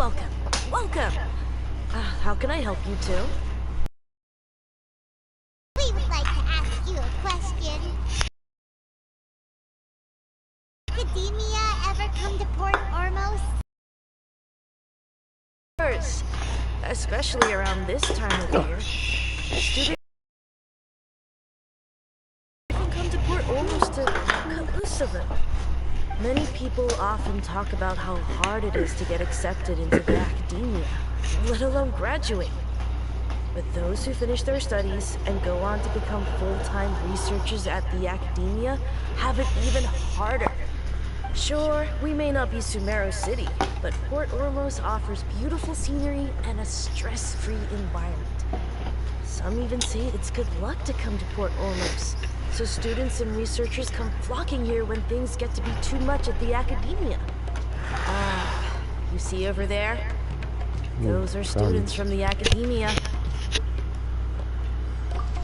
welcome. Welcome. How can I help you two? We would like to ask you a question. Academia ever come to Port Ormos? Of course. Especially around this time of year. Students come to Port Ormos to cut loose of it. Many people often talk about how hard it is to get accepted into the academia, let alone graduate. But those who finish their studies and go on to become full-time researchers at the academia have it even harder. Sure, we may not be Sumeru City, but Port Ormos offers beautiful scenery and a stress-free environment. Some even say it's good luck to come to Port Ormos, so students and researchers come flocking here when things get to be too much at the academia. You see over there? Those are students from the academia.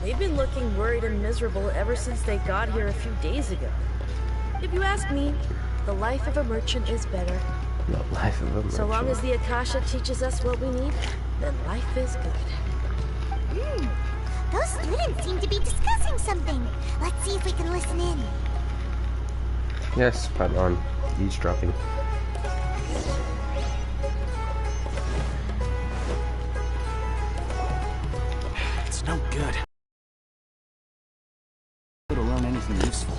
They've been looking worried and miserable ever since they got here a few days ago. If you ask me, the life of a merchant is better. The life of a merchant. So long as the Akasha teaches us what we need, then life is good. Those students seem to be discussing something. Let's see if we can listen in. Yes, but on eavesdropping. It's no good. To learn anything useful.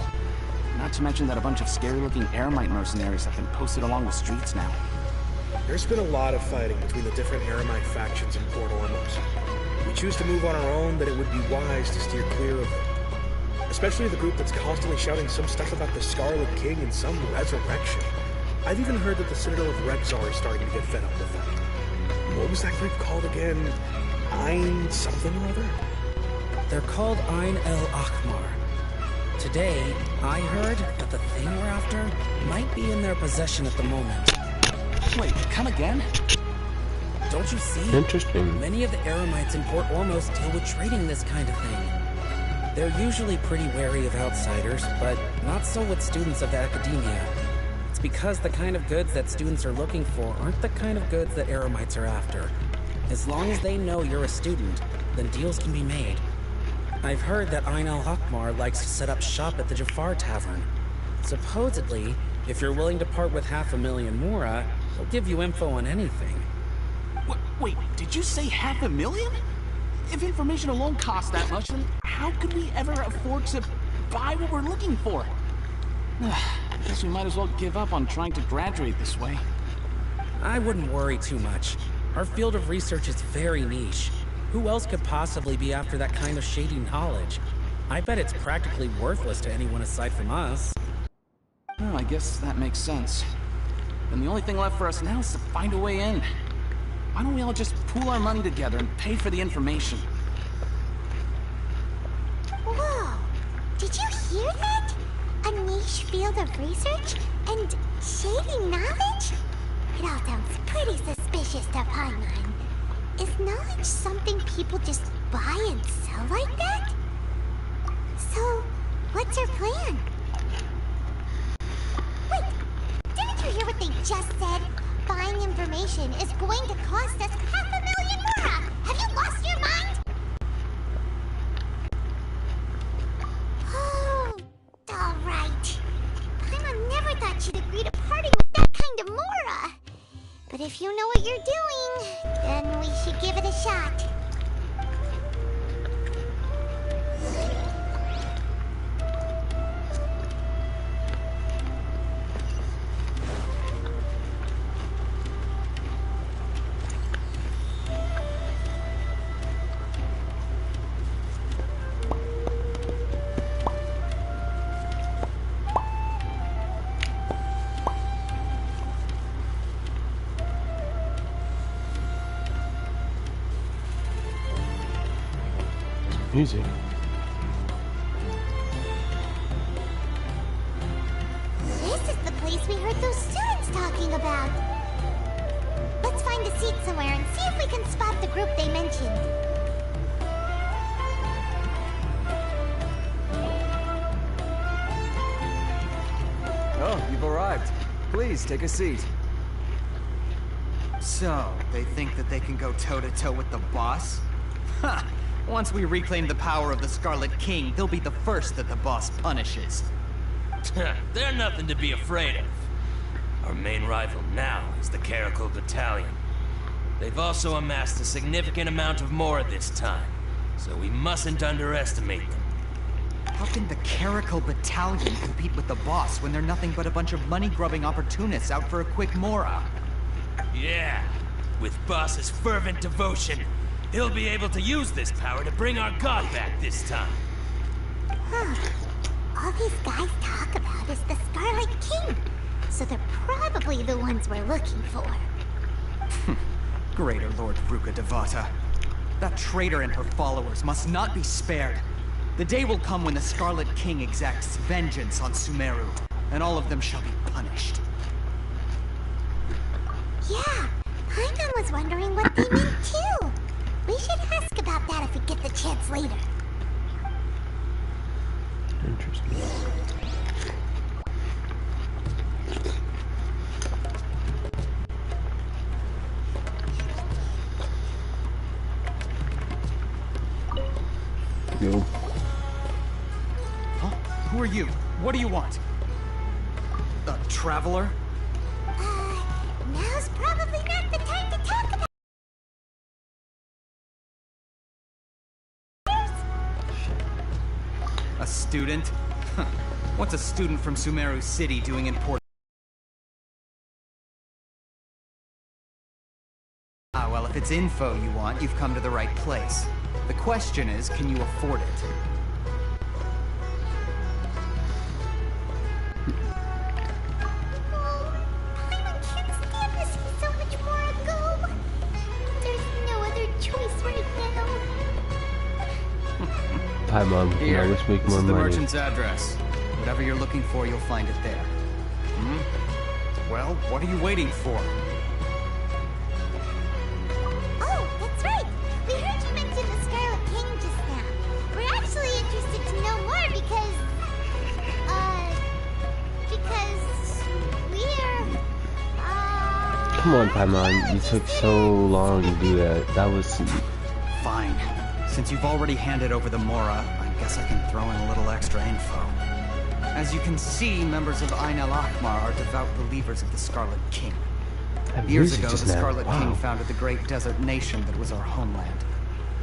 Not to mention that a bunch of scary-looking Eremite mercenaries have been posted along the streets now. There's been a lot of fighting between the different Eremite factions in Port Ormos. If we choose to move on our own, then it would be wise to steer clear of them. Especially the group that's constantly shouting some stuff about the Scarlet King and some resurrection. I've even heard that the Citadel of Rexar is starting to get fed up with them. What was that group called again? Ein something or other? They're called Ein el Akhmar. Today, I heard that the thing we're after might be in their possession at the moment. Wait, come again? Don't you see? Interesting. Many of the Eremites in Port Ormos deal with trading this kind of thing. They're usually pretty wary of outsiders, but not so with students of academia. It's because the kind of goods that students are looking for aren't the kind of goods that Eremites are after. As long as they know you're a student, then deals can be made. I've heard that Ein al-Hakmar likes to set up shop at the Jafar Tavern. Supposedly, if you're willing to part with 500,000 Mora, they'll give you info on anything. Wait, did you say 500,000? If information alone costs that much, then how could we ever afford to buy what we're looking for? I guess we might as well give up on trying to graduate this way. I wouldn't worry too much. Our field of research is very niche. Who else could possibly be after that kind of shady knowledge? I bet it's practically worthless to anyone aside from us. Well, I guess that makes sense. Then the only thing left for us now is to find a way in. Why don't we all just pool our money together and pay for the information? Whoa! Did you hear that? A niche field of research and shady knowledge? It all sounds pretty suspicious to Paimon. Is knowledge something people just buy and sell like that? So, what's our plan? Wait, didn't you hear what they just said? Buying information is going to cost us 500,000 Mora! Have you lost your mind? Oh, alright. Paimon never thought she'd agree to parting with that kind of Mora. But if you know what you're doing, then we should give it a shot. Music. This is the place we heard those students talking about. Let's find a seat somewhere and see if we can spot the group they mentioned. Oh, you've arrived. Please, take a seat. So, they think that they can go toe-to-toe with the boss? Ha! Once we reclaim the power of the Scarlet King, they'll be the first that the boss punishes. They're nothing to be afraid of. Our main rival now is the Caracal Battalion. They've also amassed a significant amount of more this time, so we mustn't underestimate them. How can the Caracal Battalion compete with the boss when they're nothing but a bunch of money-grubbing opportunists out for a quick mora? Yeah, with Boss's fervent devotion, he'll be able to use this power to bring our god back this time. All these guys talk about is the Scarlet King, so they're probably the ones we're looking for. Greater Lord Ruka Devata. That traitor and her followers must not be spared. The day will come when the Scarlet King exacts vengeance on Sumeru, and all of them shall be punished. Yeah, Paimon was wondering what they meant too. We should ask about that if we get the chance later. Interesting. Yo. Huh? Who are you? What do you want? A traveler? Now's probably not the time to talk about A student? Huh. What's a student from Sumeru City doing in Port? Ah, well, if it's info you want, you've come to the right place. The question is, can you afford it? Paimon can't stand to see so much more go. There's no other choice right now. Paimon, Here, let's make this more is the money. merchant's address. Whatever you're looking for, you'll find it there. Well, what are you waiting for? Oh, that's right. We heard you mention the Scarlet King just now. We're actually interested to know more because we're, Come on, Paimon. You took so long to do that. That was... Fine. Since you've already handed over the Mora, I guess I can throw in a little extra info. As you can see, members of Ain al-Ahmar are devout believers of the Scarlet King. Years ago, the Scarlet King founded the great desert nation that was our homeland.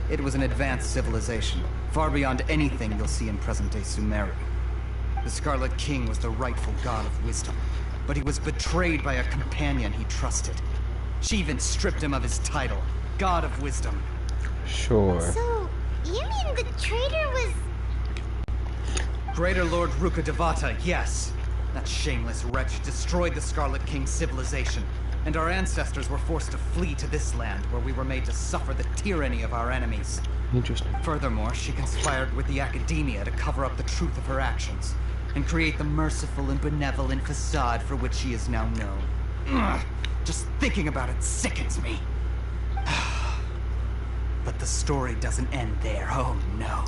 It was an advanced civilization, far beyond anything you'll see in present-day Sumeru. The Scarlet King was the rightful god of wisdom, but he was betrayed by a companion he trusted. She even stripped him of his title, God of Wisdom. Sure. So, you mean the traitor was... Greater Lord Ruka Devata, yes. That shameless wretch destroyed the Scarlet King's civilization, and our ancestors were forced to flee to this land where we were made to suffer the tyranny of our enemies. Interesting. Furthermore, she conspired with the Academia to cover up the truth of her actions, and create the merciful and benevolent facade for which she is now known. Ugh, just thinking about it sickens me. But the story doesn't end there, oh no.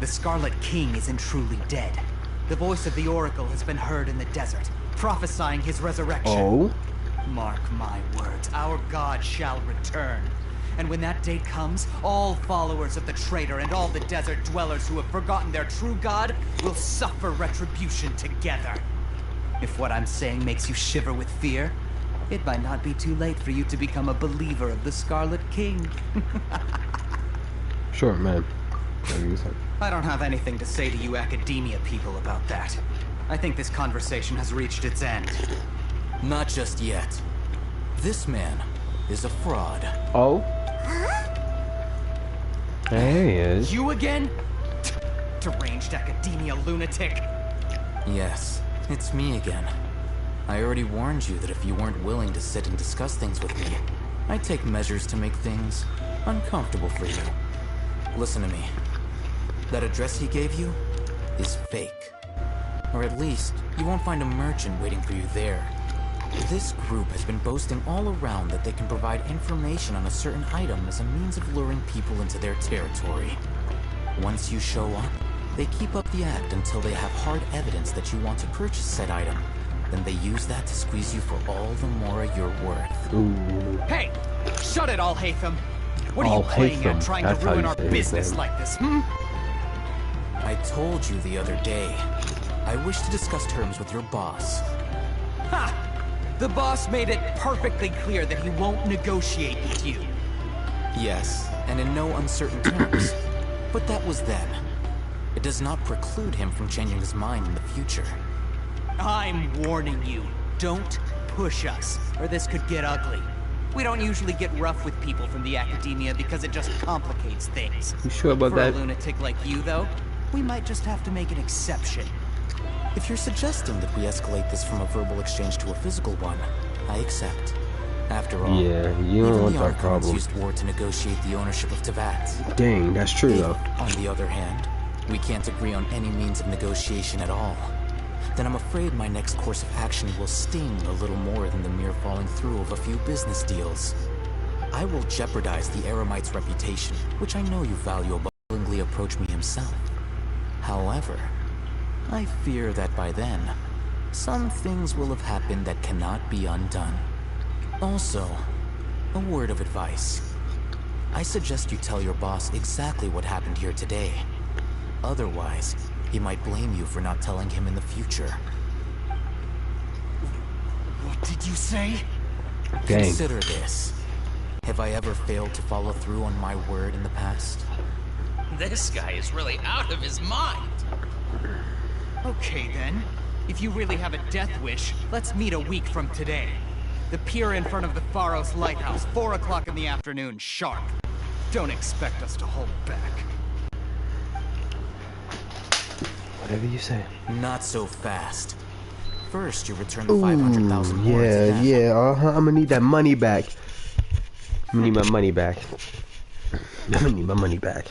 The Scarlet King isn't truly dead. The voice of the Oracle has been heard in the desert, prophesying his resurrection. Oh? Mark my words, our god shall return. And when that day comes, all followers of the traitor and all the desert dwellers who have forgotten their true god will suffer retribution together. If what I'm saying makes you shiver with fear, it might not be too late for you to become a believer of the Scarlet King. Sure, man. I don't have anything to say to you Academia people about that. I think this conversation has reached its end. Not just yet. This man is a fraud. Oh? There he is. You again? Deranged Academia lunatic. Yes, it's me again. I already warned you that if you weren't willing to sit and discuss things with me, I'd take measures to make things uncomfortable for you. Listen to me. That address he gave you is fake. Or at least, you won't find a merchant waiting for you there. This group has been boasting all around that they can provide information on a certain item as a means of luring people into their territory. Once you show up, they keep up the act until they have hard evidence that you want to purchase said item. Then they use that to squeeze you for all the more you're worth. Ooh. Hey! Shut it, Al-Haytham! What are you playing at, trying to ruin our business like this, hmm? I told you the other day. I wish to discuss terms with your boss. Ha! The boss made it perfectly clear that he won't negotiate with you. Yes, and in no uncertain terms. But that was then. It does not preclude him from changing his mind in the future. I'm warning you, don't push us, or this could get ugly. We don't usually get rough with people from the academia because it just complicates things. You sure about that? For a lunatic like you, though, we might just have to make an exception. If you're suggesting that we escalate this from a verbal exchange to a physical one, I accept. After all, yeah, you don't want the that problem. used war to negotiate the ownership of Teyvat. Dang, that's true though. On the other hand, we can't agree on any means of negotiation at all, then I'm afraid my next course of action will sting a little more than the mere falling through of a few business deals. I will jeopardize the Eremite's reputation, which I know you value above willingly approach me himself. However, I fear that by then, some things will have happened that cannot be undone. Also, a word of advice. I suggest you tell your boss exactly what happened here today. Otherwise, he might blame you for not telling him in the future. What did you say? Dang. Consider this. Have I ever failed to follow through on my word in the past? This guy is really out of his mind. Okay then. If you really have a death wish, let's meet a week from today. The pier in front of the Pharos Lighthouse, 4 o'clock in the afternoon, sharp. Don't expect us to hold back. Whatever you say. Not so fast. First, you return the 500,000 more. Yeah. I'm gonna need that money back. I'm gonna need my money back. I'm gonna need my money back.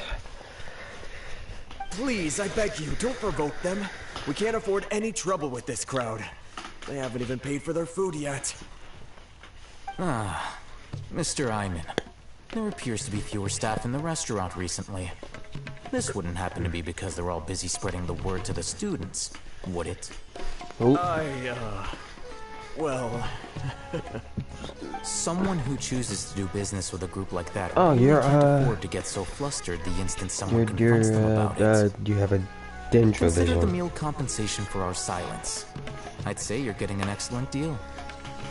Please, I beg you, don't provoke them. We can't afford any trouble with this crowd. They haven't even paid for their food yet. Ah, Mr. Iman. There appears to be fewer staff in the restaurant recently. This wouldn't happen to be because they're all busy spreading the word to the students, would it? Well... Someone who chooses to do business with a group like that can't afford to get so flustered the instant someone confronts them about it. You have a danger Consider vision. the meal compensation for our silence. I'd say you're getting an excellent deal.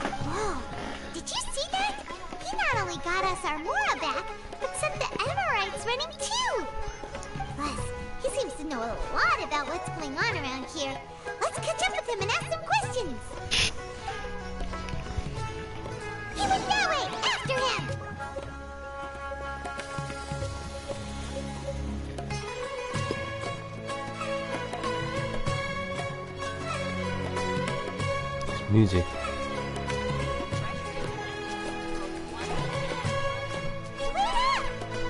Whoa, did you see that? He not only got us our Mora back, but sent the Emirites running too. Plus, he seems to know a lot about what's going on around here. Let's catch up with him and ask some questions. He went that way! After him! Music.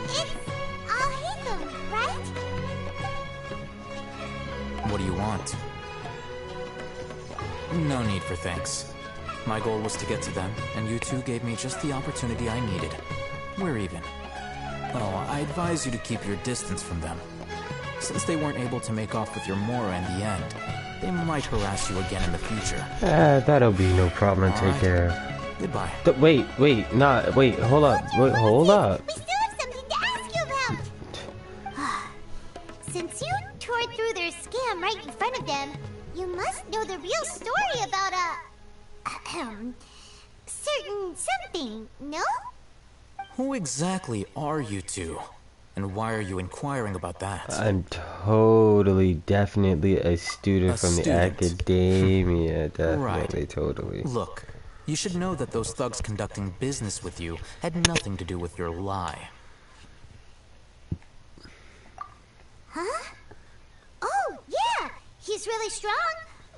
It's Al-Haytham, right? What do you want? No need for thanks. My goal was to get to them, and you two gave me just the opportunity I needed. We're even. Oh, I advise you to keep your distance from them. Since they weren't able to make off with your Mora in the end, they might harass you again in the future. That'll be no problem to take care of. Goodbye. Wait, hold up. Hold up. We still have something to ask you about! Since you tore through their scam right in front of them, you must know the real story about certain something, no? Who exactly are you two? And why are you inquiring about that? I'm totally, definitely a student from the academia. Definitely, totally. Look, you should know that those thugs conducting business with you had nothing to do with your lie. Huh? Oh, yeah! He's really strong!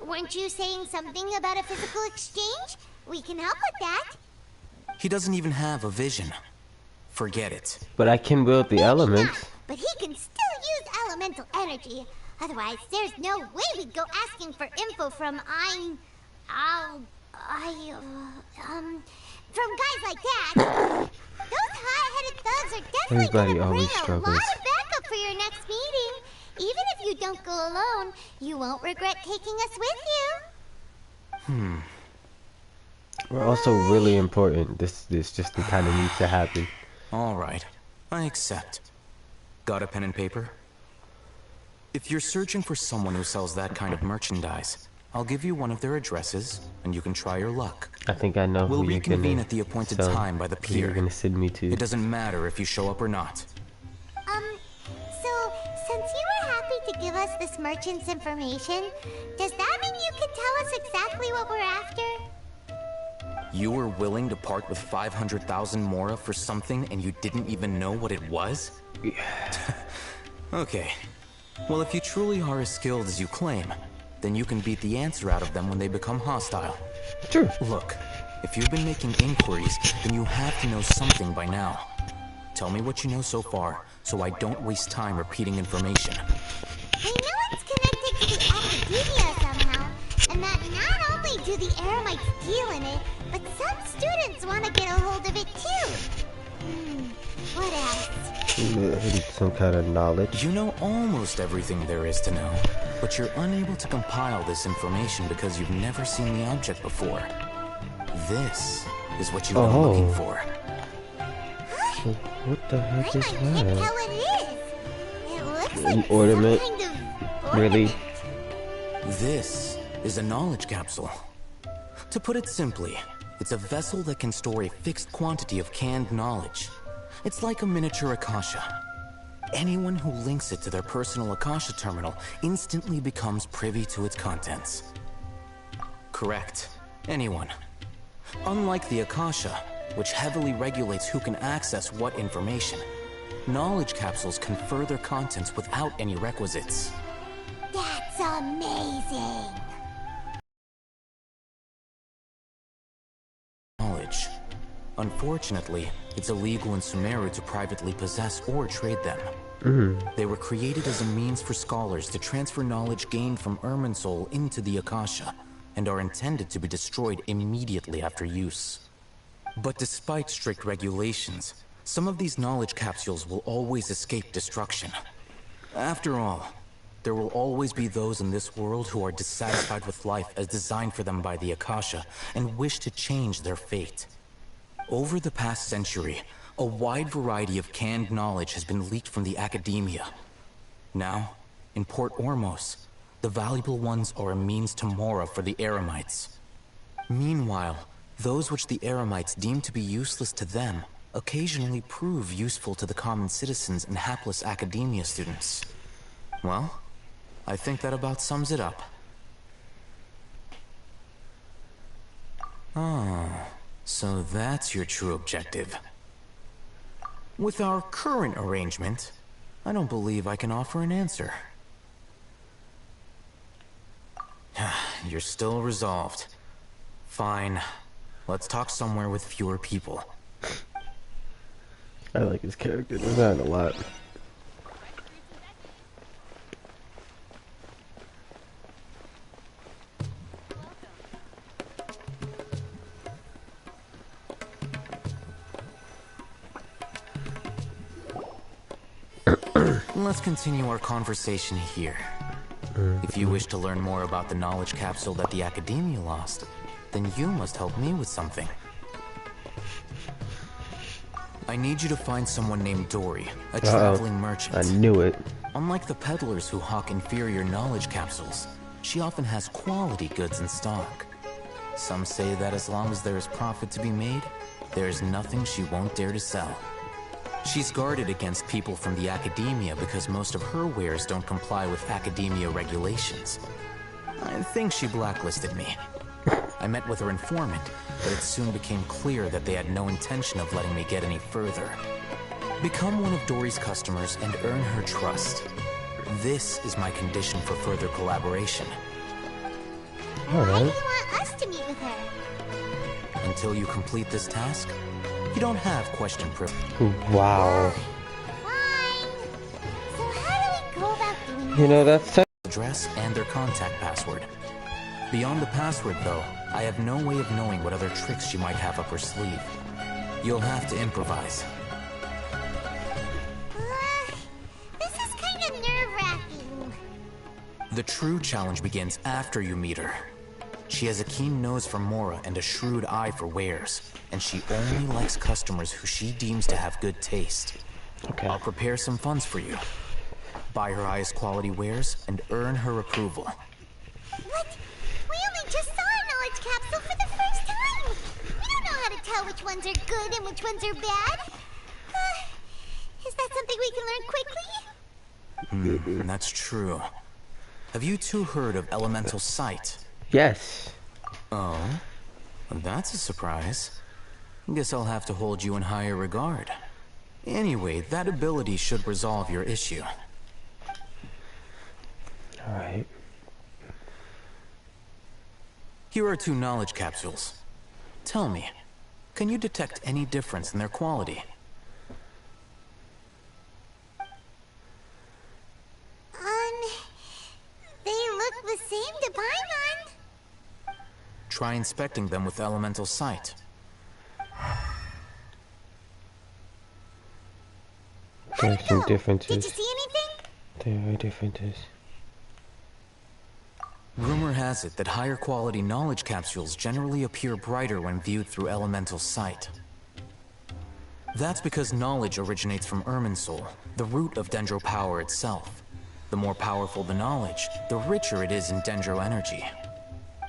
Weren't you saying something about a physical exchange? We can help with that. He doesn't even have a vision. Forget it. But I can wield the elements. But he can still use elemental energy. Otherwise, there's no way we'd go asking for info from from guys like that. Those hot-headed thugs are definitely Everybody gonna always bring struggles. a lot of backup for your next meeting. Even if you don't go alone, you won't regret taking us with you. We're also really important. This just kind of needs to happen. All right, I accept. Got a pen and paper? If you're searching for someone who sells that kind of merchandise, I'll give you one of their addresses, and you can try your luck. I think I know We'll who you're reconvene gonna at the appointed sell, time by the who you're pier. gonna send me to. It doesn't matter if you show up or not. So, since you were happy to give us this merchant's information, does that mean you can tell us exactly what we're after? You were willing to part with 500,000 mora for something and you didn't even know what it was? Okay. Well, if you truly are as skilled as you claim, then you can beat the answer out of them when they become hostile. Sure. Look, if you've been making inquiries, then you have to know something by now. Tell me what you know so far, so I don't waste time repeating information. We know it's connected to the academia somehow, and that not only do the Eremites deal in it, but some students want to get a hold of it too. What else? Some kind of knowledge. You know almost everything there is to know, but you're unable to compile this information because you've never seen the object before. This is what you've been looking for. So what the heck is I can't that? tell what it is. It looks An like ornament? some kind of Really? This is a knowledge capsule. To put it simply, it's a vessel that can store a fixed quantity of canned knowledge. It's like a miniature Akasha. Anyone who links it to their personal Akasha terminal instantly becomes privy to its contents. Correct. Anyone. Unlike the Akasha, which heavily regulates who can access what information, knowledge capsules confer their contents without any requisites. That's amazing. Knowledge. Unfortunately, it's illegal in Sumeru to privately possess or trade them. They were created as a means for scholars to transfer knowledge gained from Irminsul into the Akasha, and are intended to be destroyed immediately after use. But despite strict regulations, some of these knowledge capsules will always escape destruction. After all, there will always be those in this world who are dissatisfied with life as designed for them by the Akasha and wish to change their fate. Over the past century, a wide variety of canned knowledge has been leaked from the academia. Now, in Port Ormos, the valuable ones are a means to mora for the Eremites. Meanwhile, those which the Eremites deem to be useless to them occasionally prove useful to the common citizens and hapless academia students. Well, I think that about sums it up. Ah, so that's your true objective. With our current arrangement, I don't believe I can offer an answer. You're still resolved. Fine. Let's talk somewhere with fewer people. I like his character design a lot. Let's continue our conversation here. If you wish to learn more about the knowledge capsule that the Academia lost, then you must help me with something. I need you to find someone named Dory, a traveling merchant. I knew it. Unlike the peddlers who hawk inferior knowledge capsules, she often has quality goods in stock. Some say that as long as there is profit to be made, there is nothing she won't dare to sell. She's guarded against people from the academia because most of her wares don't comply with academia regulations. I think she blacklisted me. I met with her informant, but it soon became clear that they had no intention of letting me get any further. Become one of Dory's customers and earn her trust. This is my condition for further collaboration. Why do you want us to meet with her? Until you complete this task, you don't have question privilege. Wow. Fine. So how do we go about doing You know, that's Address and their contact password. Beyond the password, though, I have no way of knowing what other tricks she might have up her sleeve. You'll have to improvise. This is kind of nerve-wracking. The true challenge begins after you meet her. She has a keen nose for mora and a shrewd eye for wares, and she only likes customers who she deems to have good taste. Okay. I'll prepare some funds for you. Buy her highest quality wares and earn her approval. What? We only just saw a knowledge capsule for the first time! We don't know how to tell which ones are good and which ones are bad. Is that something we can learn quickly? That's true. Have you two heard of elemental sight? Yes. Oh? That's a surprise. Guess I'll have to hold you in higher regard. Anyway, that ability should resolve your issue. Alright. Here are 2 knowledge capsules. Tell me, can you detect any difference in their quality? They look the same to Paimon. Try inspecting them with elemental sight. There's some differences. Did you see anything? There are differences. Rumor has it that higher quality knowledge capsules generally appear brighter when viewed through elemental sight. That's because knowledge originates from Irminsul, the root of Dendro power itself. The more powerful the knowledge, the richer it is in Dendro energy.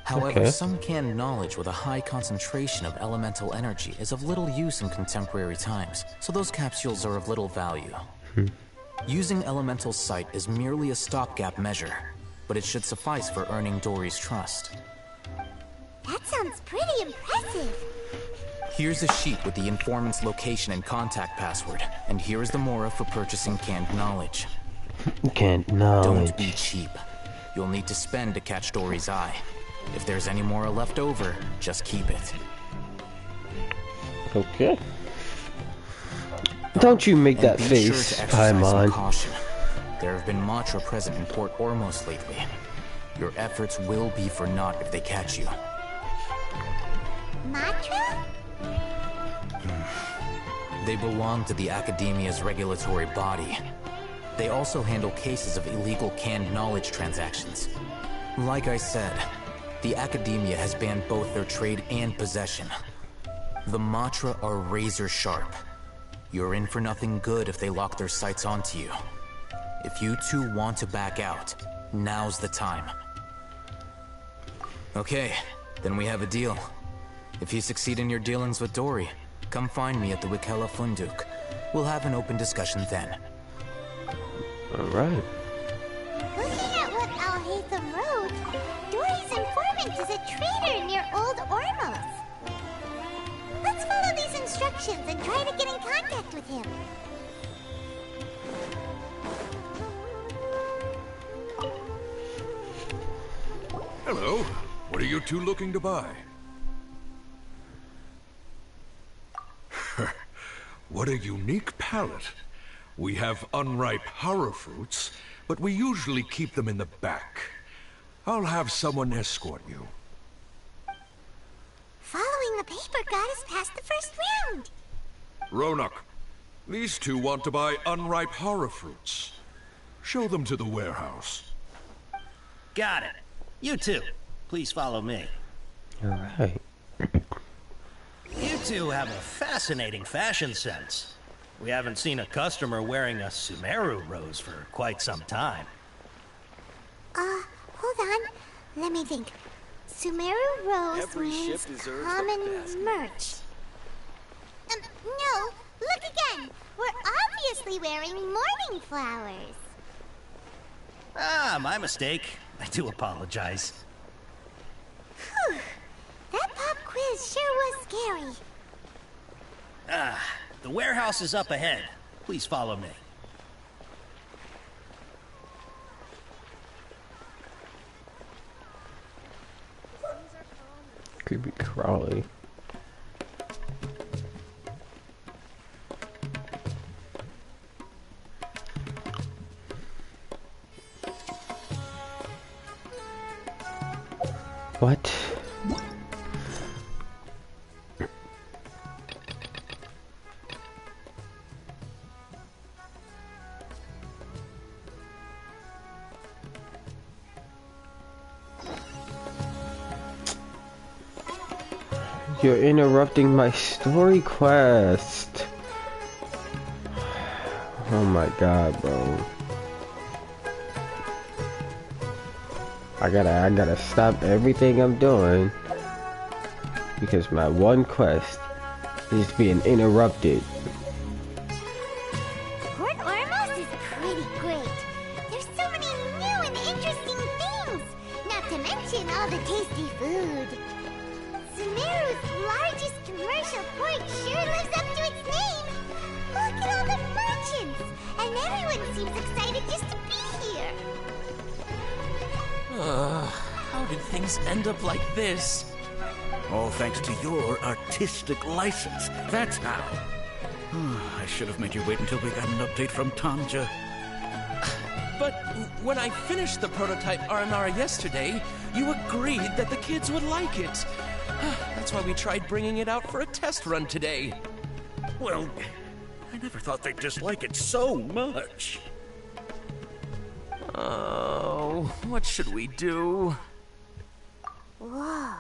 However, some canned knowledge with a high concentration of elemental energy is of little use in contemporary times, so those capsules are of little value. Using elemental sight is merely a stopgap measure, but it should suffice for earning Dory's trust. That sounds pretty impressive. Here's a sheet with the informant's location and contact password, and here is the mora for purchasing canned knowledge. Canned knowledge. Don't be cheap. You'll need to spend to catch Dory's eye. If there's any mora left over, just keep it. Okay. Don't you make that be face, sure to exercise some Paimon. caution. There have been Matra present in Port Ormos lately. Your efforts will be for naught if they catch you. Matra? They belong to the Academia's regulatory body. They also handle cases of illegal canned knowledge transactions. Like I said, the Academia has banned both their trade and possession. The Matra are razor sharp. You're in for nothing good if they lock their sights onto you. If you two want to back out, now's the time. Okay, then we have a deal. If you succeed in your dealings with Dory, come find me at the Wikela Funduk. We'll have an open discussion then. Alright. Looking at what Al-Haytham wrote, Dory's informant is a traitor near Old Ormos. Let's follow these instructions and try to get in contact with him. Hello. What are you two looking to buy? What a unique palate. We have unripe horror fruits, but we usually keep them in the back. I'll have someone escort you. Following the paper got us past the first round. Ronak, these two want to buy unripe horror fruits. Show them to the warehouse. Got it. You two, please follow me. Alright. You two have a fascinating fashion sense. We haven't seen a customer wearing a Sumeru rose for quite some time. Hold on. Let me think. Sumeru Rose means common merch. No, look again. We're obviously wearing morning flowers. Ah, my mistake. I do apologize. Whew. That pop quiz sure was scary. The warehouse is up ahead. Please follow me. Creepy crawly. What? You're interrupting my story quest. Oh my god, bro. I gotta stop everything I'm doing because my one quest is being interrupted. Port Ormos is pretty great. There's so many new and interesting things, not to mention all the tasty food. Sumeru's largest commercial port sure lives up to its name. Look at all the merchants, and everyone seems excited just to be here. How did things end up like this? All thanks to your artistic license. That's how. I should have made you wait until we got an update from Tanja. But when I finished the prototype Aranara yesterday, you agreed that the kids would like it. That's why we tried bringing it out for a test run today. Well, I never thought they'd dislike it so much. Oh, what should we do? Whoa.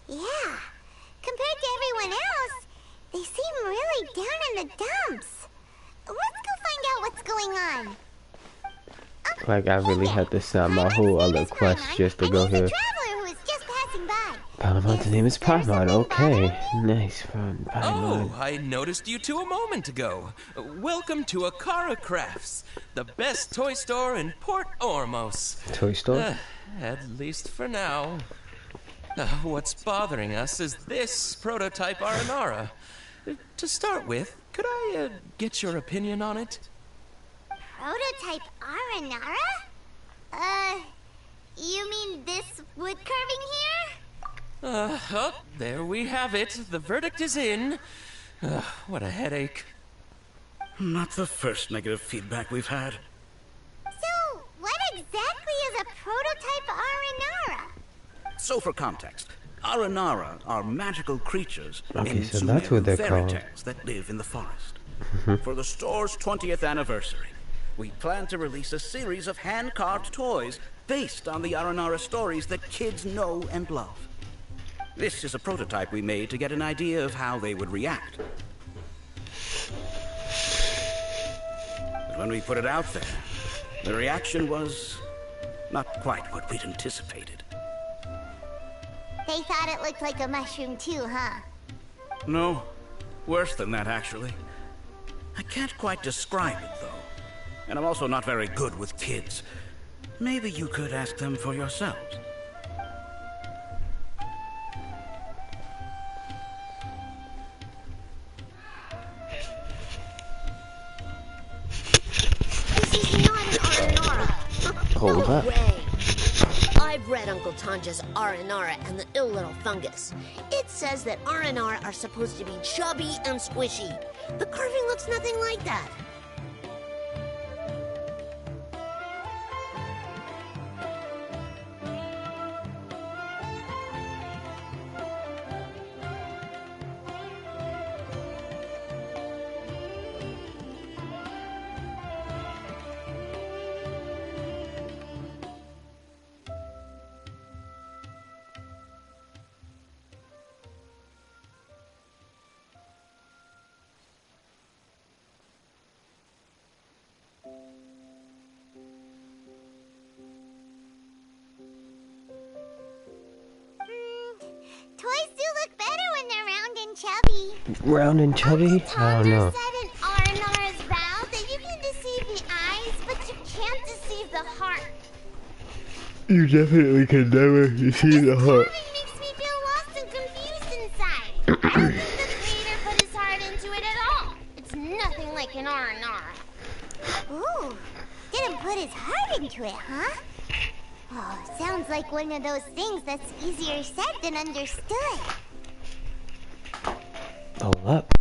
Yeah. Compared to everyone else, they seem really down in the dumps. Let's go find out what's going on. Like I really had to stop my whole other quest just to go here. Paimon's name is Paimon. Okay, nice fun. Oh, I noticed you two a moment ago. Welcome to Akara Crafts, the best toy store in Port Ormos. Toy store? At least for now. What's bothering us is this prototype Aranara. To start with, could I get your opinion on it? Prototype Aranara? You mean this wood carving here? Oh, there we have it. The verdict is in. What a headache. Not the first negative feedback we've had. So, what exactly is a prototype Aranara? So for context, Aranara are magical creatures Okay, in so that's what Sumeru they're fairy called. tales that live in the forest. For the store's 20th anniversary, we plan to release a series of hand-carved toys based on the Aranara stories that kids know and love. This is a prototype we made to get an idea of how they would react. But when we put it out there, the reaction was not quite what we'd anticipated. They thought it looked like a mushroom too, huh? No, worse than that, actually. I can't quite describe it, though. And I'm also not very good with kids. Maybe you could ask them for yourselves. This is not an Aranara. Hold No up. way. I've read Uncle Tanja's Aranara and the Ill Little Fungus. It says that Aranara are supposed to be chubby and squishy. The carving looks nothing like that. Toys do look better when they're round and chubby. Round and chubby? I don't know. Said an Aranara is round that you can deceive the eyes, but you can't deceive the heart. You definitely can never see the heart. Carving makes me feel lost and confused inside. I don't think the creator put his heart into it at all. It's nothing like an Aranara. Ooh, didn't put his heart into it, huh? Oh, sounds like one of those things that's easier said than understood. Hold up.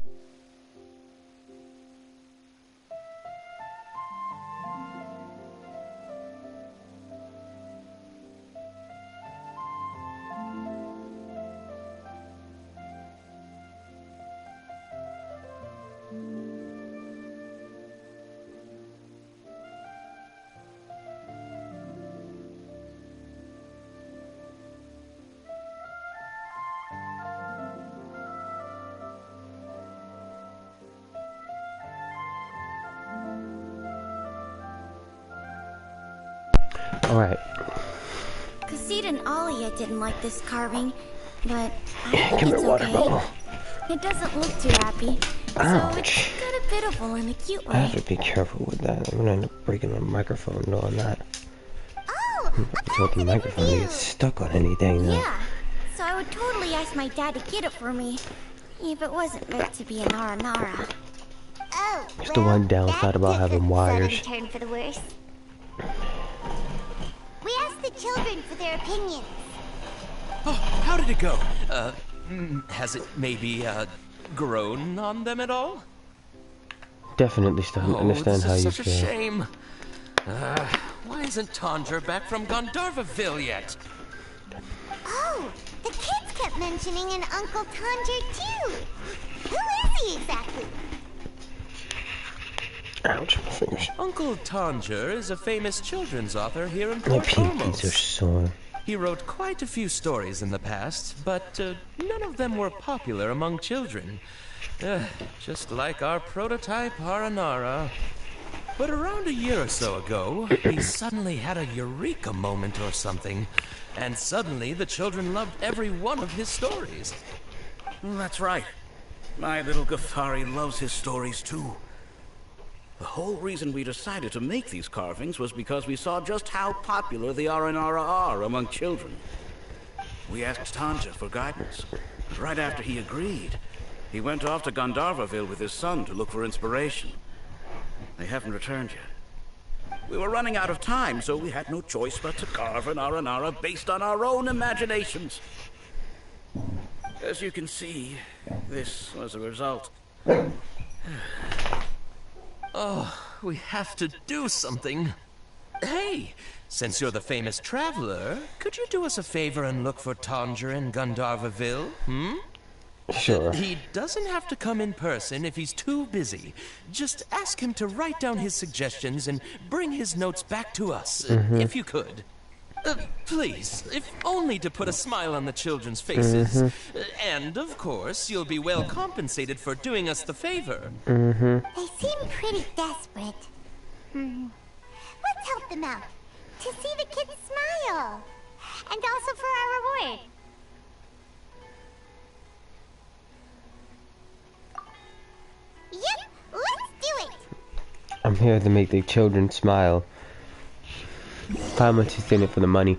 Alright. Cassid and Alia didn't like this carving, but I think Come it's here, water okay. bottle. It doesn't look too happy. Ouch. So it's kind of pitiful in a cute I way. have to be careful with that. I'm gonna end up breaking my microphone doing that. Oh, So the microphone gets stuck on anything though. yeah. So I would totally ask my dad to get it for me, if it wasn't meant to be an Aranara. Oh, It's the one downside about having wires. Turn for the worse. We asked the children for their opinions. Oh, how did it go? Has it maybe, grown on them at all? Definitely still don't understand how you this is such a feel. shame. Why isn't Tanger back from Gandharvaville yet? Oh, the kids kept mentioning an Uncle Tanger too. Who is he exactly? Ouch, my fingers. Uncle Tanger is a famous children's author here in My Port pinkies are Ormos. sore. He wrote quite a few stories in the past, but none of them were popular among children. Just like our prototype Aranara. But around a year or so ago, he suddenly had a eureka moment or something. And suddenly the children loved every one of his stories. That's right. My little Ghaffari loves his stories too. The whole reason we decided to make these carvings was because we saw just how popular the Aranara are among children. We asked Tanger for guidance. But right after he agreed, he went off to Gandharvaville with his son to look for inspiration. They haven't returned yet. We were running out of time, so we had no choice but to carve an Aranara based on our own imaginations. As you can see, this was the result. Oh, we have to do something. Hey, since you're the famous traveler, could you do us a favor and look for Tanger in Gandharvaville, Sure. He doesn't have to come in person if he's too busy. Just ask him to write down his suggestions and bring his notes back to us, if you could. Please, if only to put a smile on the children's faces. And, of course, you'll be well compensated for doing us the favor. They seem pretty desperate. Let's help them out. To see the kids smile. And also for our reward. Yep, let's do it. I'm here to make the children smile. How much is in it for the money?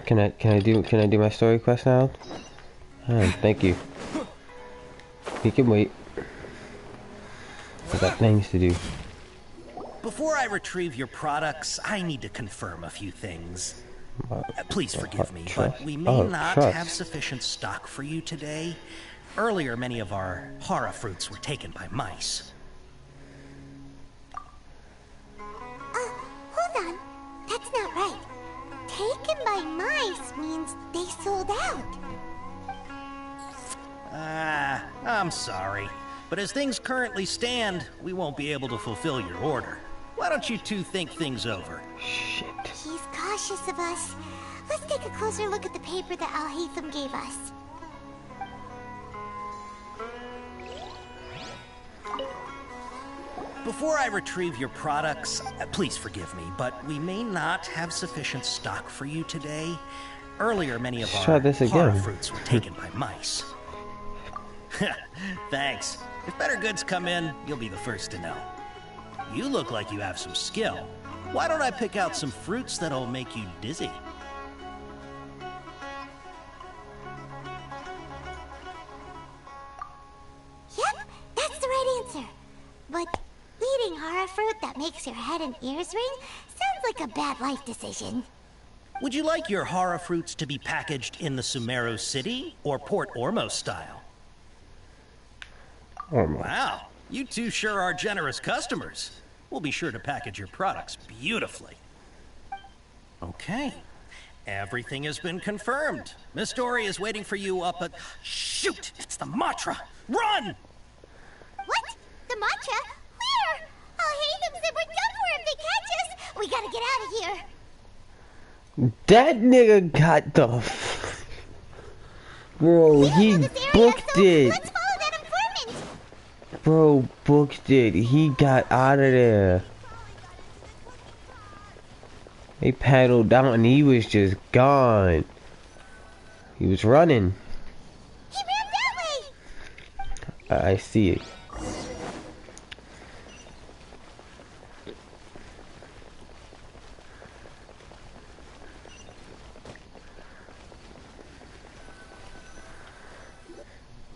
Can I do my story quest now? Oh, thank you. You can wait. I got things to do. Before I retrieve your products, I need to confirm a few things. Please forgive me, but we may not have sufficient stock for you today. Earlier, many of our hara fruits were taken by mice. Hold on. That's not right. Taken by mice means they sold out. I'm sorry. But as things currently stand, we won't be able to fulfill your order. Why don't you two think things over? Shit. He's cautious of us. Let's take a closer look at the paper that Al-Haytham gave us. Before I retrieve your products, please forgive me, but we may not have sufficient stock for you today. Earlier, many of our hara fruits were taken by mice. Thanks. If better goods come in, you'll be the first to know. You look like you have some skill. Why don't I pick out some fruits that'll make you dizzy? Yep, that's the right answer. But eating hara fruit that makes your head and ears ring sounds like a bad life decision. Would you like your hara fruits to be packaged in the Sumeru City or Port Ormos style? Wow, you two sure are generous customers. We'll be sure to package your products beautifully. Okay, everything has been confirmed. Miss Dory is waiting for you up at... Shoot, it's the Matra! Run! What? The Matra? Where? Al-Haytham said we're done for if they catch us. We gotta get out of here. That nigga got the... Bro, he booked it. Let's follow. Bro, booked it. He got out of there. They paddled down and he was just gone. He was running. He ran that way! I see it.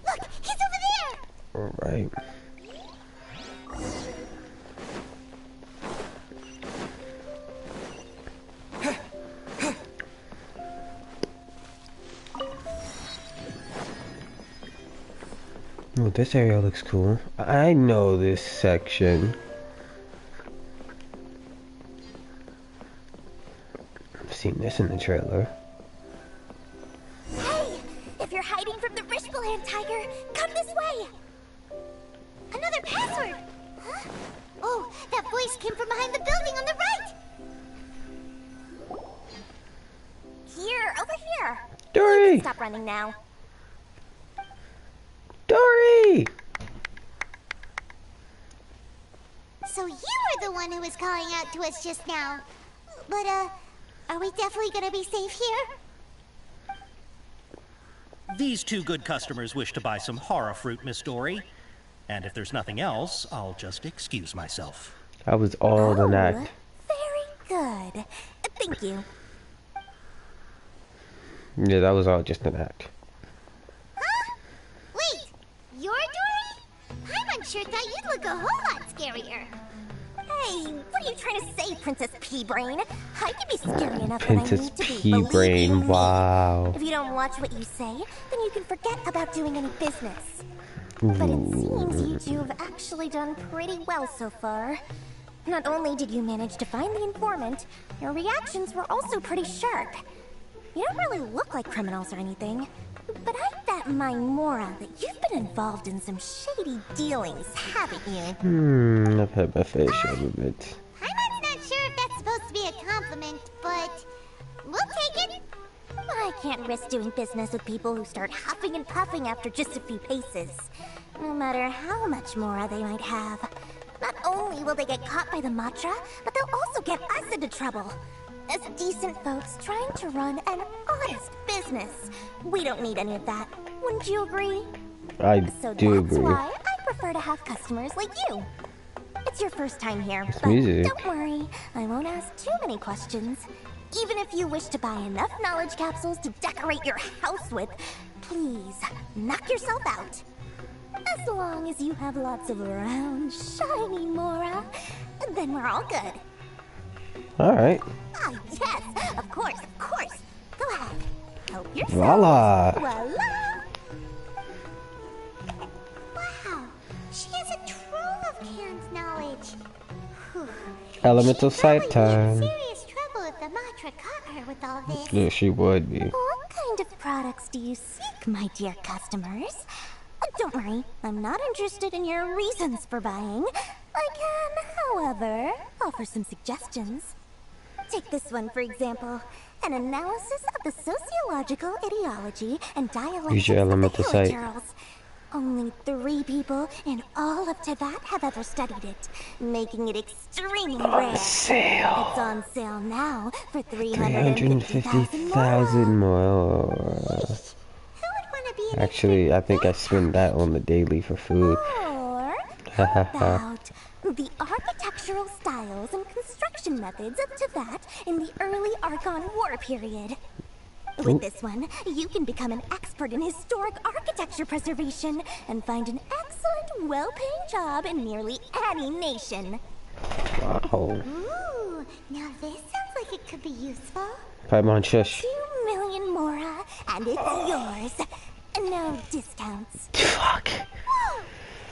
Look, he's over there! Alright. Oh, this area looks cool. I know this section. I've seen this in the trailer. Hey! If you're hiding from the Rishbaland tiger, come this way! Another password! Huh? Oh, that voice came from behind the building on the right! Here, over here! Dory! Stop running now. Dory! So you were the one who was calling out to us just now. But, are we definitely gonna be safe here? These two good customers wish to buy some horror fruit, Miss Dory. And if there's nothing else, I'll just excuse myself. That was all an act. Very good. Thank you. Yeah, that was all just an act. Huh? Wait, you're Dory? I'm unsure thought you'd look a whole lot scarier. Hey, what are you trying to say, Princess Pea-Brain? I can be scary enough Princess when I need to be. Pea-Brain, wow. If you don't watch what you say, then you can forget about doing any business. But it seems you two have actually done pretty well so far. Not only did you manage to find the informant, your reactions were also pretty sharp. You don't really look like criminals or anything, but I bet my Mora that you've been involved in some shady dealings, haven't you? I've had my face a little bit. I'm not sure if that's supposed to be a compliment, but we'll take it. I can't risk doing business with people who start huffing and puffing after just a few paces. No matter how much Mora they might have. Not only will they get caught by the Matra, but they'll also get us into trouble. As decent folks trying to run an honest business. We don't need any of that. Wouldn't you agree? I do that's agree. why I prefer to have customers like you. It's your first time here, It's but music. don't worry. I won't ask too many questions. Even if you wish to buy enough knowledge capsules to decorate your house with, please, knock yourself out. As long as you have lots of round, shiny Mora, then we're all good. Alright. Ah, yes, of course, of course. Go ahead. Help yourself. Voila. Voila. Wow, she has a trove of canned knowledge. Whew. Elemental She'd sight probably be in time. serious trouble if the Matra caught her with all this. Yeah, she would be. What kind of products do you seek, my dear customers? Don't worry, I'm not interested in your reasons for buying. I can, however, offer some suggestions. Take this one, for example. An analysis of the sociological ideology and dialectics Use your of the elemental sight. Hilichurls. Only 3 people in all of Teyvat have ever studied it, making it extremely rare. Sale. It's on sale now for 350,000 more. Actually, I think I spend that on the daily for food. Or how about the architectural styles and construction methods of Teyvat in the early Archon War period? With this one, you can become an expert in historic architecture preservation and find an excellent, well-paying job in nearly any nation. Wow. Ooh, now this sounds like it could be useful. Paimon, shush. 2 million Mora, and it's yours. No discounts. Fuck. Whoa,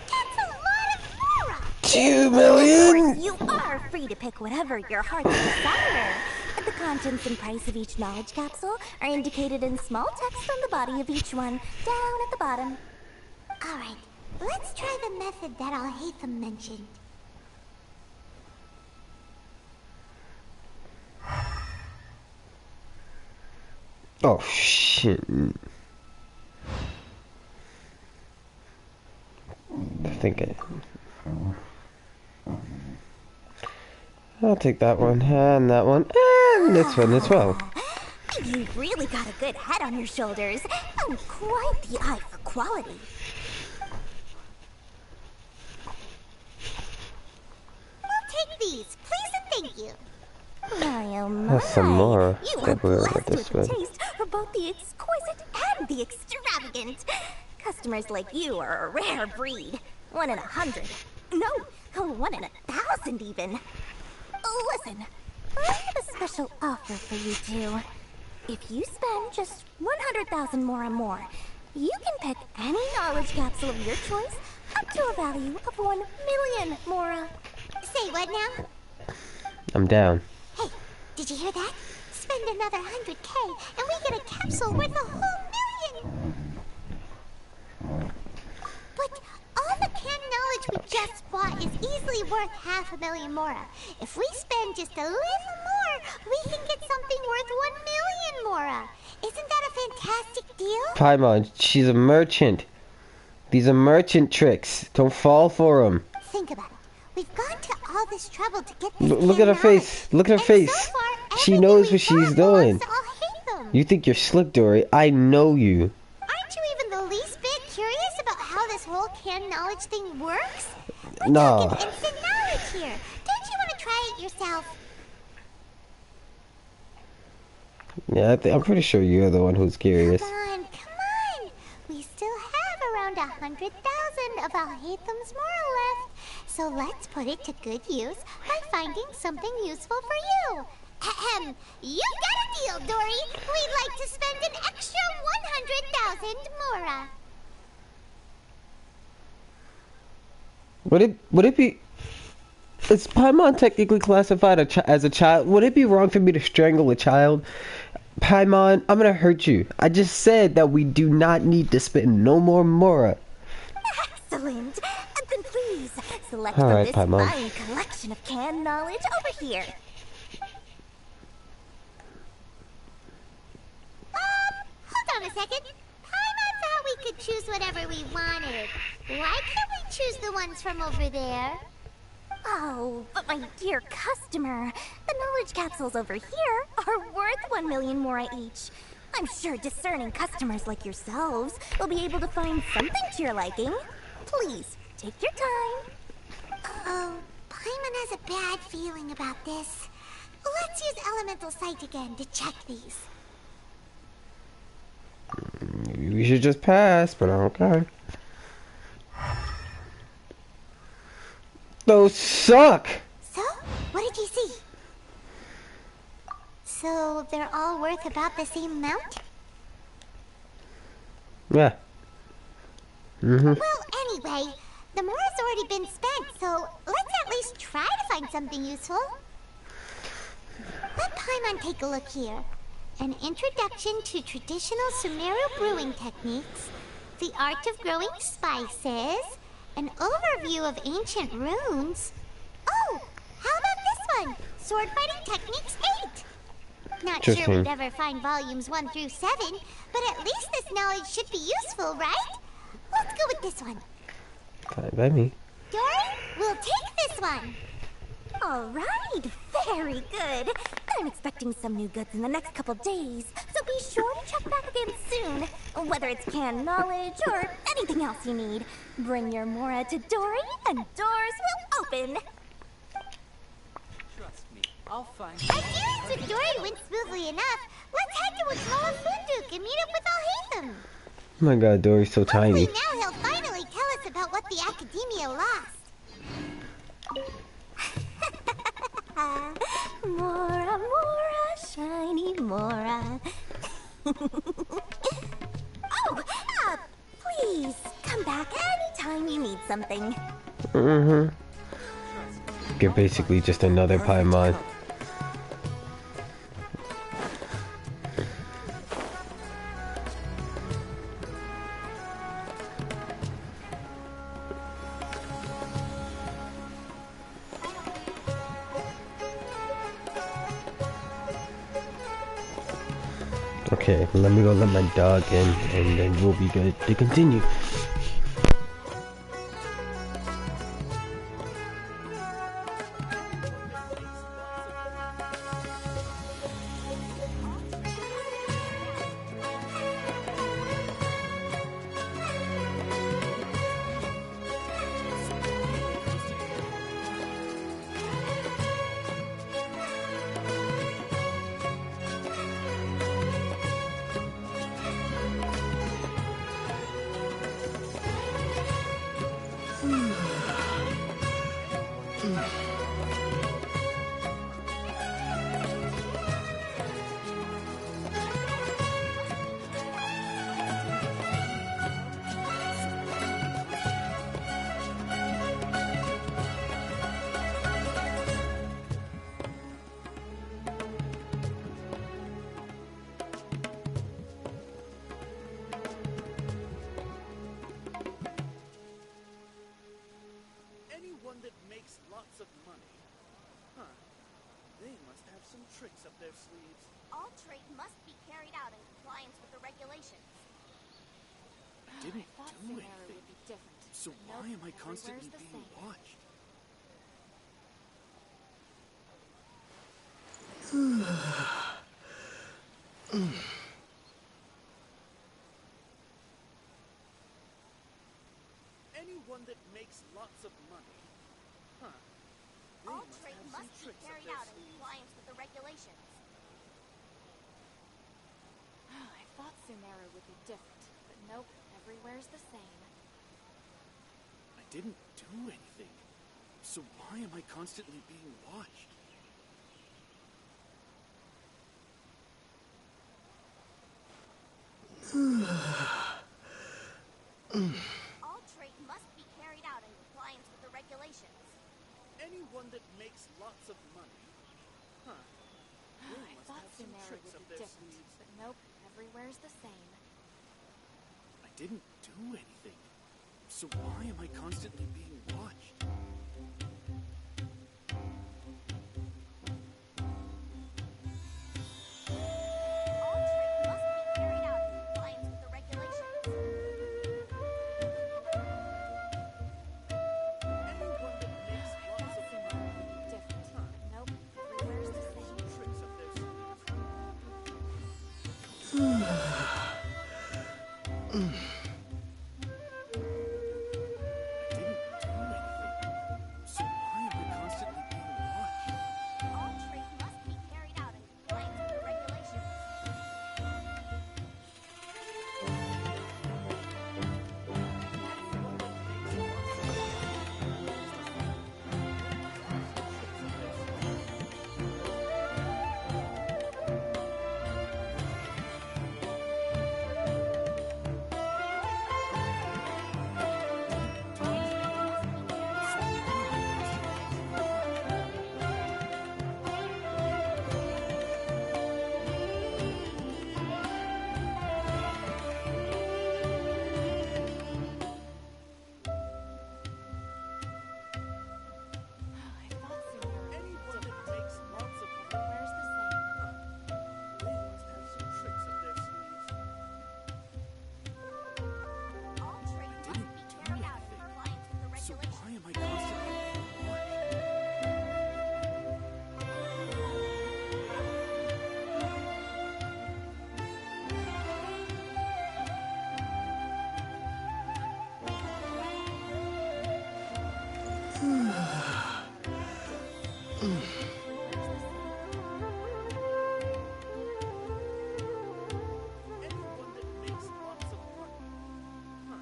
that's a lot of Mora. 2 million? Of course, you are free to pick whatever your heart desires. The contents and price of each knowledge capsule are indicated in small text on the body of each one, down at the bottom. Alright, let's try the method that Alhaitham mentioned. Oh, shit. I think I'll take that one, and that one, and It's fun as well. You've really got a good head on your shoulders, and quite the eye for quality. I'll take these, please and thank you. My oh my, That's some more. you are That we're blessed about to with spend. a taste for both the exquisite and the extravagant. Customers like you are a rare breed. 1 in 100. No, 1 in 1,000 even. Listen, I have a special offer for you two. If you spend just 100,000 more or more, you can pick any knowledge capsule of your choice up to a value of 1 million, Mora. Say what now? I'm down. Hey, did you hear that? Spend another 100K and we get a capsule worth a whole 1 million. But all the canned knowledge we just bought is easily worth 500,000 Mora. If we spend just a little more, we can get something worth 1 million Mora. Isn't that a fantastic deal? Paimon, she's a merchant. These are merchant tricks. Don't fall for them. Think about it. We've gone to all this trouble to get this Look at her face. Look at her face. So far, She knows what she's doing. hate them. You think you're slick, Dory. I know you. Aren't you even the least bit curious about how this whole canned knowledge thing works? We're No. talking instant knowledge here. Don't you want to try it yourself? Yeah, I'm pretty sure you're the one who's curious. Come on. We still have around 100,000 of Alhaitham's Mora left. So let's put it to good use by finding something useful for you. Ahem. You got a deal, Dory. We'd like to spend an extra 100,000 Mora. Would it be? Is Paimon technically classified as a child? Would it be wrong for me to strangle a child? Paimon, I'm gonna hurt you. I just said that we do not need to spend no more Mora. Excellent. Then please select All from right, this Paimon. fine collection of canned knowledge over here. Hold on a second. Paimon thought we could choose whatever we wanted. Why can't we choose the ones from over there? Oh, but my dear customer, the knowledge capsules over here are worth 1 million Mora each. I'm sure discerning customers like yourselves will be able to find something to your liking. Please, take your time. Uh-oh, Paimon has a bad feeling about this. Let's use Elemental Sight again to check these. Maybe we should just pass, but okay. Those suck! So, what did you see? So, they're all worth about the same amount? Yeah. Well, anyway, the Mora's already been spent, so let's at least try to find something useful. Let Paimon take a look here. An introduction to traditional Sumeru brewing techniques, the art of growing spices, an overview of ancient runes. Oh, how about this one? Sword fighting techniques 8. Not sure Interesting. we'd ever find volumes 1 through 7, but at least this knowledge should be useful, right? Let's go with this one. Fine by me. Dory, we'll take this one. All right, very good. I'm expecting some new goods in the next couple days, so be sure to check back again soon. Whether it's canned knowledge or anything else you need, bring your Mora to Dory and doors will open. Trust me, I'll find Adherence with Dory went smoothly enough. Let's head to Wakala Funduk and meet up with Alhaitham. Oh my god, Dory's so tiny. Hopefully now he'll finally tell us about what the Academia lost. Mora, Mora, shiny Mora. Please, come back anytime you need something. You're basically just another Paimon. Okay, let me go let my dog in, and then we'll be good to continue. tricks up their sleeves. All trade must be carried out in compliance with the regulations. I didn't thought do Sumeru anything. would be different. So But why nope, am I constantly everywhere's the being same. watched? Anyone that makes lots of money. Huh. They All must trade have some must be tricks up carried their out in sleeves. compliance with the regulations. I thought Sumeru would be different, but nope, everywhere's the same. I didn't do anything. So why am I constantly being watched? All trade must be carried out in compliance with the regulations. Anyone that makes lots of money. Huh. They I must thought have some Sumeru tricks would up be their different, sleeves. but nope, everywhere's the same. I didn't do anything. So why am I constantly being watched? All trade must be carried out in compliance with the regulations. Anyone that makes lots of Sumeru money. would be different, Huh. but nope, everywhere's the same. Some tricks up their sleeves. I didn't do anything. So why am I constantly being watched? All trade must be carried out in compliance with the regulations. Anyone that makes lots of money. I thought Sumeru would be Anyone different, that makes lots of money. everywhere's the same. They must have some tricks up their sleeves. All trade must didn't be do carried out in anything. compliance with the So regulations. why am I constantly being watched? Anyone that makes lots of money. Huh.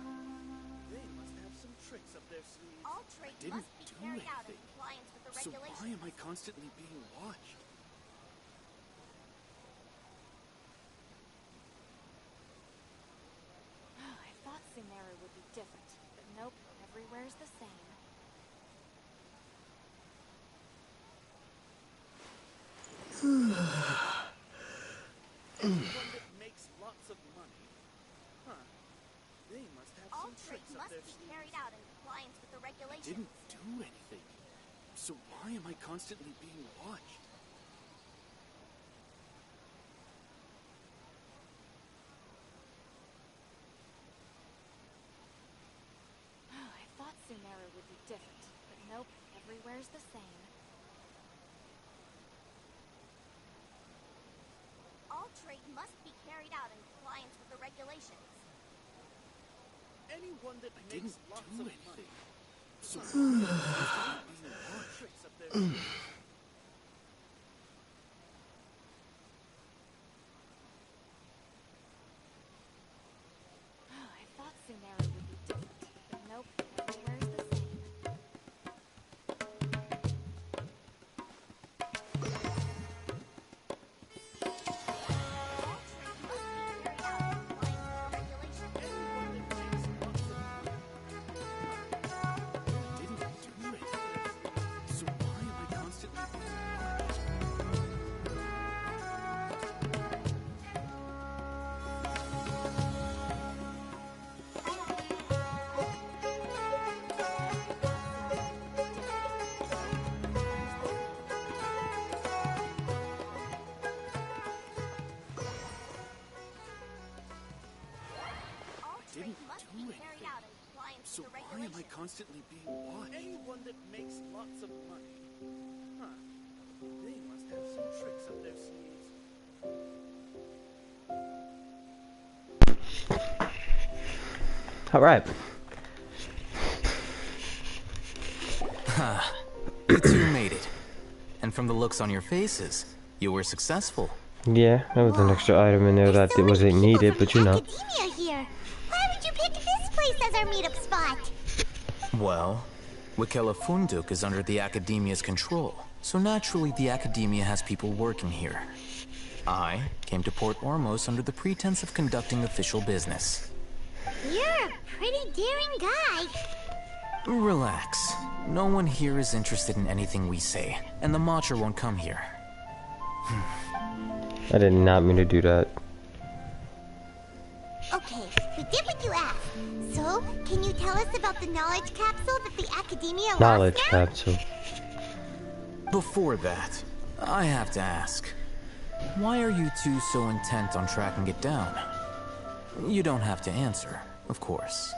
They must have some tricks up their sleeves. All trade didn't must be do carried out in anything. compliance with the So regulations. why am I constantly being watched? I thought Sumeru would be different, but nope, everywhere's the same. Anyone that makes lots of money. Huh. They must have All some trade tricks up must their be sleeves. carried out in compliance with the regulations. Didn't do anything. So why am I constantly being watched? I thought Sumeru would be different, but nope, everywhere's the same. All trade must be carried out in compliance with the regulations. Anyone that I makes didn't lots do of anything. money. So why am I constantly being watched? Tricks up their sleeves. I thought Sumeru would be different, but nope, everywhere's the same. All trade must be carried out in compliance with the regulations. Anyone that makes lots of money. Didn't do anything. So why am I constantly didn't do anything. So why am I constantly being watched? Anyone that makes lots of money. Huh. They must have some tricks up their sleeves. All right. You two made it. And from the looks on your faces, you were successful. Yeah, that was an extra item in there that wasn't needed, but you know. Academia here. Why would you pick this place as our meetup spot? Well, Wikela Funduk is under the Academia's control, so naturally the Academia has people working here. I came to Port Ormos under the pretense of conducting official business. You're a pretty daring guy. Relax. No one here is interested in anything we say, and the Matcha won't come here. I did not mean to do that. Okay, we did what you asked. So, can you tell us about the knowledge capsule that the Academia Knowledge lost now? capsule. Before that, I have to ask, why are you two so intent on tracking it down? You don't have to answer, of course.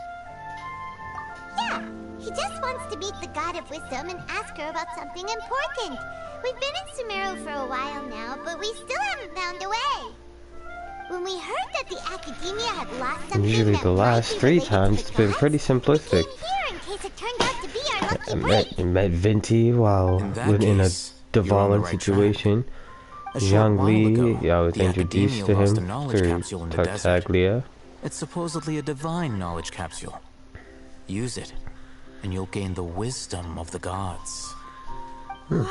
Yeah, he just wants to meet the God of Wisdom and ask her about something important. We've been in Sumeru for a while now, but we still haven't found a way. When we heard that the Academia had lost something Usually the last 3 times it's been pretty simplistic. here in case it turned out to be our lucky break. I met Venti while in a Devalin situation. Zhangli, I was introduced to him through Tartaglia. It's supposedly a divine knowledge capsule. Use it, and you'll gain the wisdom of the gods. Wow,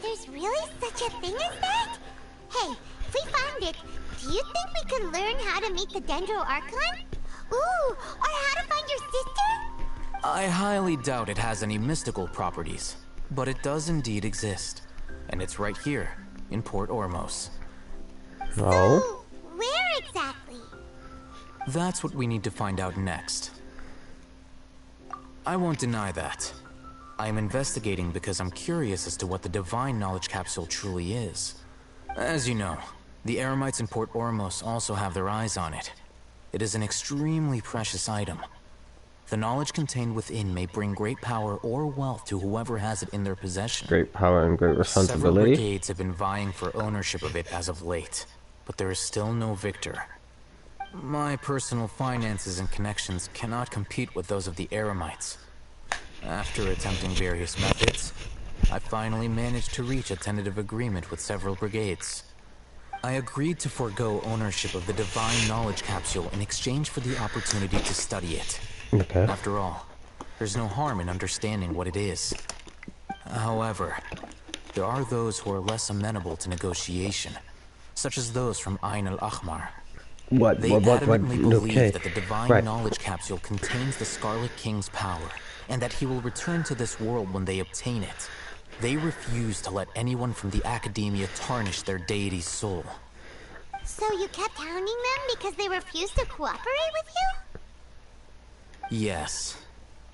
there's really such a thing as that? Hey, if we find it, do you think we could learn how to meet the Dendro Archon? Ooh, or how to find your sister? I highly doubt it has any mystical properties, but it does indeed exist. And it's right here, in Port Ormos. Oh? So, where exactly? That's what we need to find out next. I won't deny that. I am investigating because I'm curious as to what the divine knowledge capsule truly is. As you know, the Eremites in Port Ormos also have their eyes on it. It is an extremely precious item. The knowledge contained within may bring great power or wealth to whoever has it in their possession. Great power and great responsibility. Several brigades have been vying for ownership of it as of late, but there is still no victor. My personal finances and connections cannot compete with those of the Eremites. After attempting various methods, I finally managed to reach a tentative agreement with several brigades. I agreed to forego ownership of the divine knowledge capsule in exchange for the opportunity to study it. Okay. After all, there's no harm in understanding what it is. However, there are those who are less amenable to negotiation, such as those from Ain al-Ahmar. They adamantly believe that the divine knowledge capsule contains the Scarlet King's power, and that he will return to this world when they obtain it. They refuse to let anyone from the Academia tarnish their deity's soul. So you kept hounding them because they refused to cooperate with you? Yes.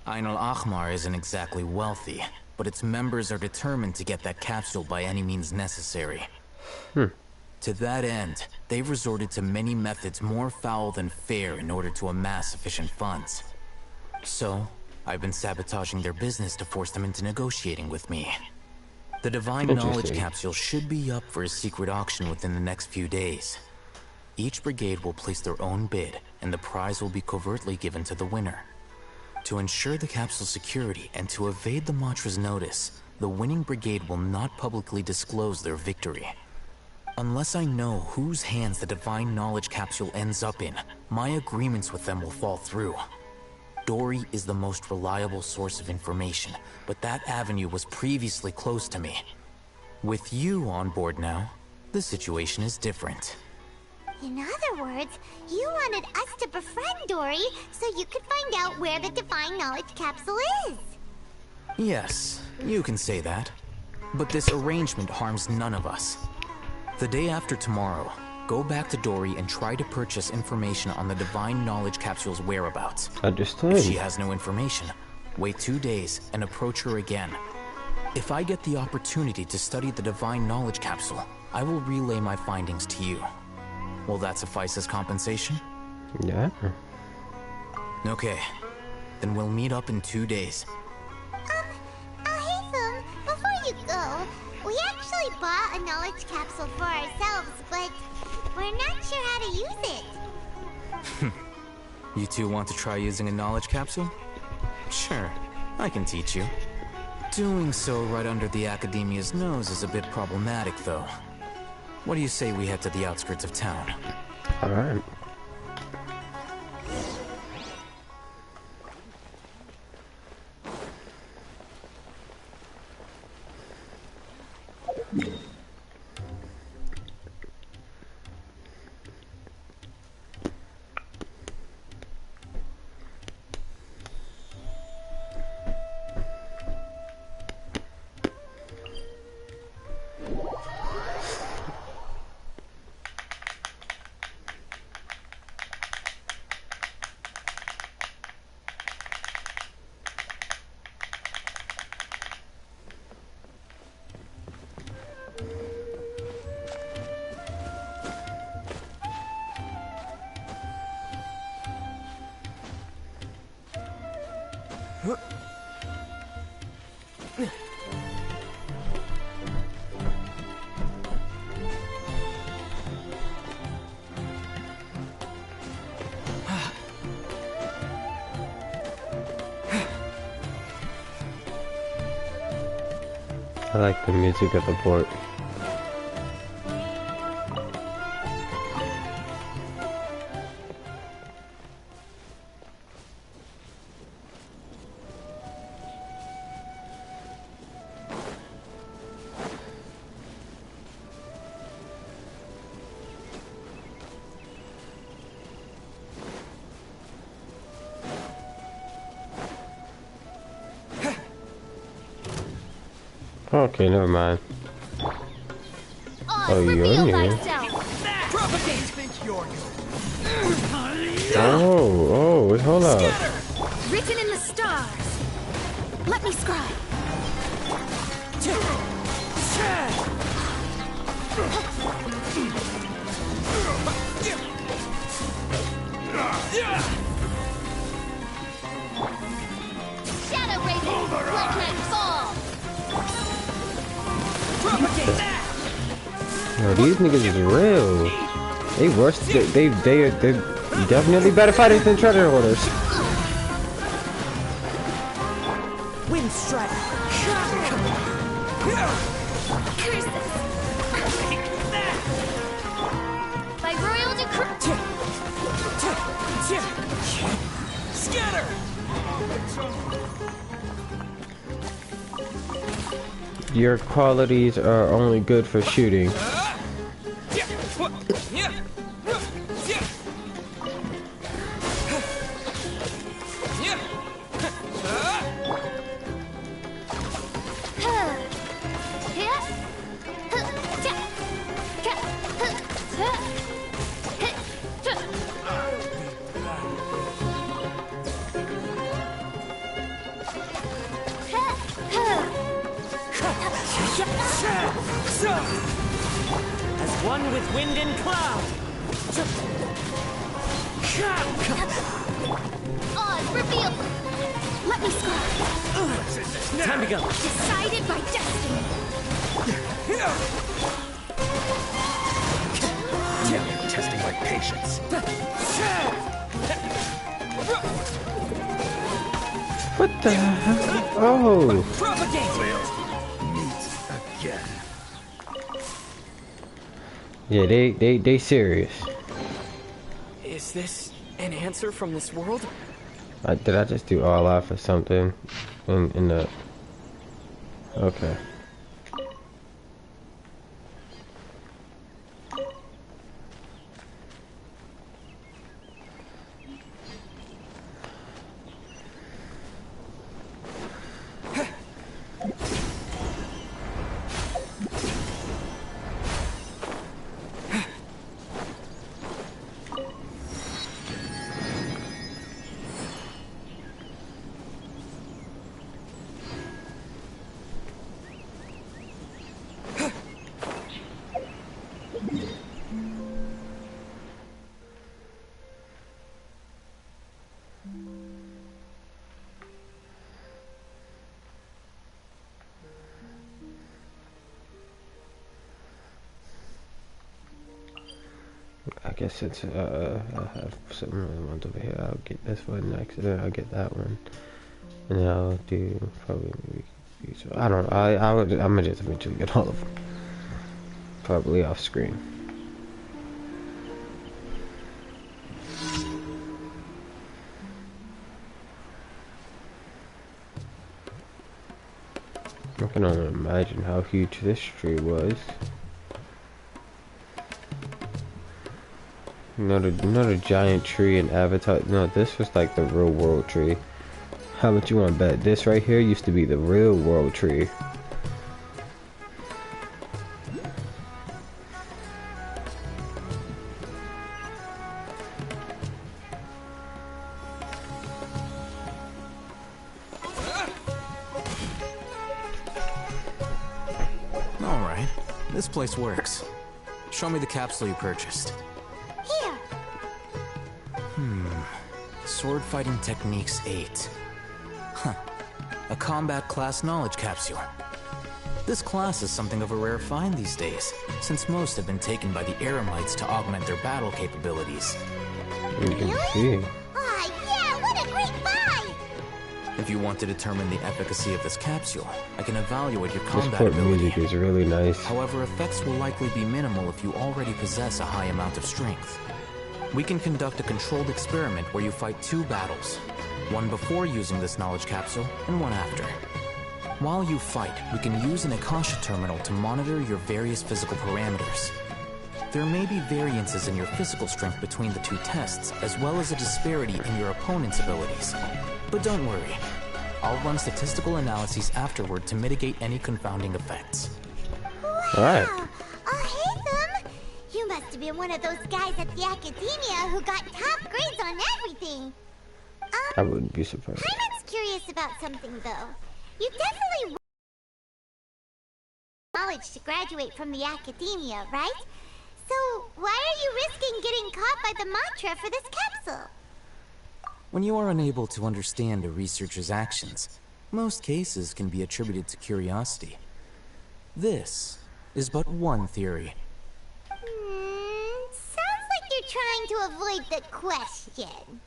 Ain al-Ahmar isn't exactly wealthy, but its members are determined to get that capsule by any means necessary. To that end, they've resorted to many methods more foul than fair in order to amass sufficient funds. So, I've been sabotaging their business to force them into negotiating with me. The divine knowledge capsule should be up for a secret auction within the next few days. Each brigade will place their own bid, and the prize will be covertly given to the winner. To ensure the capsule's security and to evade the Matra's notice, the winning brigade will not publicly disclose their victory. Unless I know whose hands the divine knowledge capsule ends up in, my agreements with them will fall through. Dory is the most reliable source of information, but that avenue was previously closed to me. With you on board now, the situation is different. In other words, you wanted us to befriend Dory so you could find out where the divine knowledge capsule is. Yes, you can say that. But this arrangement harms none of us. The day after tomorrow, go back to Dory and try to purchase information on the divine knowledge capsule's whereabouts. Understood. If she has no information, wait 2 days and approach her again. If I get the opportunity to study the divine knowledge capsule, I will relay my findings to you. Will that suffice as compensation? Yeah. Okay, then we'll meet up in 2 days. Hatham, before you go, we actually bought a knowledge capsule for ourselves, but we're not sure how to use it. You two want to try using a knowledge capsule? Sure, I can teach you. Doing so right under the Academia's nose is a bit problematic, though. What do you say we head to the outskirts of town? Alright. I like the music of the port. Okay, never mind. Oh, you're in here. Oh, hold up. Written in the stars. Let me scribe. Shadow Raven, let night fall. Yo, these niggas is real. They worse. They're definitely better fighters than treasure hoarders. Wind strike. Curses. By royal decree. Scatter! Your qualities are only good for shooting. As one with wind and cloud. Oz, reveal. Let me scribe. Time to go. Decided by destiny. You're testing my patience. What the hell? Oh. Yeah, they serious. Is this an answer from this world? Did I just do all out for something? In the... Okay. I guess since I have some other ones over here, I'll get this one next, and then I'll get that one, and then I'll do probably maybe these. I don't know. I'm gonna just eventually get all of them, probably off screen. I can only imagine how huge this tree was. You know the giant tree in Avatar? No, this was like the real world tree. How much you want to bet? This right here used to be the real world tree. Alright, this place works. Show me the capsule you purchased. Here. Sword Fighting Techniques 8. Huh. A combat class knowledge capsule. This class is something of a rare find these days, since most have been taken by the Eremites to augment their battle capabilities. You can see. Aw, yeah, what a great buy! If you want to determine the efficacy of this capsule, I can evaluate your This combat port ability. music is really nice. However, effects will likely be minimal if you already possess a high amount of strength. We can conduct a controlled experiment where you fight 2 battles, one before using this knowledge capsule and one after. While you fight, we can use an Akasha terminal to monitor your various physical parameters. There may be variances in your physical strength between the 2 tests, as well as a disparity in your opponent's abilities. But don't worry, I'll run statistical analyses afterward to mitigate any confounding effects. Alright. Oh, hey, them! You must have been one of those guys at the academia who got top grades on everything. I wouldn't be surprised. Paimon's curious about something, though. You definitely knowledge to graduate from the academia, right? So, why are you risking getting caught by the mantra for this capsule? When you are unable to understand a researcher's actions, most cases can be attributed to curiosity. This is but one theory. Sounds like you're trying to avoid the question.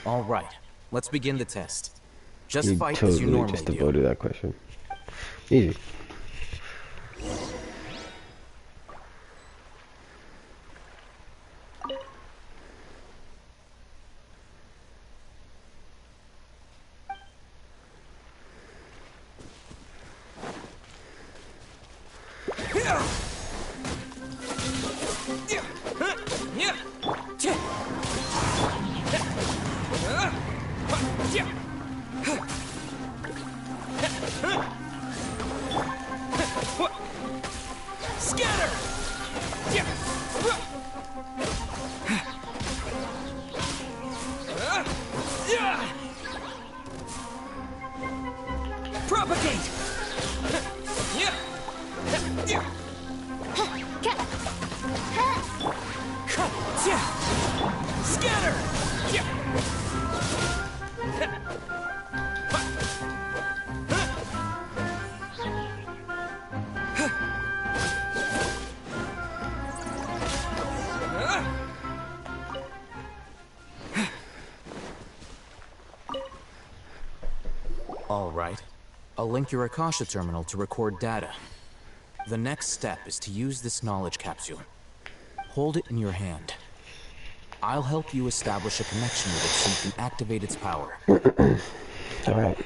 All right, let's begin the test. Just You fight as you totally normally just do. avoided that question. Easy. All right. I'll link your Akasha terminal to record data. The next step is to use this knowledge capsule. Hold it in your hand. I'll help you establish a connection with it so you can activate its power. All right.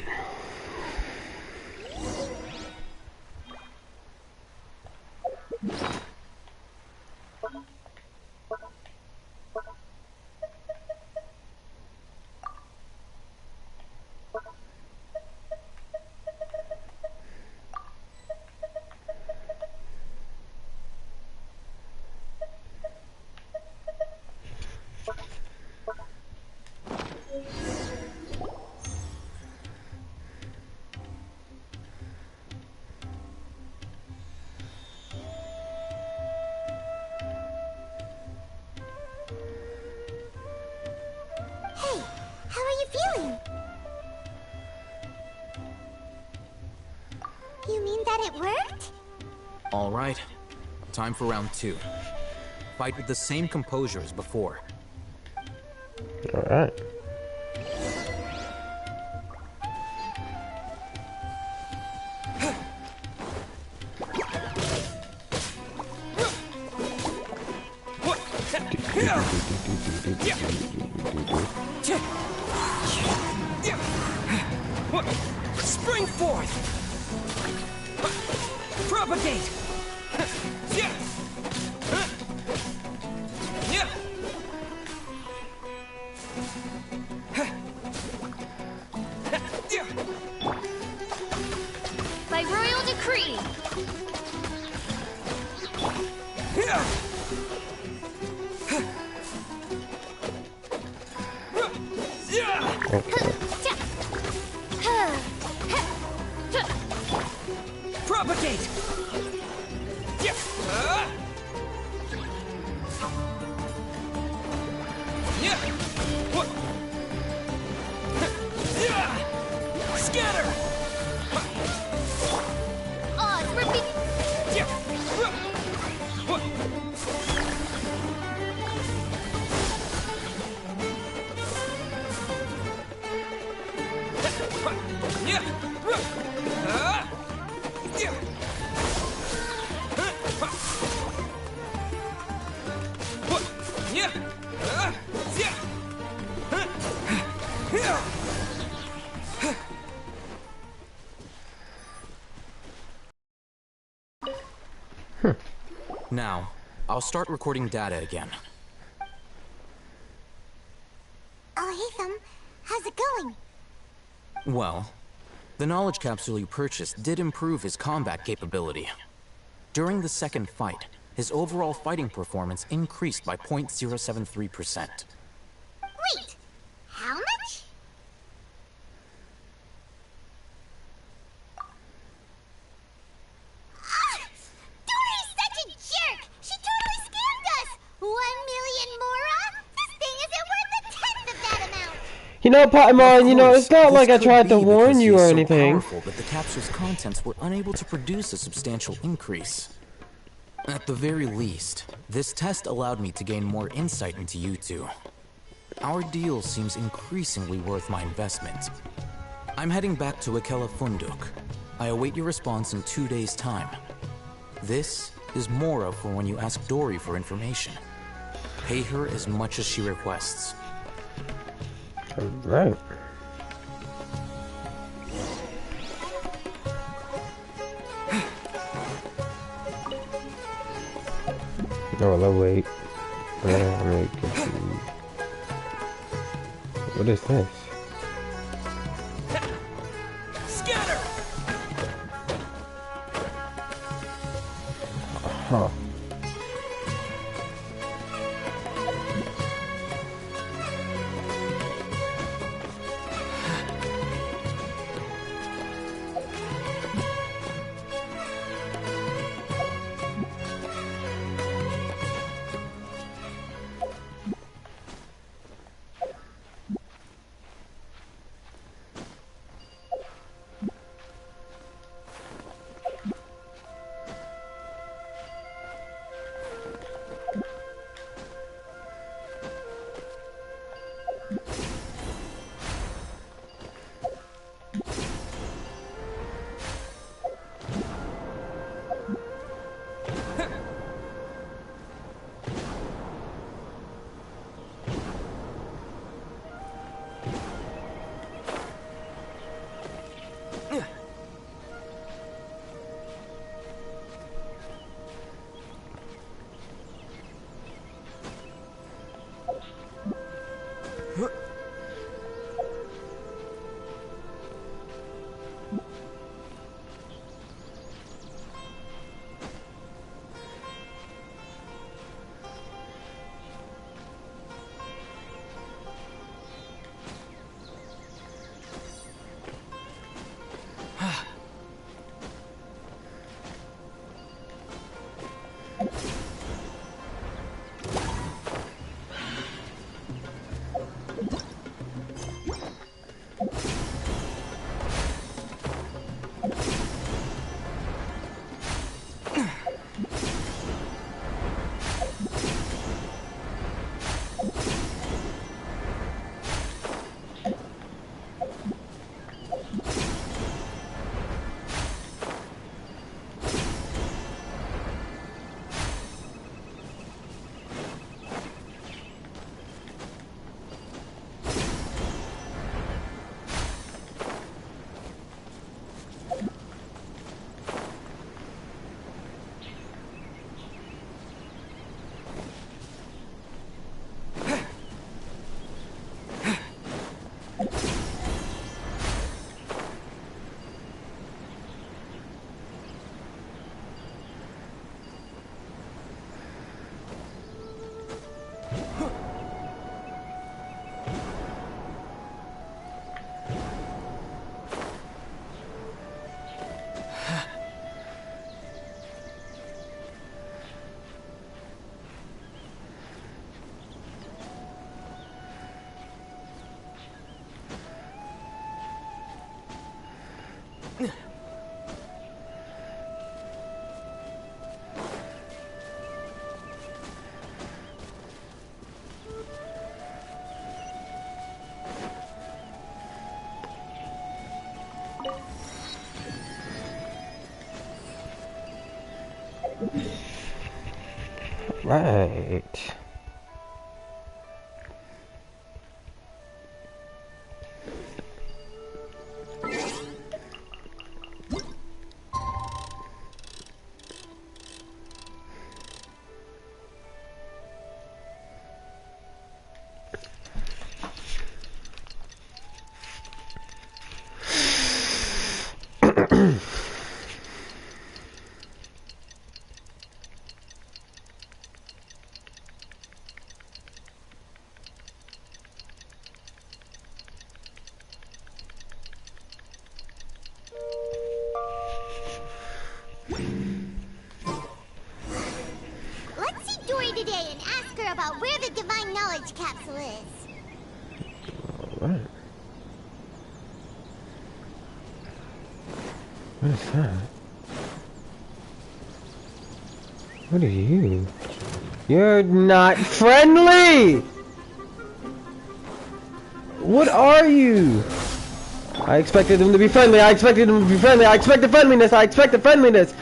You mean that it worked? All right. Time for round 2. Fight with the same composure as before. All right. Spring forth! Propagate! By royal decree! Propagate! Scatter! Odds repeat! Now, I'll start recording data again. Oh, Hatham, how's it going? Well, the knowledge capsule you purchased did improve his combat capability. During the second fight, his overall fighting performance increased by 0.073%. Wait, how much? Dory's such a jerk! She totally scammed us! 1 million mora? This thing isn't worth a tenth of that amount! You know, Paimon, you know, it's not like I tried to warn you or anything. Powerful that the capsule's contents were unable to produce a substantial increase. At the very least, this test allowed me to gain more insight into you two. Our deal seems increasingly worth my investment. I'm heading back to Akela Funduk. I await your response in 2 days' time. This is Mora for when you ask Dory for information. Pay her as much as she requests. Right. Oh, no, wait. I'm confused. What is this? Scatter! Huh. Right. Let's see Dory today and ask her about where the divine knowledge capsule is. Alright. What is that? What are you? You're not friendly! What are you? I expected them to be friendly. I expected them to be friendly. I expected friendliness. I expected friendliness.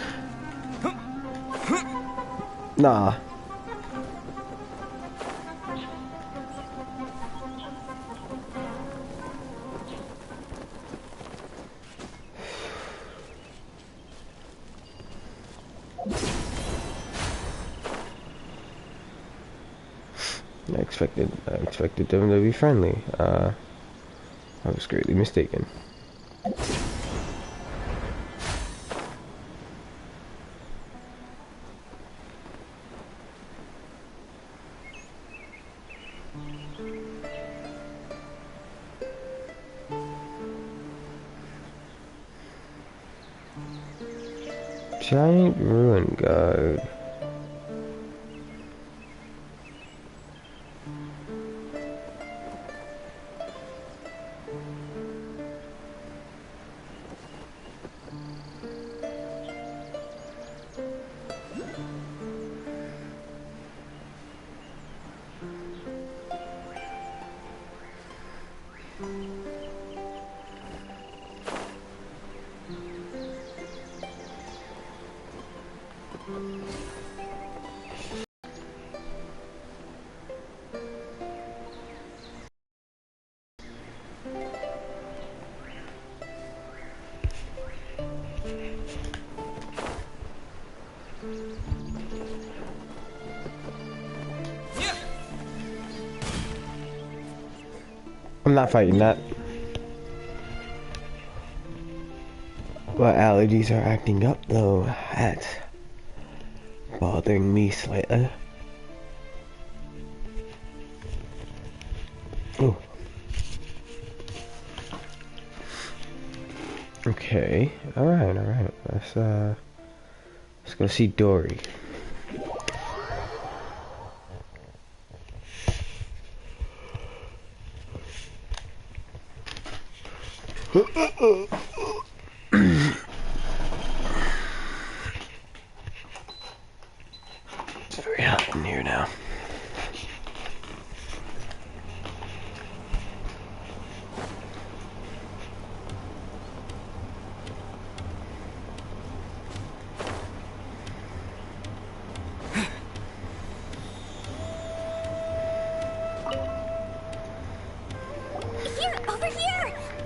Nah. I expected them to be friendly. I was greatly mistaken. Giant ruin guard. I'm not fighting that. My allergies are acting up though. That's bothering me slightly. Oh. Okay. Alright. Let's go see Dory. It's very hot in here now.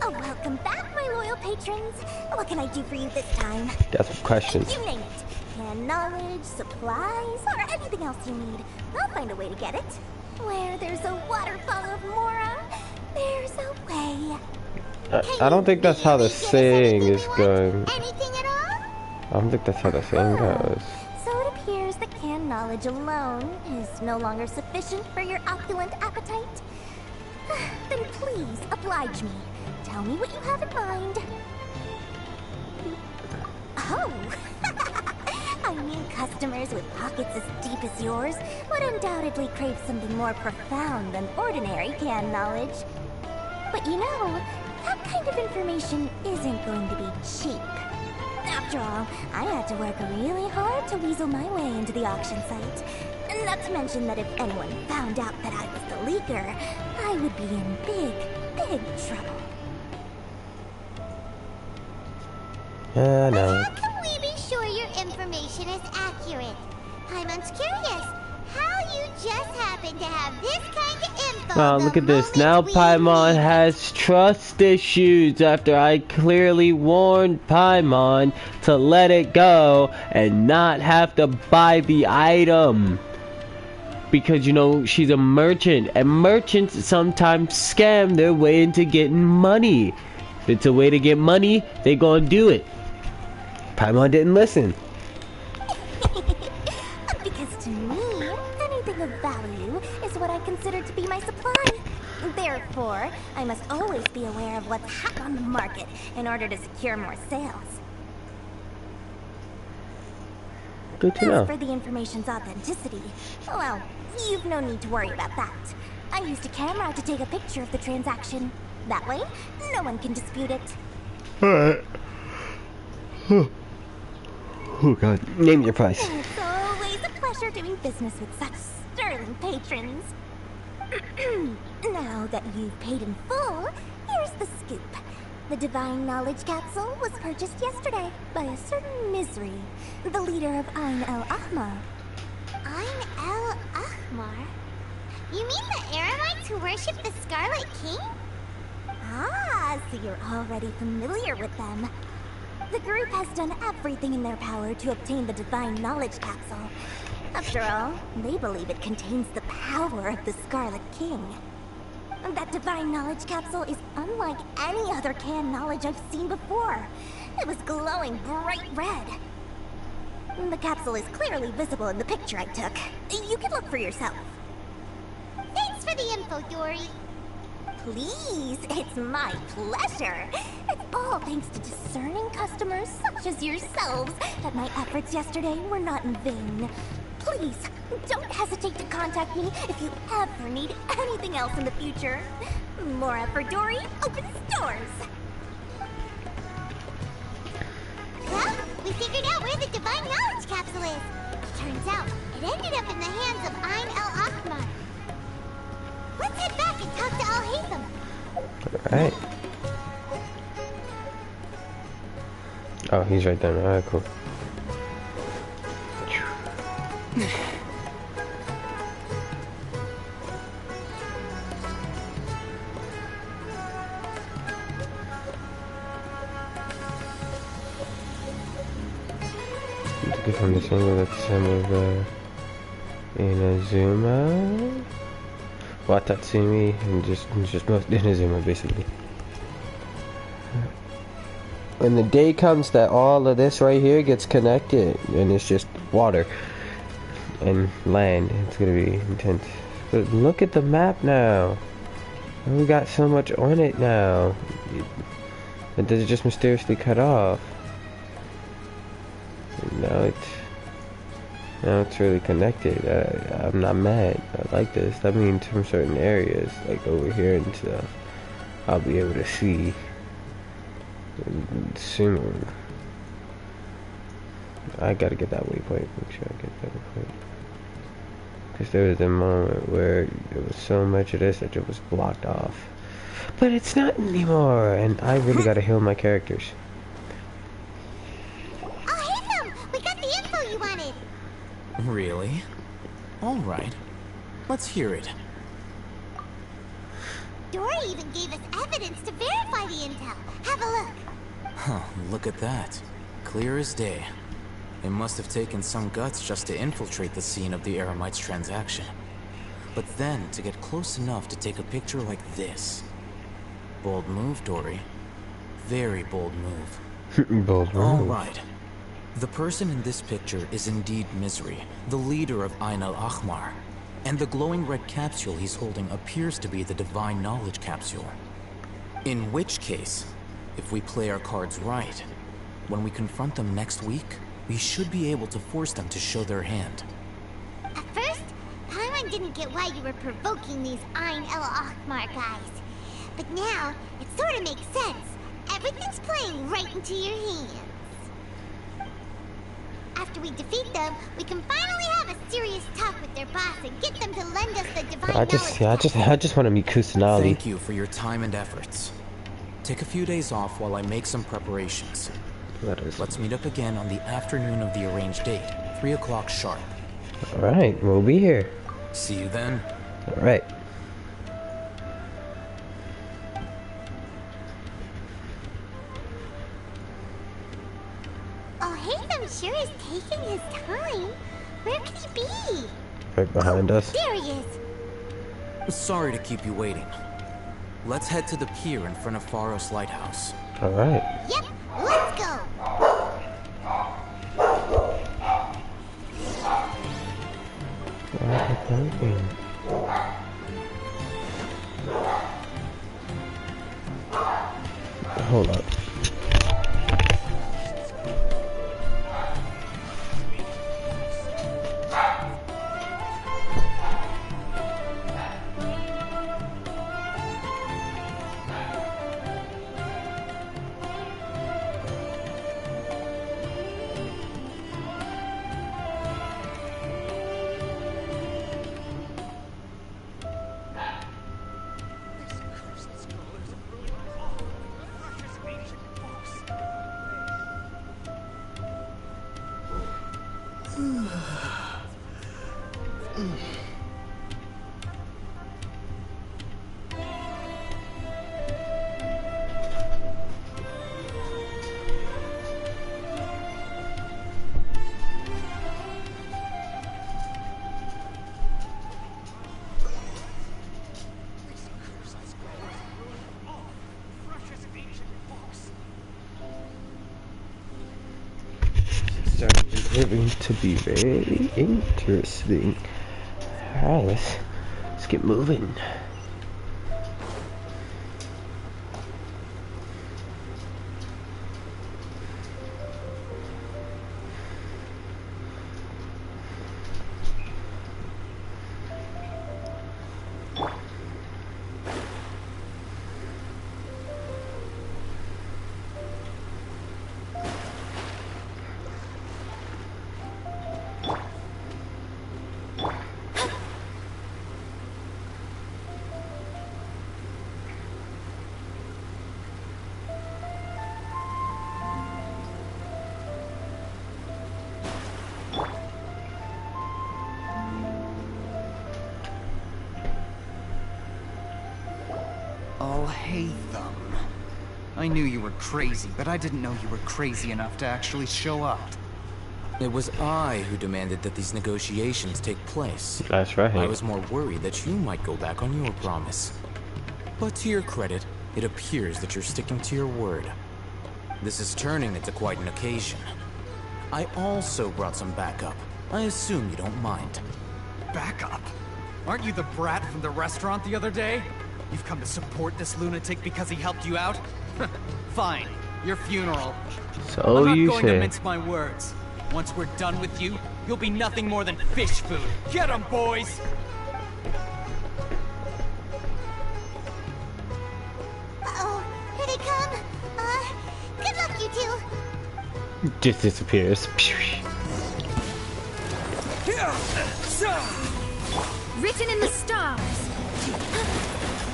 Welcome back, my loyal patrons. What can I do for you this time? Got some questions. You name it. Canned knowledge, supplies, or anything else you need. I'll find a way to get it. Where there's a waterfall of Mora, there's a way. I don't think that's how the saying is going. Anything at all? I don't think that's how the saying goes. So it appears that canned knowledge alone is no longer sufficient for your opulent appetite. Then please oblige me. Tell me what you have in mind. Oh! I mean, customers with pockets as deep as yours would undoubtedly crave something more profound than ordinary canned knowledge. But you know, that kind of information isn't going to be cheap. After all, I had to work really hard to weasel my way into the auction site. Not to mention that if anyone found out that I was the leaker, I would be in big, big trouble. No. How can we be sure your information is accurate? Paimon's curious how you just happen to have this kind of info. Oh, look at this. Now Paimon has trust issues after I clearly warned Paimon to let it go and not have to buy the item. Because, you know, she's a merchant, and merchants sometimes scam their way into getting money. If it's a way to get money, they gonna do it. Paimon didn't listen. Because to me, anything of value is what I consider to be my supply. Therefore, I must always be aware of what's hot on the market in order to secure more sales. Good to know. As for the information's authenticity, well, you've no need to worry about that. I used a camera to take a picture of the transaction. That way, no one can dispute it. Alright. Oh god. Name your price. It's always a pleasure doing business with such sterling patrons. Now that you've paid in full, here's the scoop. The Divine Knowledge Capsule was purchased yesterday by a certain Misery, the leader of Ain el-Ahmar. Ain el-Ahmar? You mean the Eremites who worship the Scarlet King? Ah, so you're already familiar with them. The group has done everything in their power to obtain the Divine Knowledge Capsule. After all, they believe it contains the power of the Scarlet King. That Divine Knowledge Capsule is unlike any other canned knowledge I've seen before. It was glowing bright red. The capsule is clearly visible in the picture I took. You can look for yourself. Thanks for the info, Dory. Please, it's my pleasure. It's all thanks to discerning customers such as yourselves that my efforts yesterday were not in vain. Please, don't hesitate to contact me if you ever need anything else in the future. Laura for Dory opens doors. Well, we figured out where the Divine Knowledge Capsule is. Turns out, it ended up in the hands of Ain el-Ahmar. Let's head back and talk to Al-Haytham. Alright. Oh, he's right there. Alright, cool. From the symbol that's the symbol of Inazuma. Watatsumi, and just most Inazuma basically. When the day comes that all of this right here gets connected and it's just water and land, it's gonna be intense. But look at the map now. We got so much on it now. It does just mysteriously cut off. Now it's really connected. I'm not mad. I like this. That means from certain areas, like over here and stuff, I'll be able to see Sumeru. I gotta get that waypoint. Make sure I get that waypoint. Because there was a moment where there was so much of this that it was blocked off. But it's not anymore, and I really gotta heal my characters. Really? Alright. Let's hear it. Dory even gave us evidence to verify the intel. Have a look. Huh, look at that. Clear as day. It must have taken some guts just to infiltrate the scene of the Eremites' transaction. But then, to get close enough to take a picture like this. Bold move, Dory. Very bold move. Bold move. Alright. The person in this picture is indeed Misery, the leader of Ain el-Ahmar, and the glowing red capsule he's holding appears to be the Divine Knowledge Capsule. In which case, if we play our cards right, when we confront them next week, we should be able to force them to show their hand. At first, Paimon didn't get why you were provoking these Ain el-Ahmar guys. But now, it sort of makes sense. Everything's playing right into your hands. After we defeat them, we can finally have a serious talk with their boss and get them to lend us the divine knowledge. I just want to meet Kusanagi. Thank you for your time and efforts. Take a few days off while I make some preparations. Let's meet up again on the afternoon of the arranged date, 3 o'clock sharp. Alright, we'll be here. See you then. Alright. Oh, Haytham sure is taking his time. Where could he be? Right behind us. There he is. Sorry to keep you waiting. Let's head to the pier in front of Faros Lighthouse. Alright. Yep, let's go. Hold up. Starting to be very interesting. Alright, let's get moving. Oh, Haytham. I knew you were crazy, but I didn't know you were crazy enough to actually show up. It was I who demanded that these negotiations take place. That's right. I was more worried that you might go back on your promise. But to your credit, it appears that you're sticking to your word. This is turning into quite an occasion. I also brought some backup. I assume you don't mind. Backup? Aren't you the brat from the restaurant the other day? You've come to support this lunatic because he helped you out? Fine, your funeral. So I'm not you going to say. mince my words. Once we're done with you, you'll be nothing more than fish food. Get 'em, boys! Uh-oh, here they come. Good luck, you two. Just disappears. Written in the stars.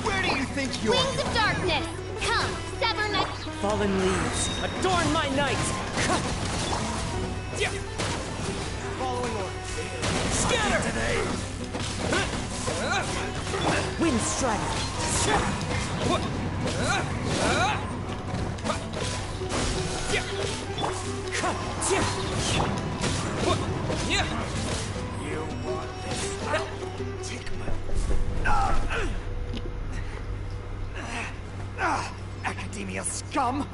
Where do you think you're? Wings of darkness. Come, sever neck. Fallen leaves, adorn my night. Following orders. Scatter! Today. Wind strike. You want this? Take Academia scum!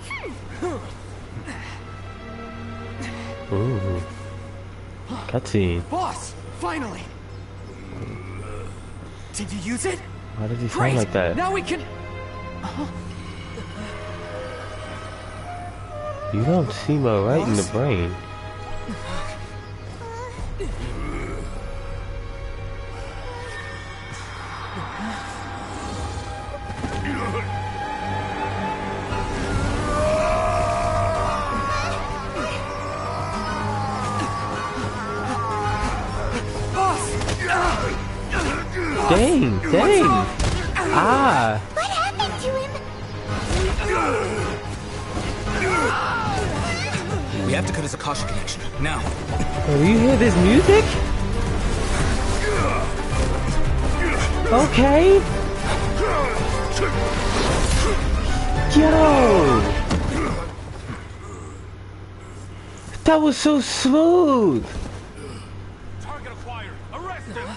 Ooh. Cutscene. Boss! Finally! Did you use it? Why does he Great! sound like that? Now we can... You don't seem alright in the brain. Dang, dang. Ah. What happened to him? We have to cut his Akasha connection, now. Oh, you hear this music? Okay. Yo. That was so smooth. Target acquired. Arrest him.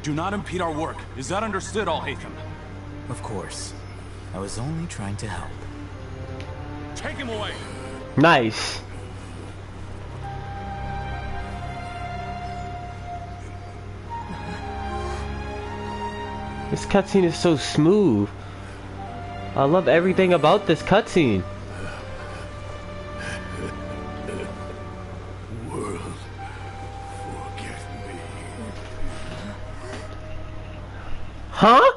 Do not impede our work. Is that understood, Al-Haytham? Of course. I was only trying to help. Take him away. Nice. This cutscene is so smooth. I love everything about this cutscene. World, forget me. Huh?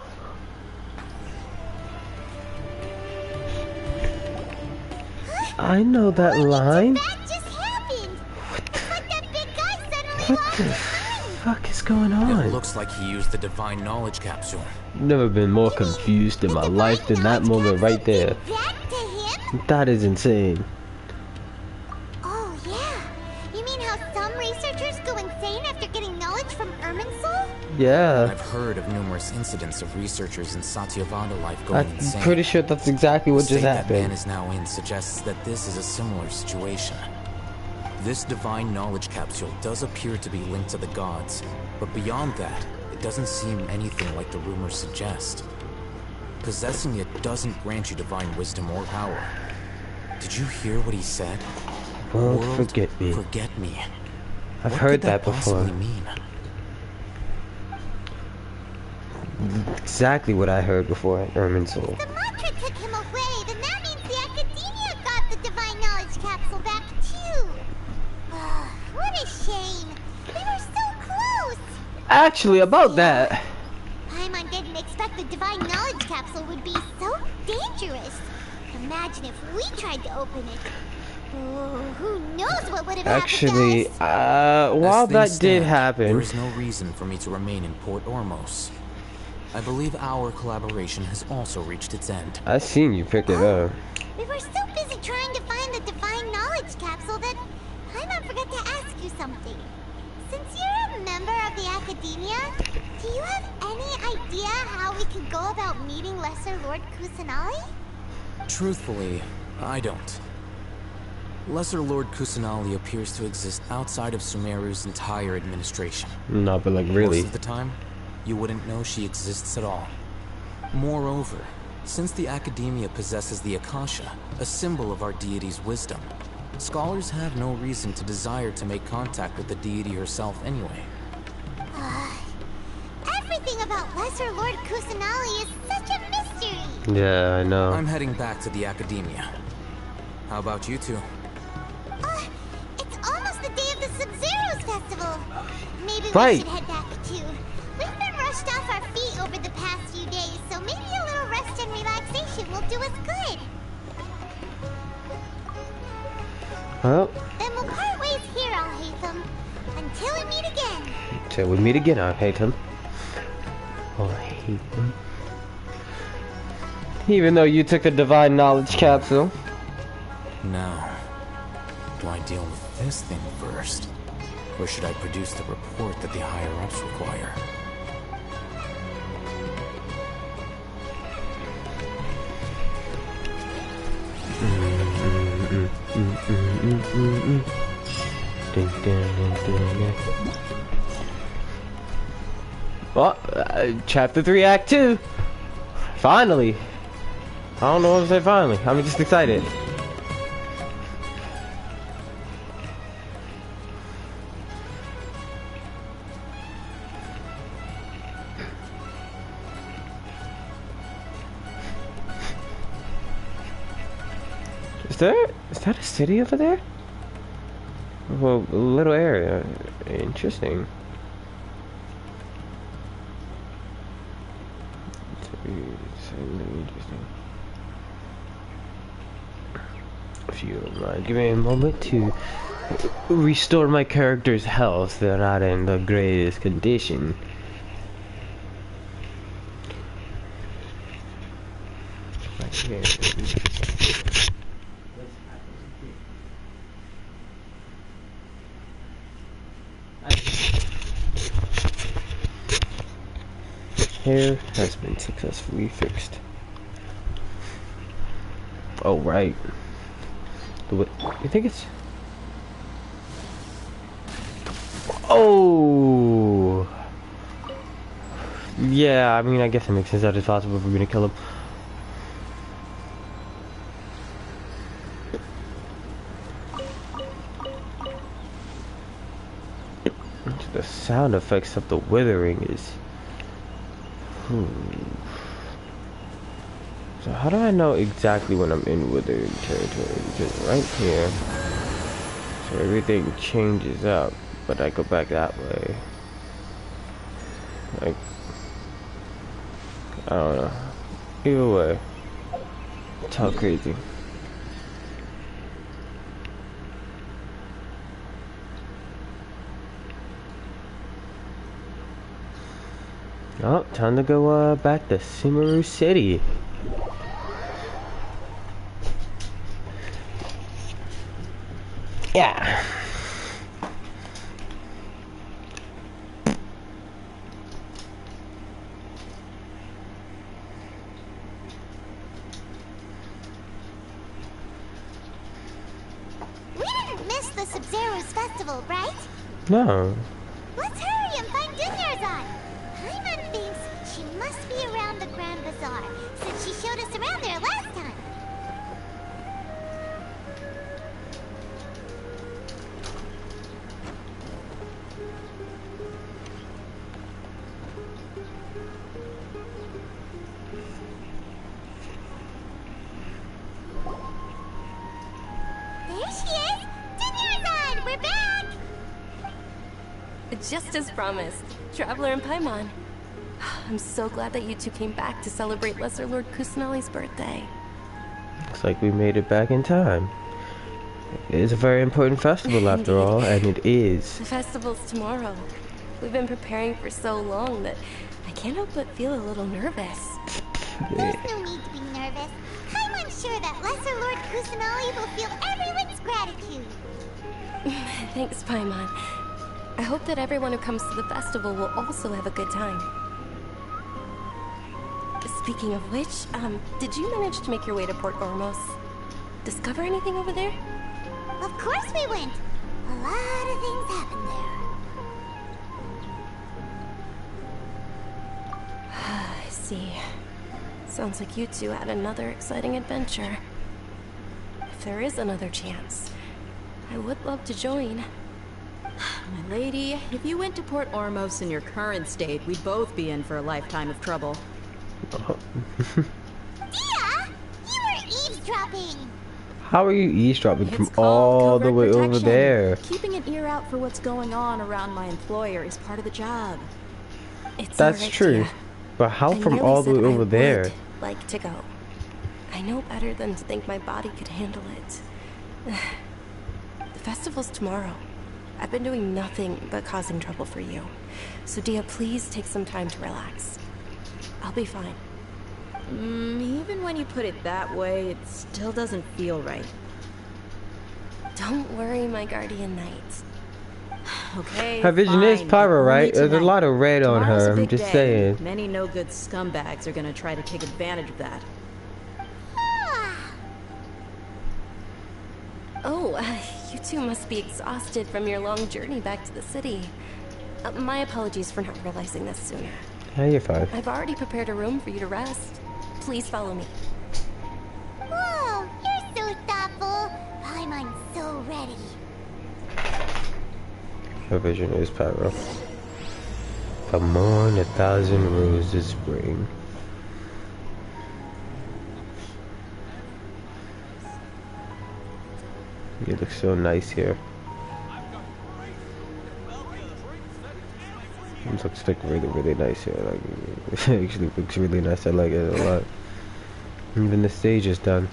I know that line. That just happened. It's like that big guy suddenly What lost the his mind. fuck is going on? It looks like he used the divine knowledge capsule. Never been more confused in my life than that moment right there. That to him? That is insane. Oh, yeah. You mean how some researchers go insane after getting knowledge from Irminsul? Yeah. I've heard of numerous incidents of researchers in Satyavada life going I'm insane. pretty sure that's exactly what The just state that man happened. is now in suggests that this is a similar situation. This divine knowledge capsule does appear to be linked to the gods, but beyond that, it doesn't seem anything like the rumors suggest. Possessing it doesn't grant you divine wisdom or power. Did you hear what he said? World, forget me. Forget me. I've What heard could that before. possibly mean? Exactly what I heard before at Irminsul. The mantra took him away, then that means the Academia got the divine knowledge capsule back too. What a shame. We were so close. Actually, about that. Paimon didn't expect the divine knowledge capsule would be so dangerous. Imagine if we tried to open it. Oh, who knows what would have Actually, happened to us. while As that things did stand, happen, there is no reason for me to remain in Port Ormos. I believe our collaboration has also reached its end. I seen you pick it up. We were so busy trying to find the divine knowledge capsule that Paimon forgot to ask you something. Since you're a member of the Academia, do you have any idea how we could go about meeting Lesser Lord Kusanali? Truthfully, I don't. Lesser Lord Kusanali appears to exist outside of Sumeru's entire administration. No, but like really. Most of the time, you wouldn't know she exists at all. Moreover, since the Academia possesses the Akasha, a symbol of our deity's wisdom, scholars have no reason to desire to make contact with the deity herself anyway. Everything about Lesser Lord Kusanali is such a mystery. Yeah, I know. I'm heading back to the Academia. How about you two? It's almost the day of the Sub-Zero's festival. Maybe we Right. should head back too. We've been rushed off our feet over the past few days, so maybe a little rest and relaxation will do us good. Well, Then we'll part ways here, Al-Haytham. Until we meet again. till we meet again, I hate him. Oh, I hate him. Even though you took the divine knowledge capsule. Now, do I deal with this thing first? Or should I produce the report that the higher-ups require? Well, chapter 3, act 2. Finally. I don't know what to say finally. I'm just excited. Is that a city over there? Well, a little area. Interesting. Interesting. if you don't mind. Give me a moment to restore my character's health. They're not in the greatest condition. Hair has been successfully fixed. Oh, right. You think it's... Oh! Yeah, I mean, I guess it makes sense that it's possible for me to kill him. The sound effects of the withering is... So how do I know exactly when I'm in withering territory? Because right here, so everything changes up, but I go back that way. Like, I don't know. Either way, it's all crazy. Oh, time to go back to Sumeru City. Yeah. We didn't miss the Sumeru's festival, right? No. Let's hurry and find Dunyarzad. Paimon thinks she must be around the Grand Bazaar, since she showed us around there last time. There she is! Dunyarzad, we're back! Just as promised, Traveler and Paimon. I'm so glad that you two came back to celebrate Lesser Lord Kusanali's birthday. Looks like we made it back in time. It is a very important festival after all, and it is. The festival's tomorrow. We've been preparing for so long that I can't help but feel a little nervous. There's no need to be nervous. Paimon's sure that Lesser Lord Kusanali will feel everyone's gratitude. Thanks, Paimon. I hope that everyone who comes to the festival will also have a good time. Speaking of which, did you manage to make your way to Port Ormos? Discover anything over there? Of course we went. A lot of things happened there. I see. Sounds like you two had another exciting adventure. If there is another chance, I would love to join. My lady, if you went to Port Ormos in your current state, we'd both be in for a lifetime of trouble. Dia! You were eavesdropping! How are you eavesdropping from all the way over there? Keeping an ear out for what's going on around my employer is part of the job. That's true. But how from all the way over there? Like to go. I know better than to think my body could handle it. The festival's tomorrow. I've been doing nothing but causing trouble for you. So Dia, please take some time to relax. I'll be fine. Even when you put it that way, it still doesn't feel right. Don't worry, my guardian knight. Okay, her vision is pyro, right? There's a lot of red on her, I'm just saying. Many no-good scumbags are gonna try to take advantage of that. Oh, you two must be exhausted from your long journey back to the city. My apologies for not realizing this sooner. Yeah, you're fine. I've already prepared a room for you to rest. Please follow me. Whoa, you're so thoughtful. Paimon's so ready. Her vision is pyro. Come on, 1,000 roses spring. You look so nice here. It looks like really nice here. Like, it actually looks really nice. I like it a lot. Even the stage is done.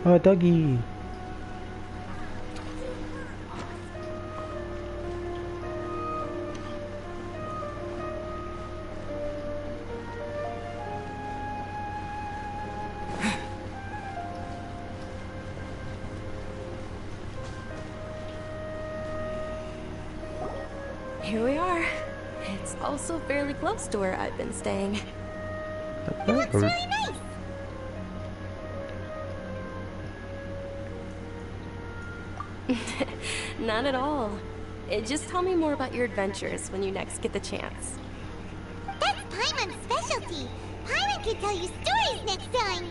Oh, doggy. Here we are. It's also fairly close to where I've been staying. It looks really nice. Not at all. Just tell me more about your adventures when you next get the chance. That's Paimon's specialty. Paimon can tell you stories next time.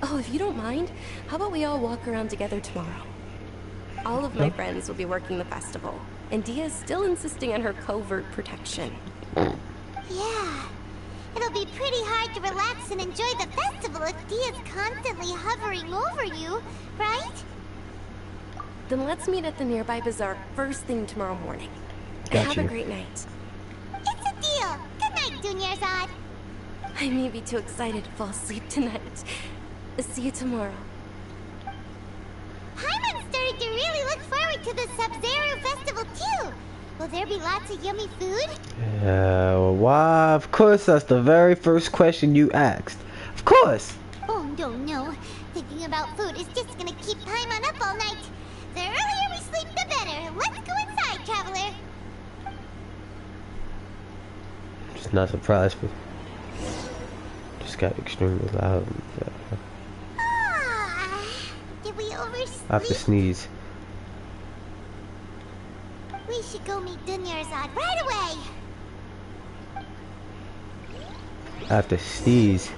Oh, if you don't mind, how about we all walk around together tomorrow? All of my friends will be working the festival, and Dia's still insisting on her covert protection. Yeah. It'll be pretty hard to relax and enjoy the festival if Dia's constantly hovering over you, right? Then let's meet at the nearby bazaar first thing tomorrow morning. Got Have you. a great night. It's a deal. Good night, Dunyarzad. I may be too excited to fall asleep tonight. See you tomorrow. Paimon's starting to really look forward to the Sumeru festival too. Will there be lots of yummy food? Yeah, why? Of course, that's the very first question you asked. Of course. Oh, no. Thinking about food is just gonna keep Paimon up all night. The earlier we sleep, the better. Let's go inside, traveler. Just not surprised, but just got extremely loud. Did we oversleep? I have to sneeze. We should go meet Dunyarzad right away. I have to sneeze.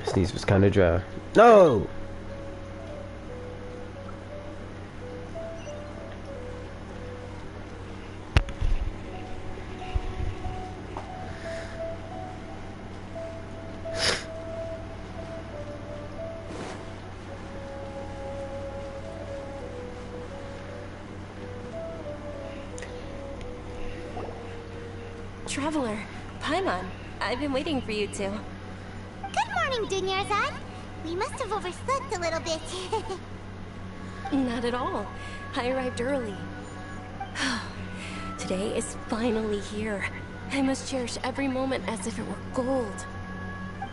Sneeze was kind of dry. No! Traveler, Paimon, I've been waiting for you two. Good morning, Dunyarzad. We must have overslept a little bit. Not at all. I arrived early. Today is finally here. I must cherish every moment as if it were gold.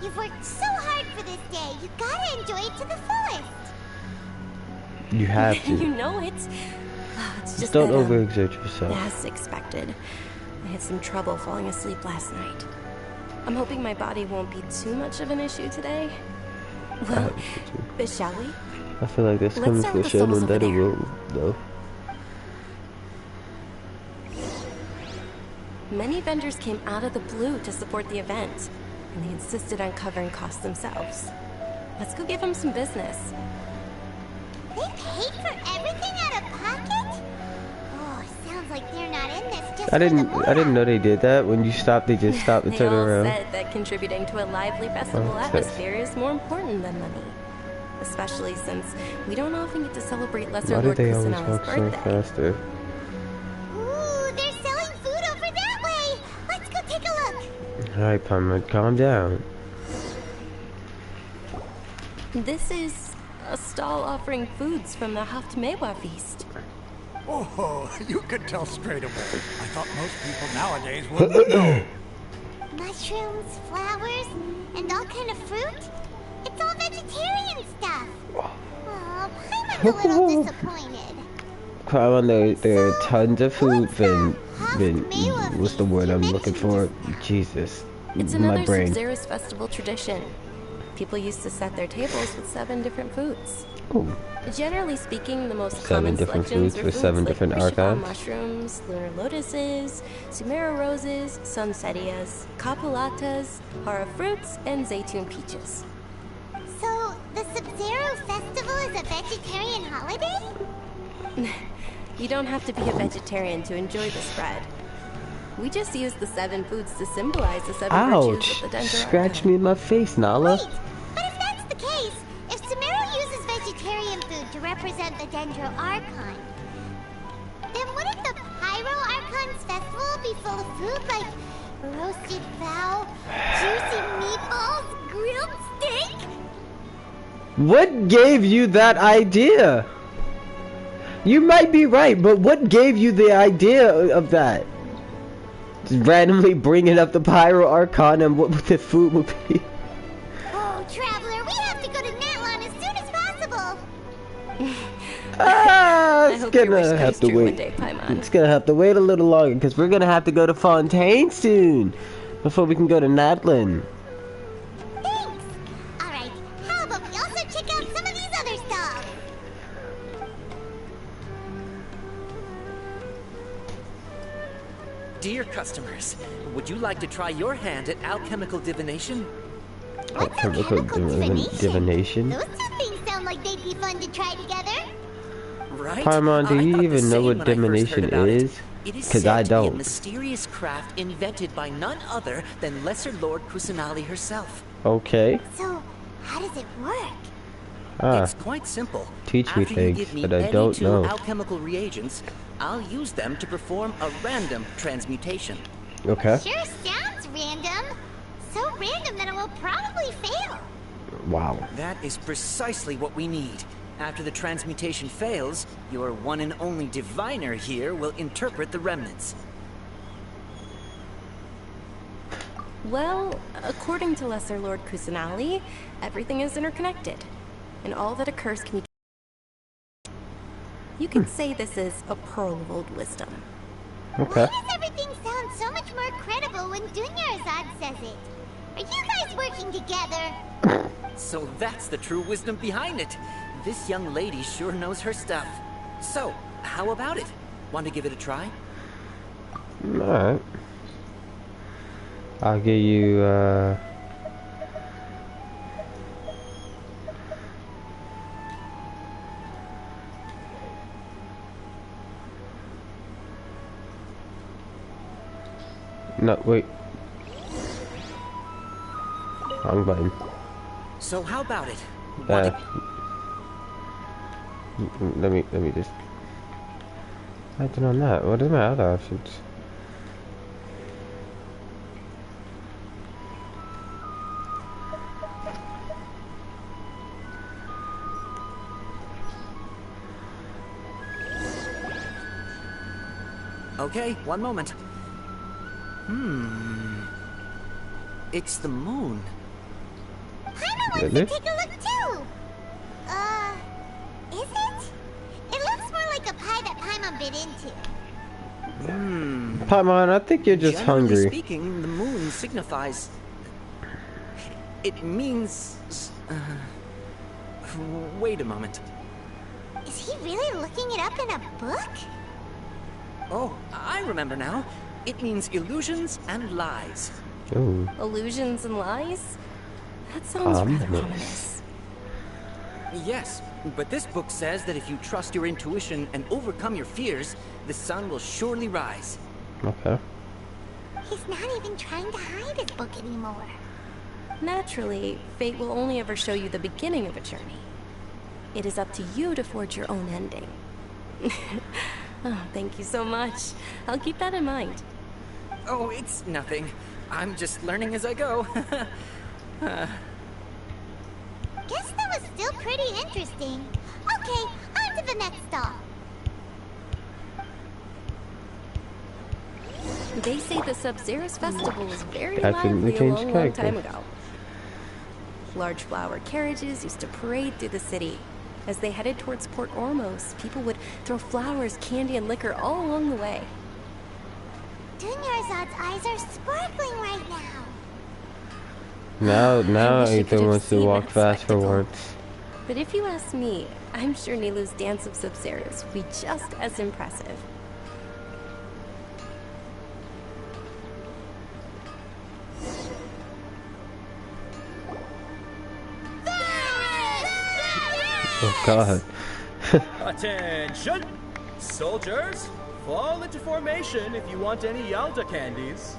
You've worked so hard for this day. You gotta enjoy it to the fullest. You have to. You know it. It's just don't that, overexert yourself. As expected. I had some trouble falling asleep last night. I'm hoping my body won't be too much of an issue today. Well, shall we? I feel like this Let's comes start for with the sure souls and over that it there. will, though. Many vendors came out of the blue to support the event, and they insisted on covering costs themselves. Let's go give them some business. They paid for everything out of pocket? Oh, sounds like they're not in this just I for the didn't know they did that. When you stop, they just stop and They turn all around. said that contributing to a lively festival Oh, atmosphere is more important than money. Especially since we don't often get to celebrate Lesser Why do Lord they always Kusanaga's walk so birthday. faster? Ooh, they're selling food over that way. Let's go take a look. Alright, Paimon, calm down. This is a stall offering foods from the Haftmewa feast. Oh, you could tell straight away. I thought most people nowadays wouldn't know. Mushrooms, flowers, and all kind of fruit? It's all vegetarian stuff. Oh, Paimon's a little disappointed. Paimon, there are tons of food, what's the word I'm looking for? Jesus. It's My another brain. Sub-Zerus festival tradition. People used to set their tables with 7 different foods. Ooh. Generally speaking, the most 7 common different selections foods are with foods 7 like different Rishika archives? mushrooms, lunar lotuses, Sumeru roses, sunsetias, capulatas, hara fruits, and zaytun peaches. So, the Sub-Zero festival is a vegetarian holiday? You don't have to be a vegetarian to enjoy the spread. We just use the 7 foods to symbolize the 7 virtues Ouch! of the Dendro Scratch me in my face, Nala. But if that's the case, if Sumeru uses represent the Dendro Archon. Then wouldn't the Pyro Archon's festival be full of food like roasted fowl, juicy meatballs, grilled steak? What gave you that idea? You might be right, but what gave you the idea of that? Just randomly bringing up the Pyro Archon and what the food would be. Oh, Traveler, we have to go to Natlon as soon as possible. It's gonna have to wait. It's gonna have to wait a little longer because we're gonna have to go to Fontaine soon before we can go to Natlin. Thanks. All right. How about we also check out some of these other stuff? Dear customers, would you like to try your hand at alchemical divination? Alchemical divination? Those two things sound like they'd be fun to try together. Right? Paimon, do you even know what divination is? It is Because I said to be a don't. mysterious craft invented by none other than Lesser Lord Kusanali herself. Okay. So, how does it work? It's quite simple. Teach me After things you give me that I any don't two know. alchemical reagents, I'll use them to perform a random transmutation. Okay. Sure sounds random. So random that it will probably fail. Wow. That is precisely what we need. After the transmutation fails, your one and only diviner here will interpret the remnants. Well, according to Lesser Lord Kusanali, everything is interconnected, and all that occurs can be... You could say this is a pearl of old wisdom. Okay. Why does everything sound so much more credible when Dunyarzad says it? Are you guys working together? So that's the true wisdom behind it. This young lady sure knows her stuff. So, how about it? Want to give it a try? Alright. I'll give you, No, wait. Wrong button. So how about it? Let me just... I don't know that. What are my other options? Okay, one moment. It's the moon. Paimon wants to take a look too. Is it? It looks more like a pie that Paimon bit into. Paimon, I think you're just Generally hungry. speaking, the moon signifies... It means... wait a moment. Is he really looking it up in a book? Oh, I remember now. It means illusions and lies. Ooh. Illusions and lies? That sounds rather Ominous. ominous. Yes, but this book says that if you trust your intuition and overcome your fears, the sun will surely rise. Okay. He's not even trying to hide his book anymore. Naturally, fate will only ever show you the beginning of a journey. It is up to you to forge your own ending. Oh, thank you so much. I'll keep that in mind. Oh, it's nothing. I'm just learning as I go. Guess that was still pretty interesting. Okay, on to the next stop. They say the Sub-Zero's festival was very Definitely lively a changed long character. time ago. Large flower carriages used to parade through the city. As they headed towards Port Ormos, people would throw flowers, candy, and liquor all along the way. Dunyarzad's eyes are sparkling right now. Now wish you Ethan could have wants to seen walk that fast for spectacle. once. But if you ask me, I'm sure Nilu's dance of Sub-Zeros would be just as impressive. Oh god. Attention! Soldiers, fall into formation if you want any Yalda candies.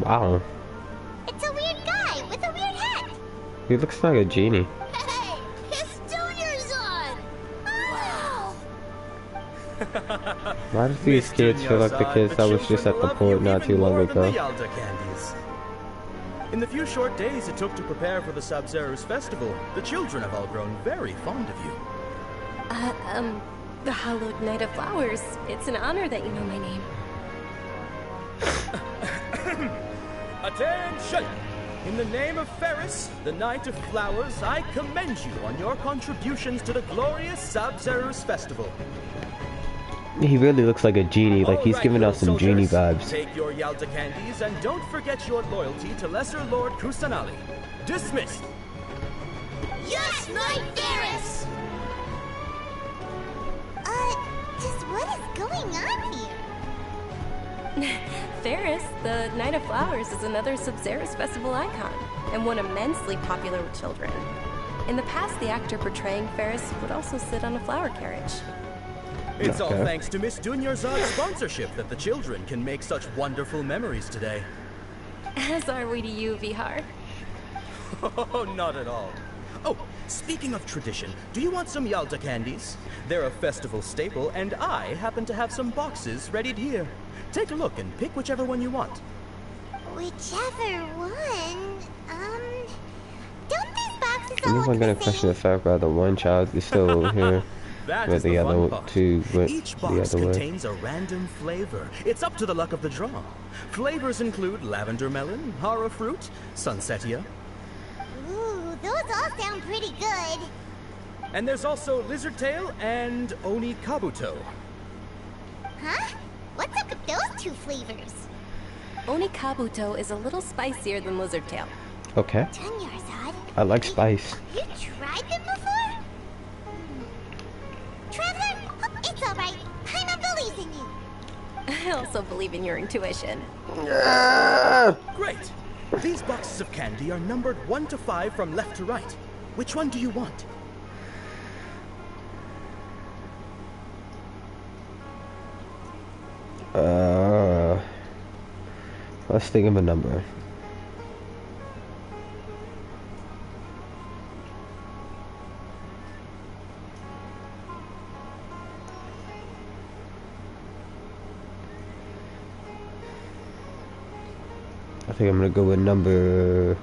Wow. It's a weird guy with a weird hat. He looks like a genie. Why do these kids feel like the kids that was just at the port not too long ago? In the few short days it took to prepare for the Sub-Zero's festival, the children have all grown very fond of you. The hallowed Knight of Flowers. It's an honor that you know my name. Attention! In the name of Ferris, the Knight of Flowers, I commend you on your contributions to the glorious Sub-Zero's festival. He really looks like a genie, like he's giving out some genie vibes. Take your Yalta candies and don't forget your loyalty to Lesser Lord Kusanali. Dismissed! Yes, Knight Ferris! Just what is going on here? Ferris, the Knight of Flowers, is another Sub-Zero's festival icon, and one immensely popular with children. In the past, the actor portraying Ferris would also sit on a flower carriage. It's all thanks to Miss Dunyarzad's sponsorship that the children can make such wonderful memories today. As are we to you, Vihar. Oh, not at all. Oh, speaking of tradition, do you want some Yalta candies? They're a festival staple, and I happen to have some boxes readied here. Take a look and pick whichever one you want. Whichever one? Don't these boxes all I'm gonna question the fact that the one child is still here. With the other two, with Each the box other way. contains a random flavor. It's up to the luck of the draw. Flavors include lavender melon, hara fruit, sunsetia. Ooh, those all sound pretty good. And there's also lizard tail and oni kabuto. Huh? What's up with those two flavors? Oni kabuto is a little spicier than lizard tail. Okay. Dunyarzad, I like spice. you tried them before? Traveler, it's alright. Paimon believes in you. I also believe in your intuition. Great! These boxes of candy are numbered 1 to 5 from left to right. Which one do you want? Let's think of a number. I think I'm gonna go with number.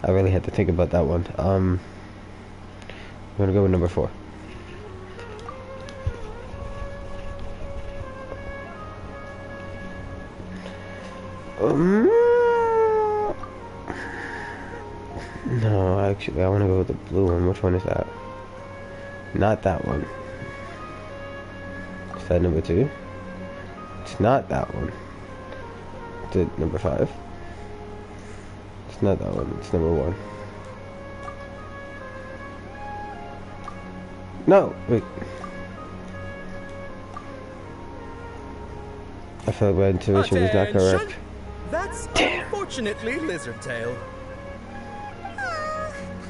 I really had to think about that one. I'm gonna go with number 4. No, actually, I want to go with the blue one. Which one is that? Not that one. Is that number 2? It's not that one. Is it number 5? It's not that one. It's number 1. No, wait. I feel like my intuition was not correct. That's unfortunately lizard tail.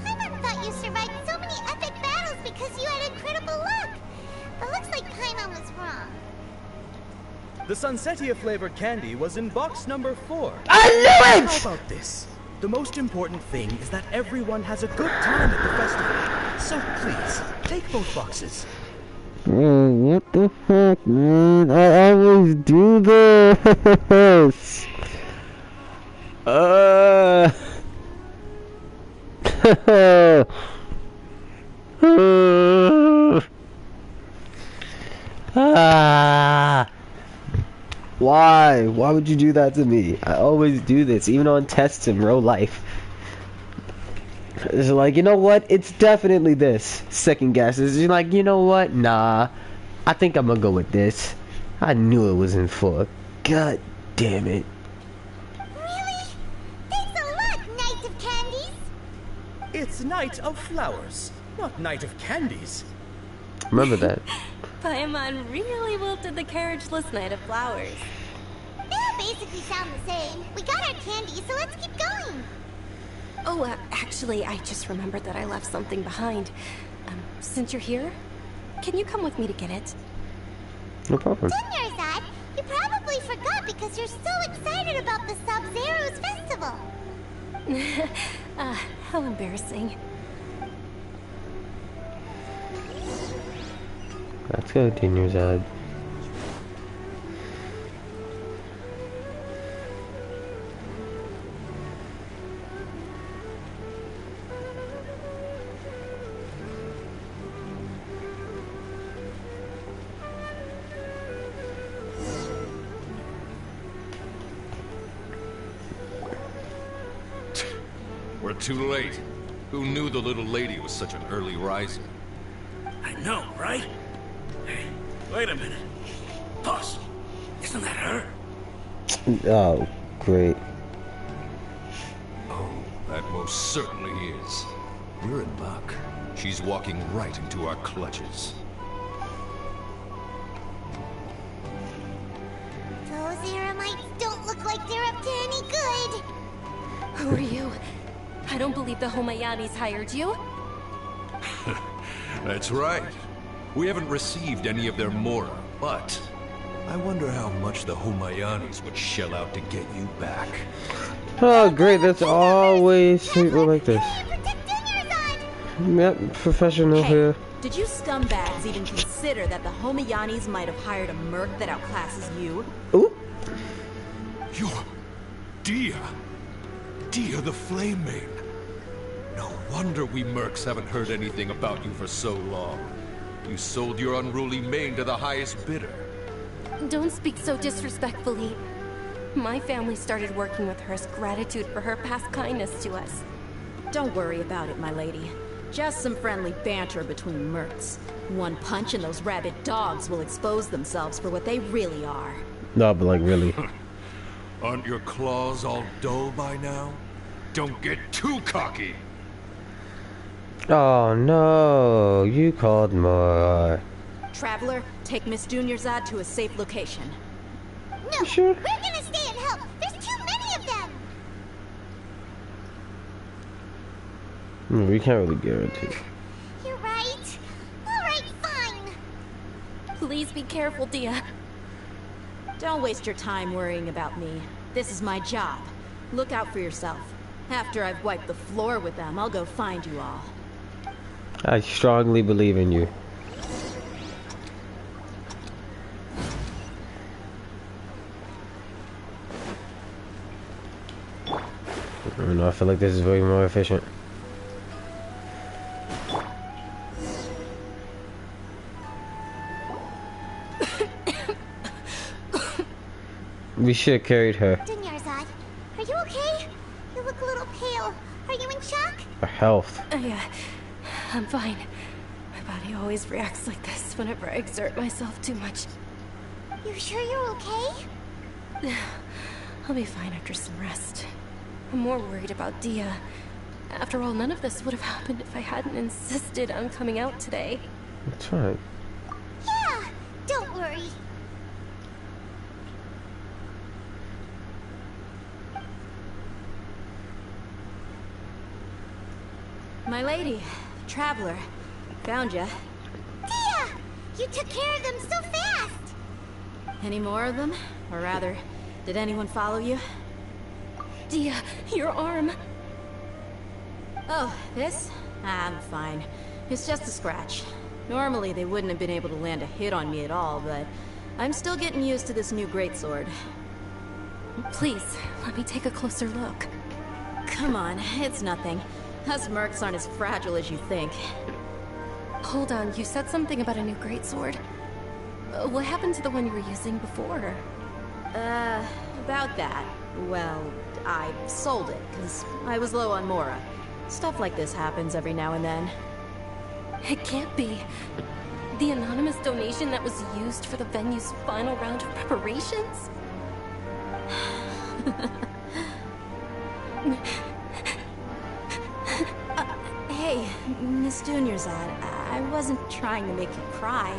Paimon thought you survived so many epic battles because you had incredible luck. But looks like Paimon was wrong. The Sunsetia flavored candy was in box number 4. I knew it! How about this? The most important thing is that everyone has a good time at the festival. So please, take both boxes. What the fuck, man? I always do this. Why? Why would you do that to me? I always do this, even on tests in real life. It's like, you know what? It's definitely this. Second guesses. You're like, you know what? Nah. I think I'm gonna go with this. I knew it was in 4. God damn it. Really? Thanks a lot, Knight of Candies. It's Knight of Flowers, not Knight of Candies. Remember that. Paimon really wilted the carriageless Knight of Flowers. They all basically sound the same. We got our candy, so let's keep going. Oh, actually, I just remembered that I left something behind. Since you're here, can you come with me to get it? No problem. Dunyarzad, you probably forgot because you're so excited about the Sub-Zero's festival. How embarrassing. Let's go, Dunyarzad. But too late. Who knew the little lady was such an early riser? I know, right? Hey, wait a minute. Boss, isn't that her? Oh, great. Oh, that most certainly is. We're in luck. She's walking right into our clutches. Those Eremites don't look like they're up to any good. Who are you? I don't believe the Homayanis hired you. That's right. We haven't received any of their Mora, but I wonder how much the Homayanis would shell out to get you back. Oh, great. That's always people like this. Yep, professional here. Did you scumbags even consider that the Homayanis might have hired a merc that outclasses you? Ooh. You're Dia. Dia the Flame Maid. No wonder we mercs haven't heard anything about you for so long. You sold your unruly mane to the highest bidder. Don't speak so disrespectfully. My family started working with her as gratitude for her past kindness to us. Don't worry about it, my lady. Just some friendly banter between mercs. One punch and those rabid dogs will expose themselves for what they really are. No, but like really. Aren't your claws all dull by now? Don't get too cocky! Oh no, you called more. Traveler, take Miss Dunyarzad to a safe location. No, sure? We're gonna stay and help. There's too many of them. We can't really guarantee. You're right. All right, fine. Please be careful, Dia. Don't waste your time worrying about me. This is my job. Look out for yourself. After I've wiped the floor with them, I'll go find you all. I strongly believe in you. I don't know, I feel like this is way more efficient. We should have carried her. Dunyarzad, are you okay? You look a little pale. Are you in shock? Her health. Yeah, I'm fine. My body always reacts like this whenever I exert myself too much. You sure you're okay? I'll be fine after some rest. I'm more worried about Dia. After all, none of this would have happened if I hadn't insisted on coming out today. That's fine. Yeah, don't worry. My lady, Traveler, found ya. Dia! You took care of them so fast! Any more of them? Or rather, did anyone follow you? Dia, your arm. Oh, this? I'm fine. It's just a scratch. Normally they wouldn't have been able to land a hit on me at all, but I'm still getting used to this new greatsword. Please, let me take a closer look. Come on, it's nothing. Us mercs aren't as fragile as you think. Hold on, you said something about a new greatsword. What happened to the one you were using before? About that. Well, I sold it, because I was low on Mora. Stuff like this happens every now and then. It can't be. The anonymous donation that was used for the venue's final round of preparations? Hey, Miss Dunyarzad, I wasn't trying to make you cry.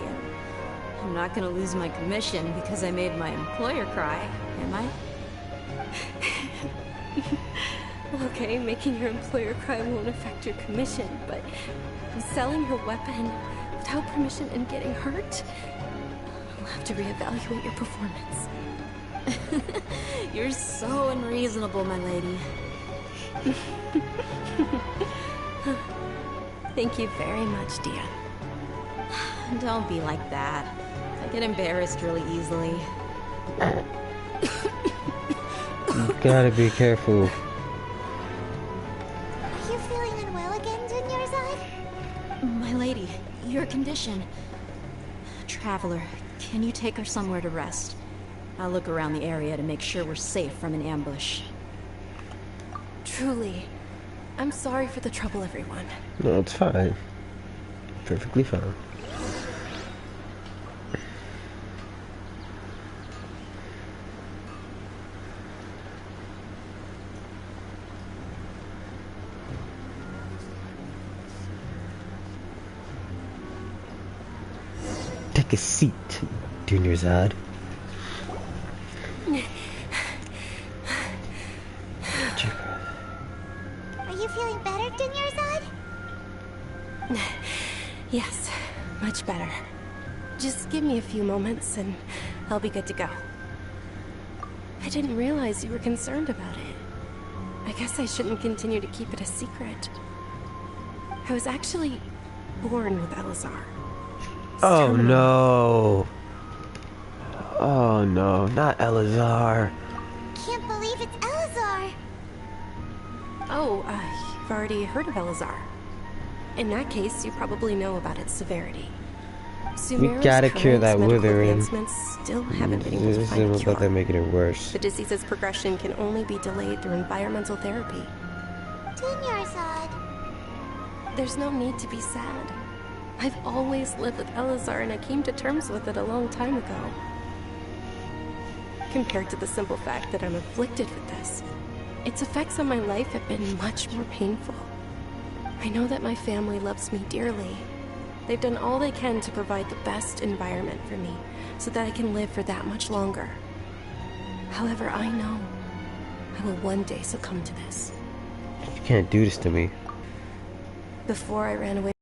I'm not gonna lose my commission because I made my employer cry, am I? Okay, making your employer cry won't affect your commission, but selling your weapon without permission and getting hurt? I'll have to reevaluate your performance. You're so unreasonable, my lady. Thank you very much, Dia. Don't be like that. I get embarrassed really easily. You gotta be careful. Are you feeling unwell again, Dunyarzad? My lady, your condition. Traveler, can you take her somewhere to rest? I'll look around the area to make sure we're safe from an ambush. Truly, I'm sorry for the trouble, everyone. No, it's fine. Perfectly fine. Take a seat, Junior Zod. Are you feeling better, Junior Zod? Yes, much better. Just give me a few moments and I'll be good to go. I didn't realize you were concerned about it. I guess I shouldn't continue to keep it a secret. I was actually born with Elazar. Oh no. Oh no, not Elazar. Can't believe it's Elazar. Oh, you've already heard of Elazar. In that case, you probably know about its severity. Sumeru's We gotta cure that medical withering. advancements still haven't been able to This find a is about cure. them making it worse. The disease's progression can only be delayed through environmental therapy. Junior Zod. There's no need to be sad. I've always lived with Elazar and I came to terms with it a long time ago. Compared to the simple fact that I'm afflicted with this, its effects on my life have been much more painful. I know that my family loves me dearly. They've done all they can to provide the best environment for me so that I can live for that much longer. However, I know I will one day succumb to this. You can't do this to me. Before I ran away,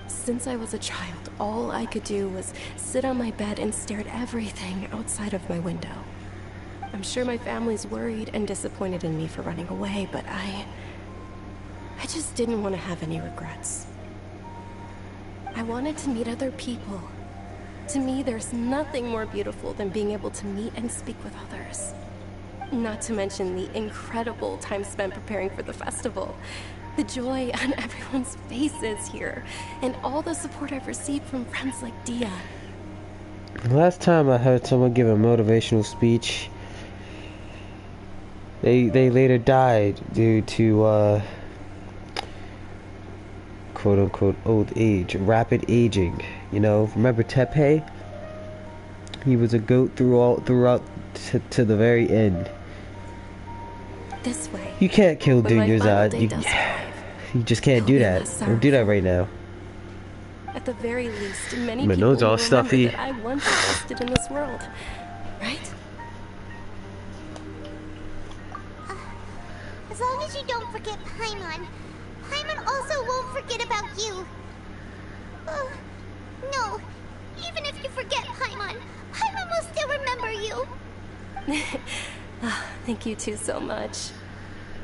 since I was a child, all I could do was sit on my bed and stare at everything outside of my window. I'm sure my family's worried and disappointed in me for running away, but I just didn't want to have any regrets. I wanted to meet other people. To me, there's nothing more beautiful than being able to meet and speak with others. Not to mention the incredible time spent preparing for the festival. The joy on everyone's faces here, and all the support I've received from friends like Dia. Last time I heard someone give a motivational speech, they later died due to quote unquote old age, rapid aging. You know, remember Tepe? He was a goat throughout to the very end. This way. You can't kill When my Junior final Zod. day does arrive, You just can't I'll do be that. less Don't do that sorrowful. right now. At the very least, many My people nose all will remember stuffy. that I once existed in this world, right? As long as you don't forget Paimon, Paimon also won't forget about you. No, even if you forget Paimon, Paimon will still remember you. Thank you two so much.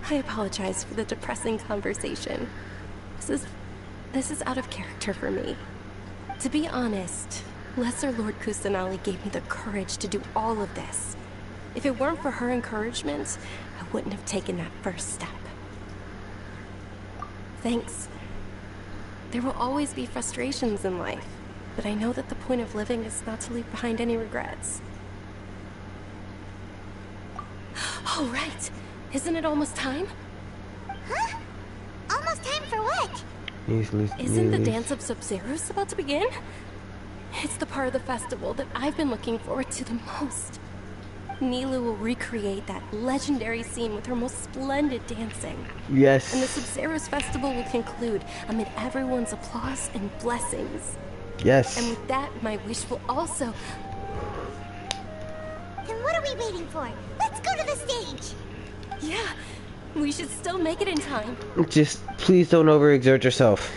I apologize for the depressing conversation. This is out of character for me. To be honest, Lesser Lord Kusanali gave me the courage to do all of this. If it weren't for her encouragement, I wouldn't have taken that first step. Thanks. There will always be frustrations in life, but I know that the point of living is not to leave behind any regrets. Oh, right. Isn't it almost time? Huh? Almost time for what? Isn't the Dance of Sub-Zeros about to begin? It's the part of the festival that I've been looking forward to the most. Nilu will recreate that legendary scene with her most splendid dancing. Yes. And the Sub-Zeros festival will conclude amid everyone's applause and blessings. Yes. And with that, my wish will also... Then what are we waiting for? Let's go to the stage! Yeah, we should still make it in time. Just please don't overexert yourself.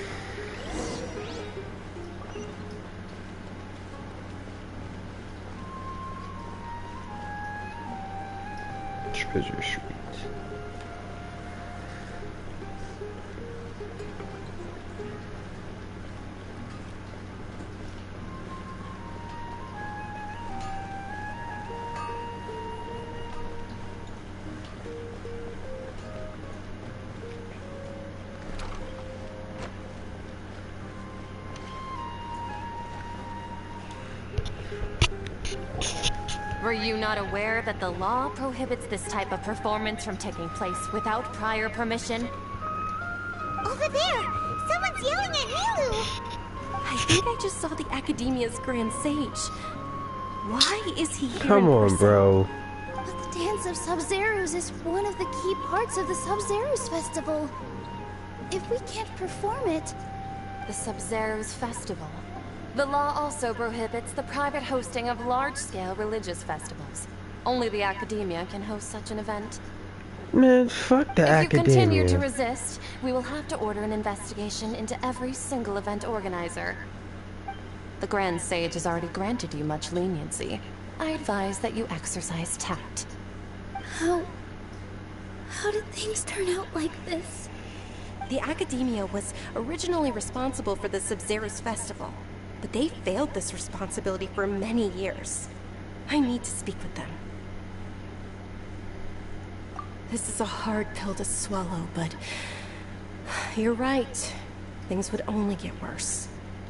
Treasure Street. Were you not aware that the law prohibits this type of performance from taking place without prior permission? Over there! Someone's yelling at Milu! I think I just saw the Academia's Grand Sage. Why is he here? Come on, bro. But the Dance of Sub-Zeros is one of the key parts of the Sub-Zeros Festival. If we can't perform it... The Sub-Zeros Festival. The law also prohibits the private hosting of large-scale religious festivals. Only the Academia can host such an event. Man, fuck the Academia. If you continue to resist, we will have to order an investigation into every single event organizer. The Grand Sage has already granted you much leniency. I advise that you exercise tact. How did things turn out like this? The Academia was originally responsible for the Sub-Zeros Festival, but they failed this responsibility for many years. I need to speak with them. This is a hard pill to swallow, but you're right. Things would only get worse.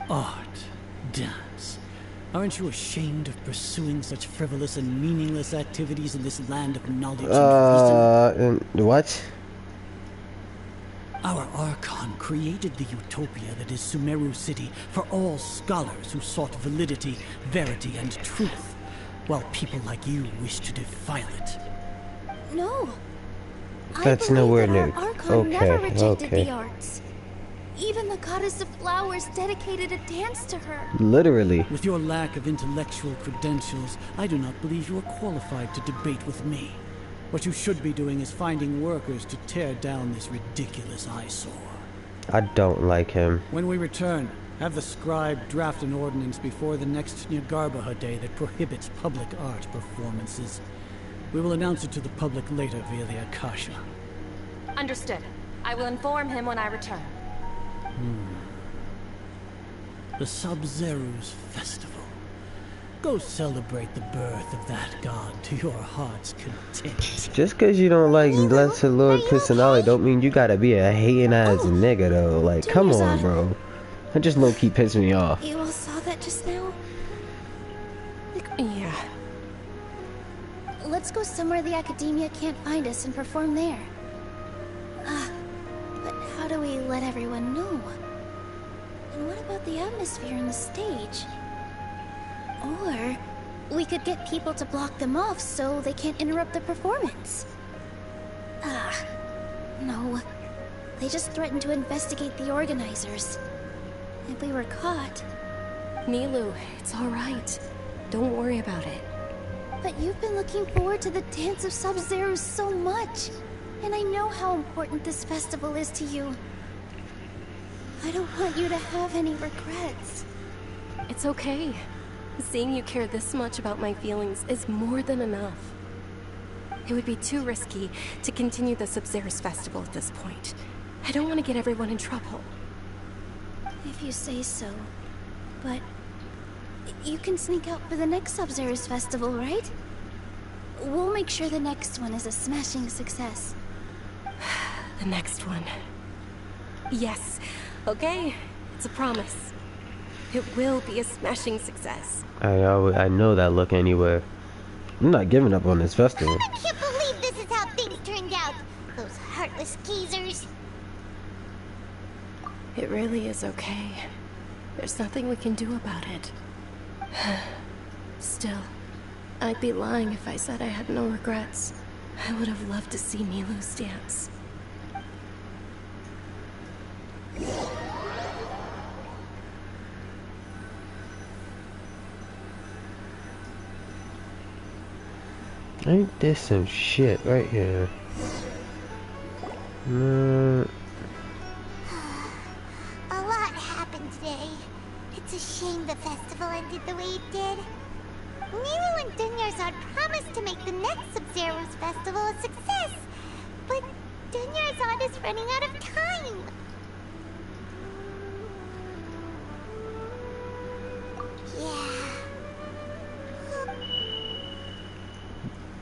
Art, dance. Aren't you ashamed of pursuing such frivolous and meaningless activities in this land of knowledge and reason? What? Our Archon created the utopia that is Sumeru City for all scholars who sought validity, verity, and truth, while people like you wish to defile it. No. That's nowhere near. Archon never rejected the arts. Even the goddess of flowers dedicated a dance to her. Literally. With your lack of intellectual credentials, I do not believe you are qualified to debate with me. What you should be doing is finding workers to tear down this ridiculous eyesore. I don't like him. When we return, have the scribe draft an ordinance before the next Nyagarbha Day that prohibits public art performances. We will announce it to the public later via the Akasha. Understood. I will inform him when I return. The Sub-Zeros Festival. Go celebrate the birth of that god to your heart's content. Just cause you don't like Blessed Lord personality don't mean you gotta be a hating ass nigga though. Like, come on, bro. That just low-key pissed me off. You all saw that just now? Yeah. Let's go somewhere the Academia can't find us and perform there. But how do we let everyone know? And what about the atmosphere on the stage? Or we could get people to block them off so they can't interrupt the performance. No. They just threatened to investigate the organizers. If we were caught... Nilu, it's alright. Don't worry about it. But you've been looking forward to the Dance of Sub-Zeros so much. And I know how important this festival is to you. I don't want you to have any regrets. It's okay. Seeing you care this much about my feelings is more than enough. It would be too risky to continue the Sub-Zeros Festival at this point. I don't want to get everyone in trouble. If you say so. But you can sneak out for the next Sub-Zeros Festival, right? We'll make sure the next one is a smashing success. The next one. Yes. Okay. It's a promise. It will be a smashing success. I know that look anywhere. I'm not giving up on this festival. I can't believe this is how things turned out. Those heartless geezers. It really is okay. There's nothing we can do about it. Still, I'd be lying if I said I had no regrets. I would have loved to see Milu's dance. Ain't this some shit right here? A lot happened today. It's a shame the festival ended the way it did. Milu and Dunyarzad promised to make the next Sub-Zeros festival a success, but Dunyarzad is running out of time.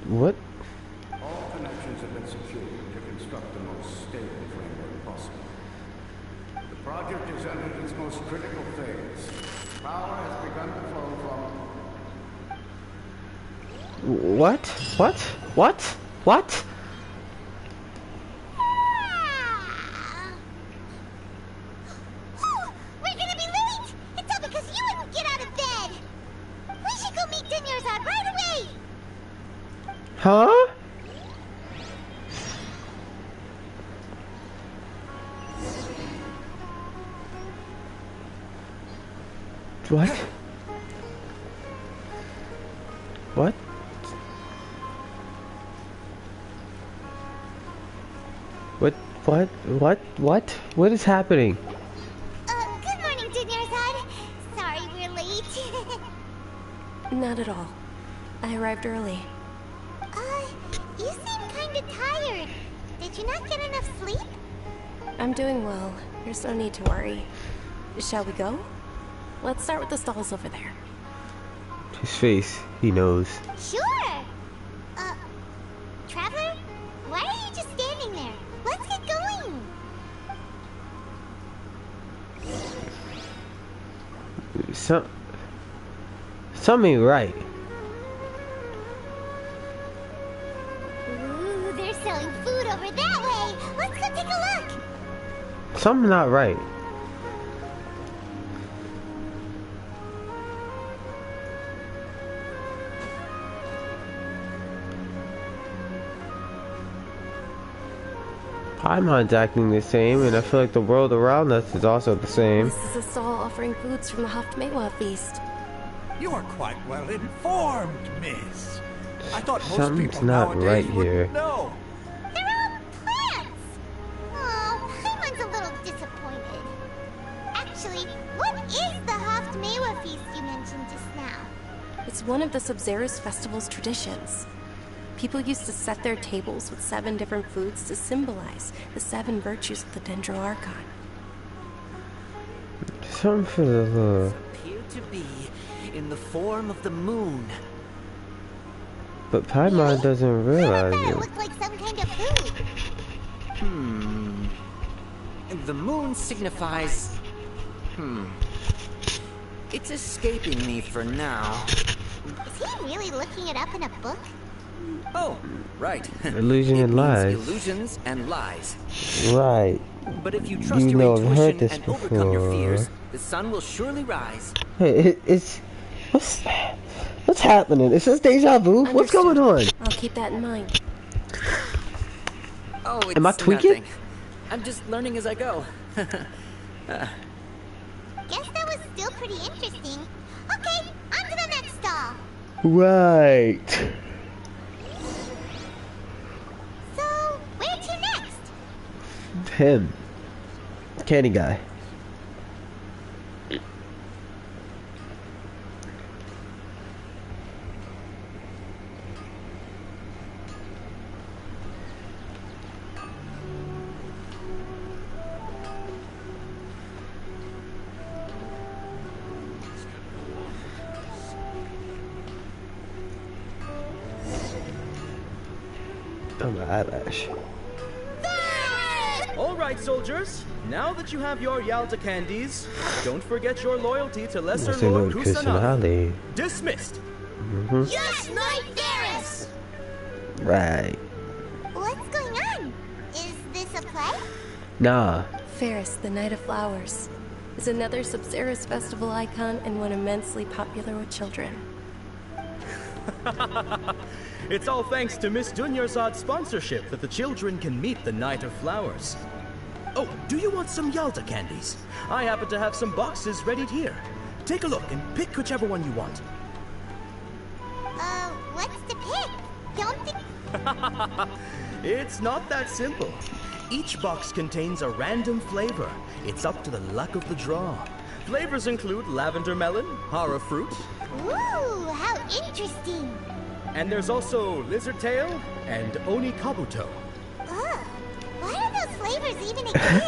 What? All connections have been secured to construct the most stable framework possible. The project is entered its most critical phase. Power has begun to flow from... What? What? What? What? What? What? What? What is happening? Good morning, Dinyarzad. Sorry we're late. Not at all. I arrived early. You seem kinda tired. Did you not get enough sleep? I'm doing well. There's no need to worry. Shall we go? Let's start with the stalls over there. His face, he knows. Sure. Traveler? Why are you just standing there? Let's get going. Something right. Ooh, they're selling food over that way. Let's go take a look. Something not right. Paimon's acting the same, and I feel like the world around us is also the same. This is a stall offering foods from the Haftmewa feast. You are quite well informed, miss. I thought most Something's people not nowadays right wouldn't here. know. They're all plants. Oh, Paimon's a little disappointed. Actually, what is the Haftmewa feast you mentioned just now? It's one of the Sub-Zerus festival's traditions. People used to set their tables with 7 different foods to symbolize the 7 virtues of the Dendro Archon. Something for the Appear to be in the form of the moon. But Paimon doesn't realize It it. looked like some kind of food. The moon signifies... It's escaping me for now. Is he really looking it up in a book? Oh, right. Illusion It and means lies. illusions and lies. Right. But if you trust You your know, I've heard intuition this and overcome your before. fears, the sun will surely rise. Hey, what's happening? Is this deja vu? What's going on? I'll keep that in mind. Oh, it's Am I tweaking? nothing. I'm just learning as I go. Guess that was still pretty interesting. Okay, on to the next stall. Right. So, where to next? Him. Candy guy. Oh, my eyelash. All right, soldiers. Now that you have your Yalta candies, don't forget your loyalty to Lesser Lesser Lord Lord Kusanagi. Kusanagi. Dismissed. Yes, Knight Varus! Right. What's going on? Is this a play? Nah. Ferris, the Knight of Flowers, is another Sub-Zerus festival icon and one immensely popular with children. It's all thanks to Miss Dunyarzad's sponsorship that the children can meet the Knight of Flowers. Oh, do you want some Yalta candies? I happen to have some boxes ready here. Take a look and pick whichever one you want. What's to pick? Don't think... It's not that simple. Each box contains a random flavor. It's up to the luck of the draw. Flavors include lavender melon, hara fruit, Ooh, how interesting. and there's also lizard tail and oni kabuto. Ugh, why do those flavors even exist?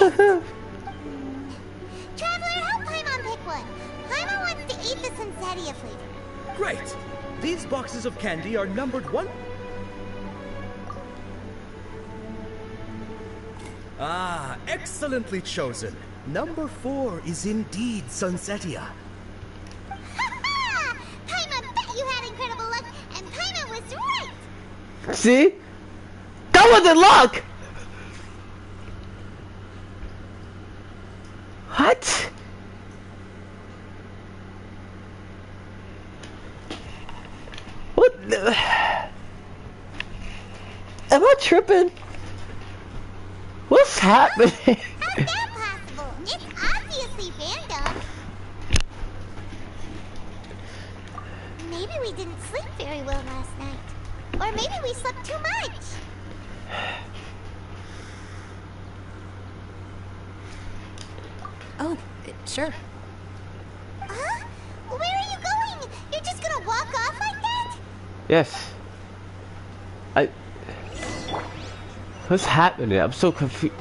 Traveler, help Paimon pick one. Paimon wants to eat the Sunsetia flavor. Great! These boxes of candy are numbered 1. Ah, excellently chosen. Number 4 is indeed Sunsetia. Ha-ha! Paimon bet you had incredible luck, and Paimon was right. See? That wasn't luck! What? What the... Am I tripping? What's happening? How's that possible? It's obviously random. maybe we didn't sleep very well last night. Or maybe we slept too much. Oh, sure. Huh? Where are you going? You're just gonna walk off like that? Yes. What's happening? I'm so confused.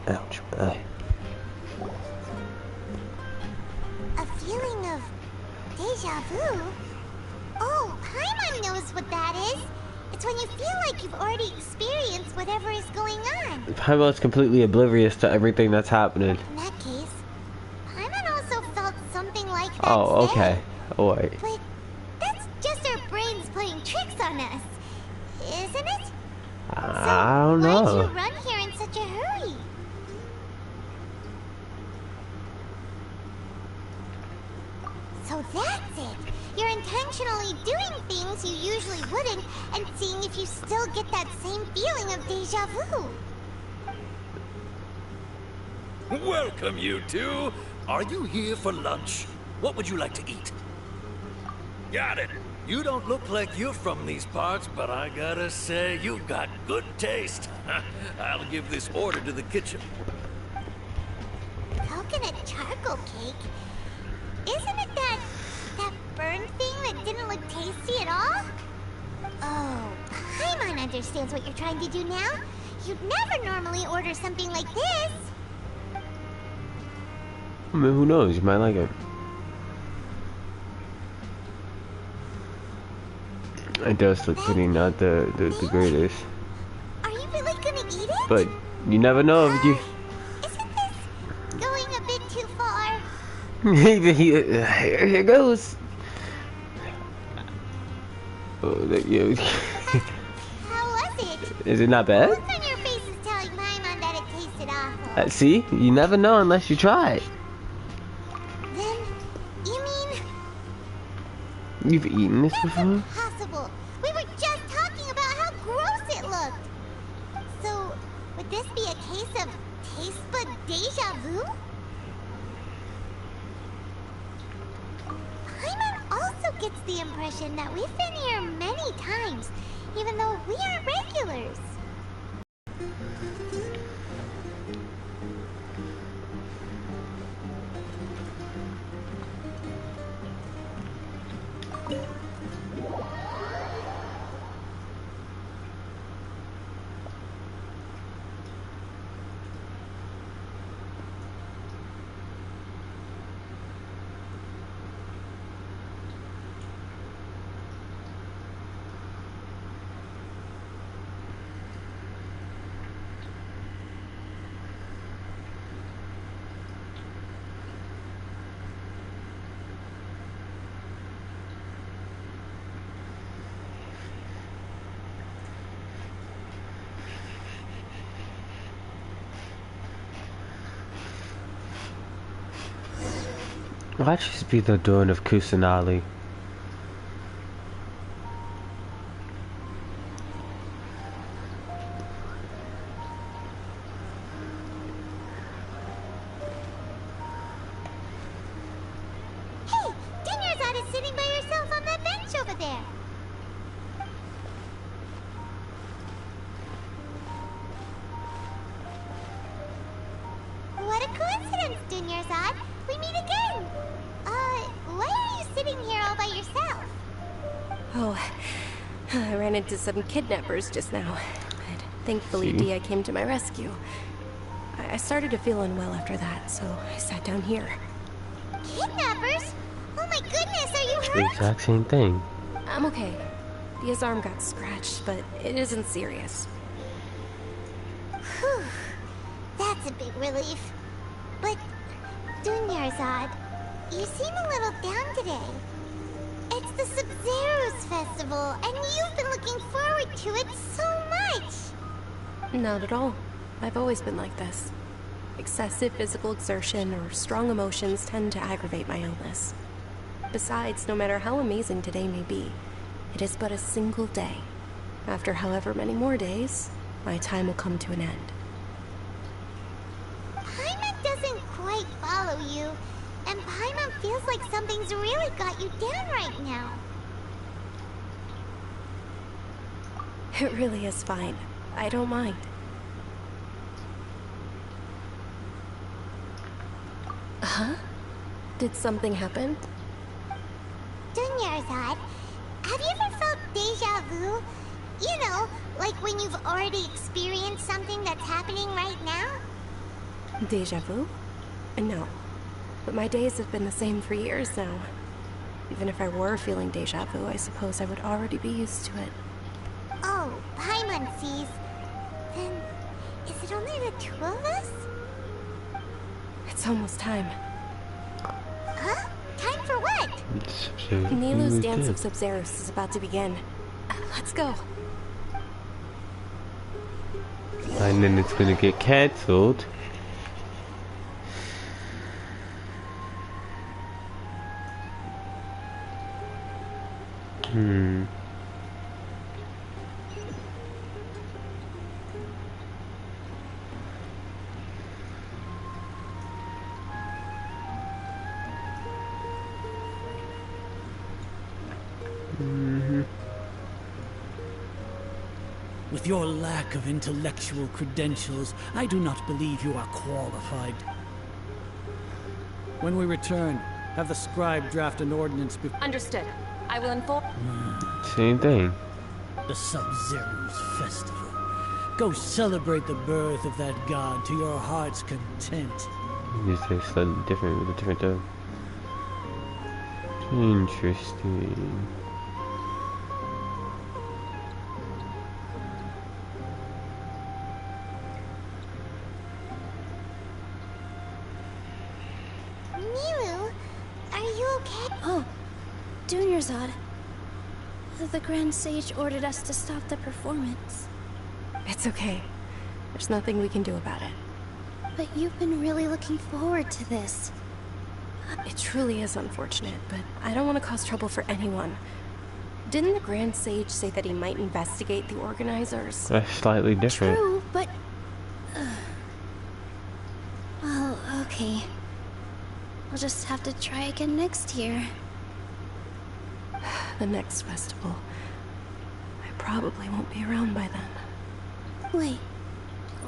Ouch, man. A feeling of deja vu? Oh, Paimon knows what that is. It's when you feel like you've already experienced whatever is going on. Paimon's completely oblivious to everything that's happening. In that case, Paimon also felt something like that. Oh, okay. Alright. But that's just our brains playing tricks on us, isn't it? I don't know. Why'd you run here in such a hurry? So that's it. You're intentionally doing things you usually wouldn't and seeing if you still get that same feeling of deja vu. Welcome, you two. Are you here for lunch? What would you like to eat? Got it. You don't look like you're from these parts, but I gotta say, you got good taste. I'll give this order to the kitchen. Coconut charcoal cake? Isn't it that burned thing that didn't look tasty at all? Oh, Paimon understands what you're trying to do now. You'd never normally order something like this. I mean, who knows? You might like it. It does look pretty not the greatest. Are you really gonna eat it? But you never know if you... Isn't this going a bit too far? Here goes. Oh, How was it? Is it not bad? Look on your face is telling Paimon that it tasted awful. See? You never know unless you try it. Then, you mean... You've eaten this before? Impossible. We were just talking about how gross it looked. So, would this be a case of taste bud deja vu? Paimon also gets the impression that we've been here many times, even though we aren't regulars. Why'd just be the dawn of Kusanali? Hey, Dinyarzad is sitting by herself on that bench over there. What a coincidence, Dinyarzad. We meet again. Why are you sitting here all by yourself? Oh, I ran into some kidnappers just now, but thankfully Dia came to my rescue. I started to feel unwell after that, so I sat down here. Kidnappers? Oh my goodness, are you The hurt? exact same thing. I'm okay. Dia's arm got scratched, but it isn't serious. Whew. That's a big relief. But Dunyarzad, you seem a little down today. It's the Sub-Zero's festival, and you've been looking forward to it so much! Not at all. I've always been like this. Excessive physical exertion or strong emotions tend to aggravate my illness. Besides, no matter how amazing today may be, it is but a single day. After however many more days, my time will come to an end. Paimon doesn't quite follow you, and Paimon feels like something's really got you down right now. It really is fine. I don't mind. Huh? Did something happen? Dunyarzad, have you ever felt deja vu? You know, like when you've already experienced something that's happening right now? Deja vu? No. But my days have been the same for years now. Even if I were feeling deja vu, I suppose I would already be used to it. Oh, Paimon sees. Then, is it only the two of us? It's almost time. Huh? Time for what? Nilou's Dance of Sub-Zeros is about to begin. Let's go. And then it's gonna get cancelled. With your lack of intellectual credentials, I do not believe you are qualified. When we return, have the scribe draft an ordinance before... Understood. I will inform... Same thing. The Sub-Zero's festival. Go celebrate the birth of that god to your heart's content. This is slightly different with a different tone. Interesting. Nilou, are you okay? Oh, Dunyarzad. The Grand Sage ordered us to stop the performance. It's okay. There's nothing we can do about it. But you've been really looking forward to this. It truly is unfortunate, but I don't want to cause trouble for anyone. Didn't the Grand Sage say that he might investigate the organizers? That's slightly different. True, but... well, okay. I'll just have to try again next year. The next festival. I probably won't be around by then. Wait,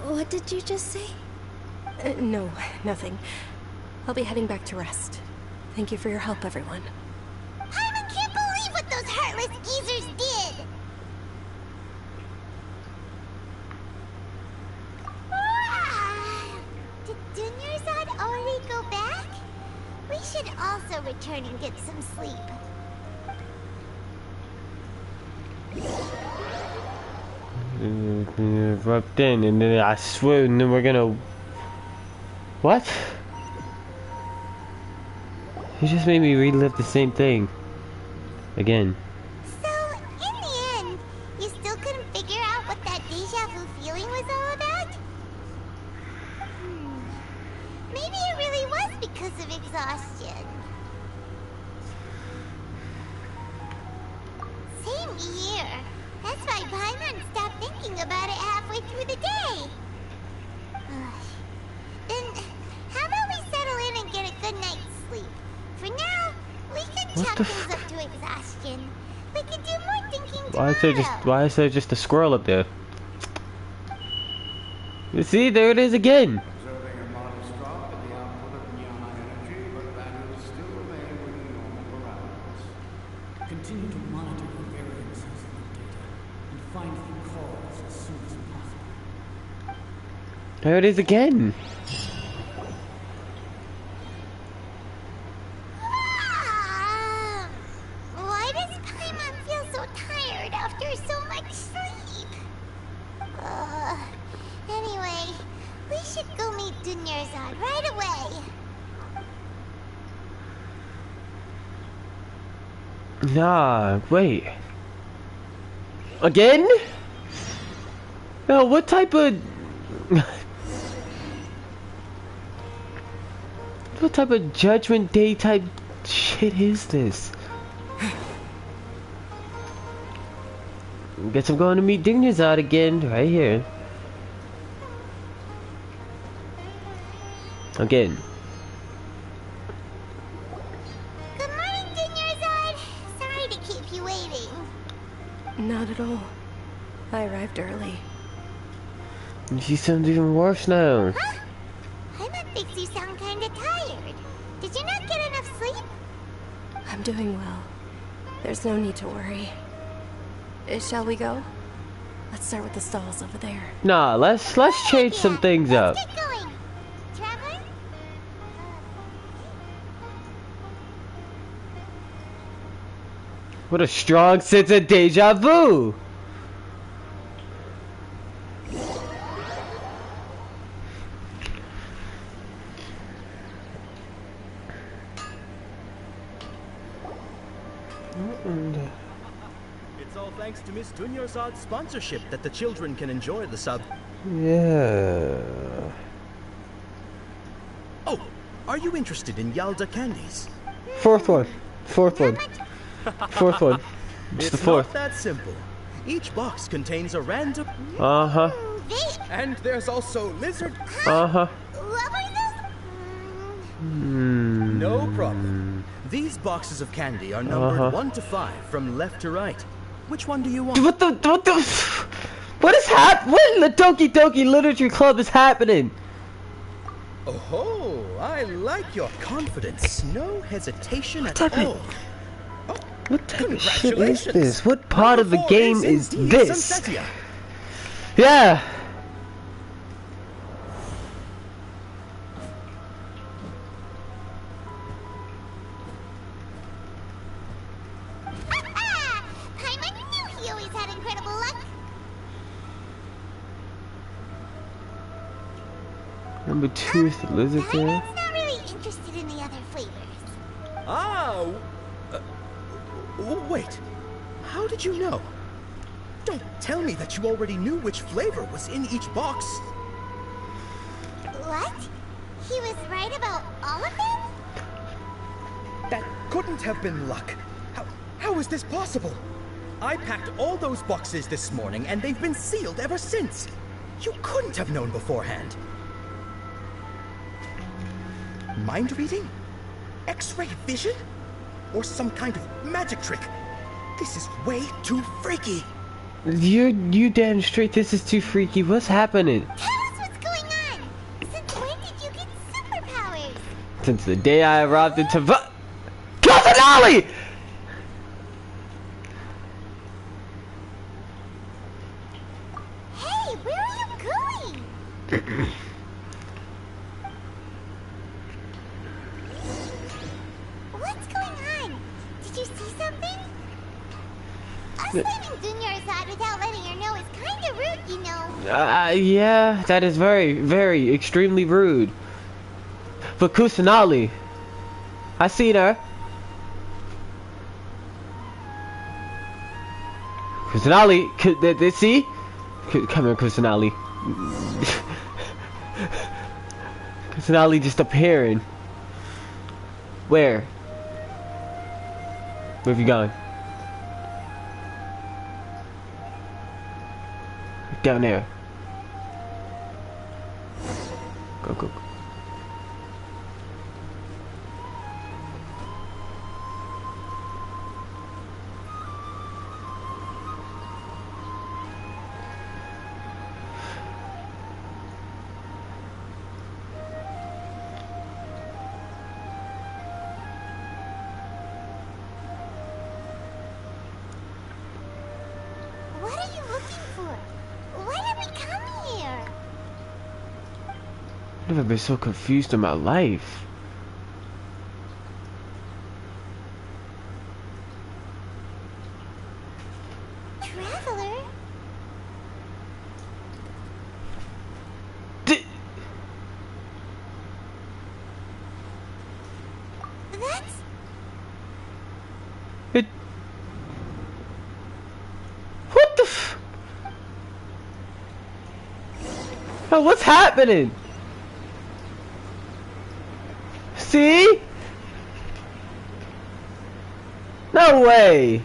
what did you just say? No, nothing. I'll be heading back to rest. Thank you for your help, everyone. Paimon can't believe what those heartless geezers did! Did Dunyarzad already go back? We should also return and get some sleep. Erupt in, and then I swear, and then we're gonna... What? You just made me relive the same thing. Again. So, in the end, you still couldn't figure out what that deja vu feeling was all about? Maybe it really was because of exhaustion. Same here. That's why Paimon stopped thinking about it halfway through the day. Then, how about we settle in and get a good night's sleep? For now, we can chalk things up to exhaustion. We can do more thinking tomorrow. Why is there just a squirrel up there? You see, there it is again. Observing a modest drop in the output of neon energy, but values still remain within normal parameters. Continue to monitor the variances in the data and find the cause as soon as possible. There it is again. Why does Paimon feel so tired after so much sleep? Anyway, we should go meet Dunyarzad right away. Nah, wait. Again? No, what type of... what type of Judgment Day type shit is this? Guess I'm going to meet Dingerzad again, right here. Again. Good morning, Dingerzad. Sorry to keep you waiting. Not at all. I arrived early. She sounds even worse now. Huh? Paimon thinks you sound kinda tired. Did you not get enough sleep? I'm doing well. There's no need to worry. Shall we go? Let's start with the stalls over there. Nah, let's change some things up. Let's get going. Traveler? What a strong sense of deja vu. It's all thanks to Miss Dunyarzad's sponsorship that the children can enjoy the sub. Yeah. Oh, are you interested in Yalda candies? Fourth one. Fourth one. Fourth one. It's the fourth. Not that simple. Each box contains a random... Uh-huh. And there's also lizard... Uh-huh. No problem. These boxes of candy are numbered 1 to 5 from left to right. Which one do you want? What is happening? What in the Doki Doki Literature Club is happening? Oh, I like your confidence. No hesitation at all. What type of shit is this? What part of the game is this? Yeah. Paimon knew he always had incredible luck. Number 2 is the lizard there. Paimon's not really interested in the other flavors. Ah! Wait. How did you know? Don't tell me that you already knew which flavor was in each box. What? He was right about all of them? That couldn't have been luck. How is this possible? I packed all those boxes this morning and they've been sealed ever since. You couldn't have known beforehand. Mind reading? X-ray vision? Or some kind of magic trick? This is way too freaky. You damn straight this is too freaky. What's happening? Tell us what's going on. Since when did you get superpowers? Since the day I arrived into Casanali! Hey, where are you going? What's going on? Did you see something? Us leaving Dunyarzad without letting her know is kinda rude, you know. Yeah, that is very, very, extremely rude. But Kusanali, I seen her. Kusanali, see? Come here, Kusanali. Kusanali just appearing. Where? Where have you gone? Down there. Go, go, go. What are you looking for? Why did we come here? I've never been so confused in my life. Traveler? That's... Oh, what's happening? See? No way.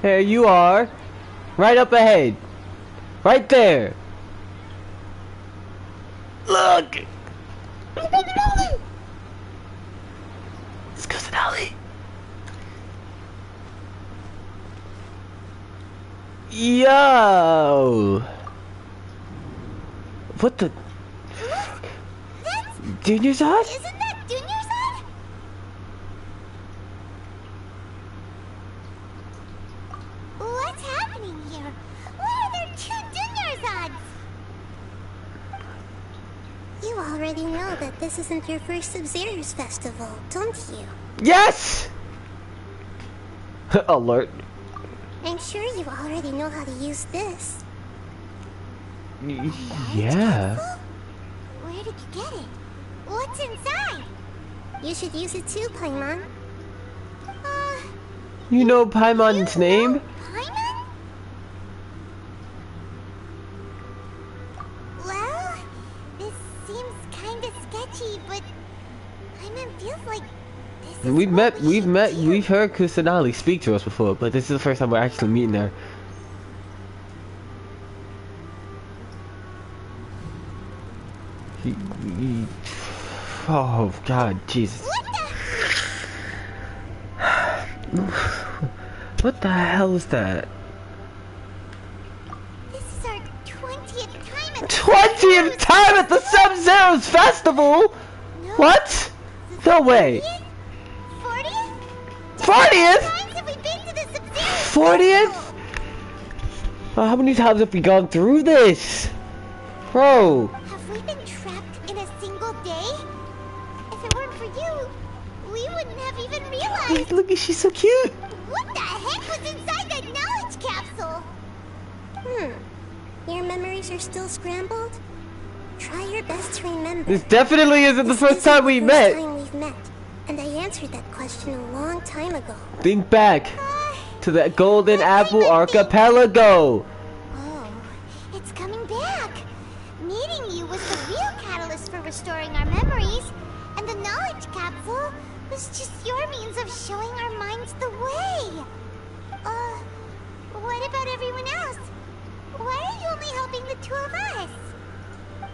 Here you are. Right up ahead. Right there. Look. It's Kusanali. Yo. What the? Junior Zod? Isn't that Junior Zod? What's happening here? Why are there two Junior Zods? You already know that this isn't your first Sub-Zero's festival, don't you? Yes! Alert. I'm sure you already know how to use this. Yeah. Where did you get it? What's inside? You should use it too, Paimon. You know Paimon's name? Paimon? Well, this seems kinda sketchy, but Paimon feels like We've heard Kusanali speak to us before, but this is the first time we're actually meeting her. Oh God, Jesus. What the hell is that? this is our 20th time at 20th time at the Sub-Zero's festival? What? No way. 40th? 40th? How many times have we gone through this? Bro. Have we been trapped in a single day? If it weren't for you, we wouldn't have even realized. Wait, look, she's so cute. What the heck was inside that knowledge capsule? Your memories are still scrambled? Try your best to remember. This definitely isn't the first time we met. We've met. And I answered that question a long time ago. Think back to the Golden Apple Archipelago. Oh, it's coming back. Meeting you was the real catalyst for restoring our memories, and the knowledge capsule was just your means of showing our minds the way. What about everyone else? Why are you only helping the two of us?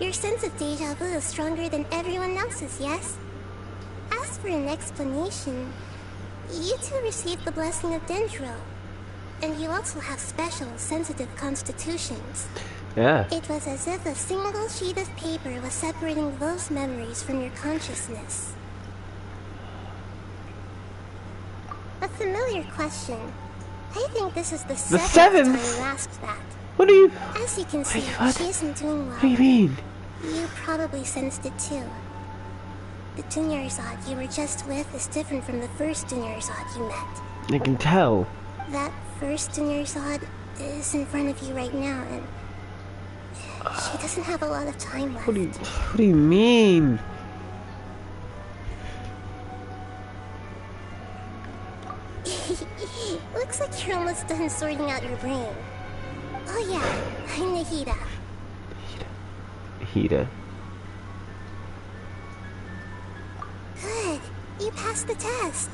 Your sense of deja vu is stronger than everyone else's, yes? As for an explanation, you two received the blessing of Dendro, and you also have special, sensitive constitutions. Yeah. It was as if a single sheet of paper was separating those memories from your consciousness. A familiar question. I think this is the seventh time you asked that. What do you... As you can see, what? she isn't doing well. What do you mean? You probably sensed it too. The Junior Zod you were just with is different from the first Junior Zod you met. I can tell. That first Junior Zod is in front of you right now, and she doesn't have a lot of time left. What do you mean? Looks like you're almost done sorting out your brain. Oh yeah, I'm Nahida. Nahida. Good. You passed the test.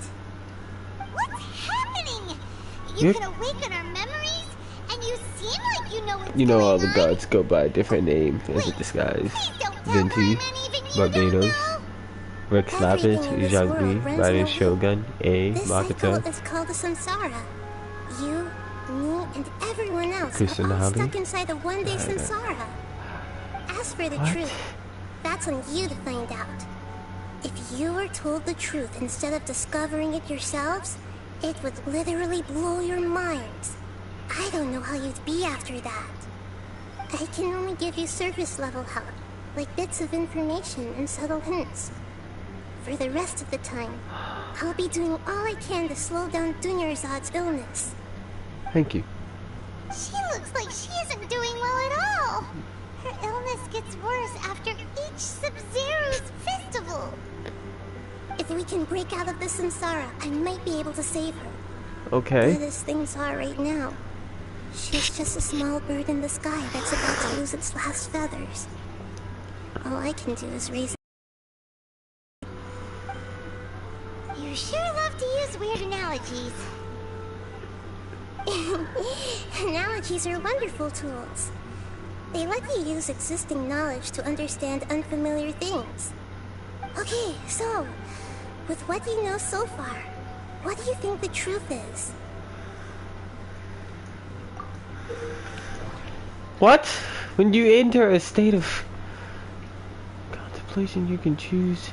What's happening? You're... can awaken our memories, and you seem like you know what's You know going all the on. gods go by a different name as a disguise. Venti, Barbados, Rex Lapis, Ujagri, Raiden Shogun, A, This Makoto, cycle is called the samsara. You, me, and everyone else are all Kusanali. stuck inside the one-day samsara. As for the truth, that's on you to find out. If you were told the truth instead of discovering it yourselves, it would literally blow your minds. I don't know how you'd be after that. I can only give you surface-level help, like bits of information and subtle hints. For the rest of the time, I'll be doing all I can to slow down Junior Zod's illness. Thank you. She looks like she isn't doing well at all. Her illness gets worse after each Sub-Zero's festival. If we can break out of the samsara, I might be able to save her. Okay. Good as things are right now, She's just a small bird in the sky that's about to lose its last feathers. All I can do is raise. You sure love to use weird analogies. Analogies are wonderful tools. They let you use existing knowledge to understand unfamiliar things. Okay, so, with what you know so far, what do you think the truth is? What? When you enter a state of contemplation, you can choose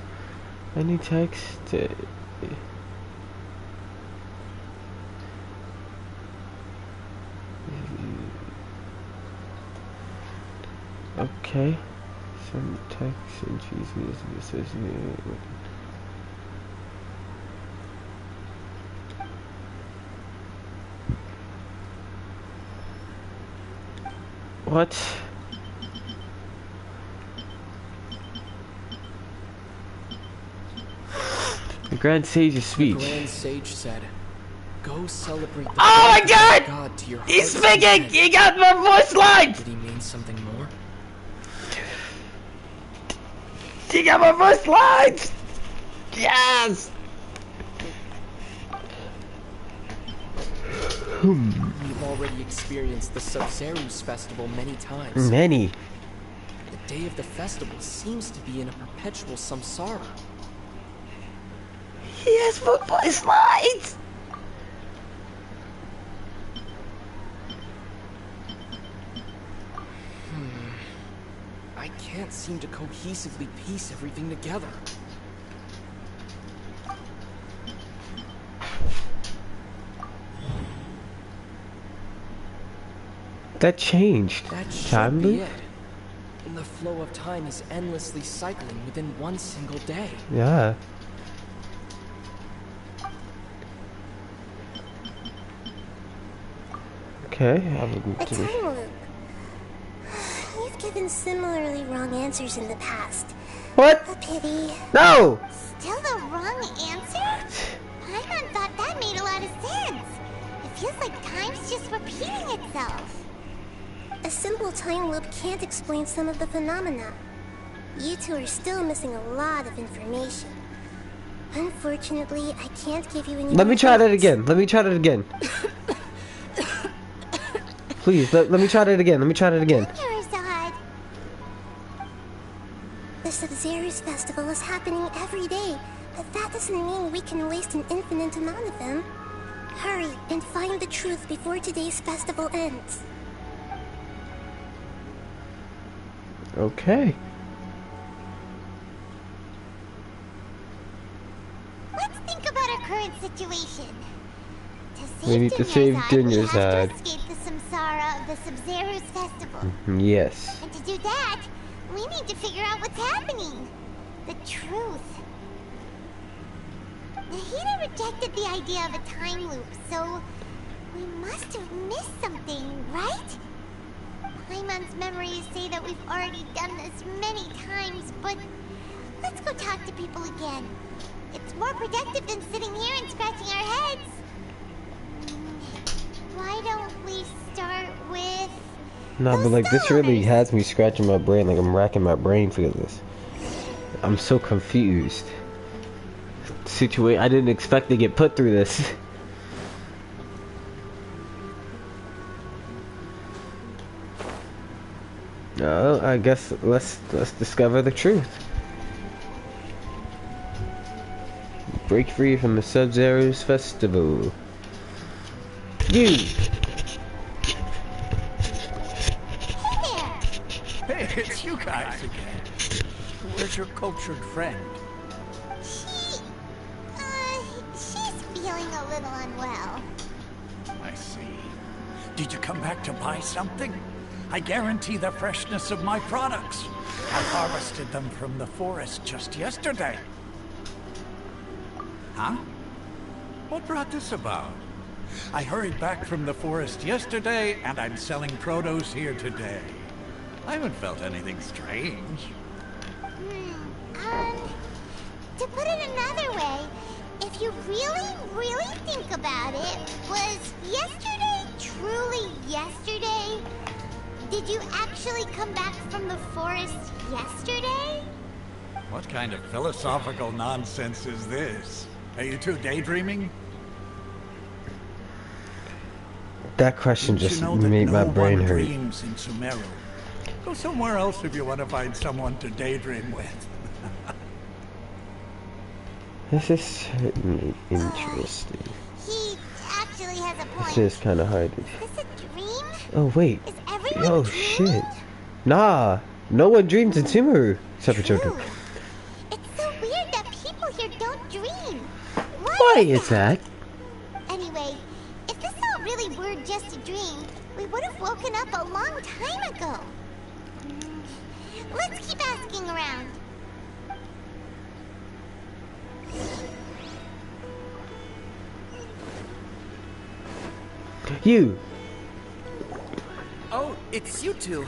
any text to... Okay. Some text and choose music associated with... What? The Grand Sage's speech. The Grand Sage said, "Go celebrate the Oh my God! God to your He's heart's speaking! content." He got my voice lines! Did he mean something more? He got my voice lines! Yes! We've already experienced the Sub-Zeru's festival many times. Many. The day of the festival seems to be in a perpetual samsara. He has my voice lines! I can't seem to cohesively piece everything together. That changed. That should Time be loop? it. And the flow of time is endlessly cycling within one single day. Yeah. Okay, I will go A to the... time loop. You've given similarly wrong answers in the past. What? A pity. No! Still the wrong answer? Paimon thought that made a lot of sense. It feels like time's just repeating itself. A simple time loop can't explain some of the phenomena. You two are still missing a lot of information. Unfortunately, I can't give you any Let more me try that hints. again. Let me try that again. Please, let me try that again. Let me try that again. The Sub-Zeru's festival is happening every day, but that doesn't mean we can waste an infinite amount of them. Hurry and find the truth before today's festival ends. Okay. Let's think about our current situation. We need to save Dunya's we have side. to escape the samsara of the Sub-Zeru's festival. Yes. And to do that, we need to figure out what's happening. The truth. Nahida rejected the idea of a time loop, so we must have missed something, right? Paimon's memories say that we've already done this many times, but let's go talk to people again. It's more productive than sitting here and scratching our heads. Why don't we start with... No, but like this really has me scratching my brain. Like I'm racking my brain for this. I'm so confused. I didn't expect to get put through this. No, I guess let's discover the truth. Break free from the Sub-Zeru's festival. You. Hey, it's you guys again. Where's your cultured friend? She's feeling a little unwell. I see. Did you come back to buy something? I guarantee the freshness of my products. I harvested them from the forest just yesterday. Huh? What brought this about? I hurried back from the forest yesterday, and I'm selling produce here today. I haven't felt anything strange. To put it another way, if you really think about it, was yesterday truly yesterday? Did you actually come back from the forest yesterday? What kind of philosophical nonsense is this? Are you two daydreaming? That question Didn't just you know that made my no brain one hurt. dreams in Sumeru? Go somewhere else if you want to find someone to daydream with. This is certainly interesting. He actually has a point. This is kind of hard. Is this a dream? Oh wait. Is everyone Oh dreaming? shit. Nah. No one dreams in Sumeru except for children. It's so weird that people here don't dream. Why is that? Anyway, if this all really were just a dream, we would have woken up a long time ago. Let's keep asking around. You. Oh, it's you two.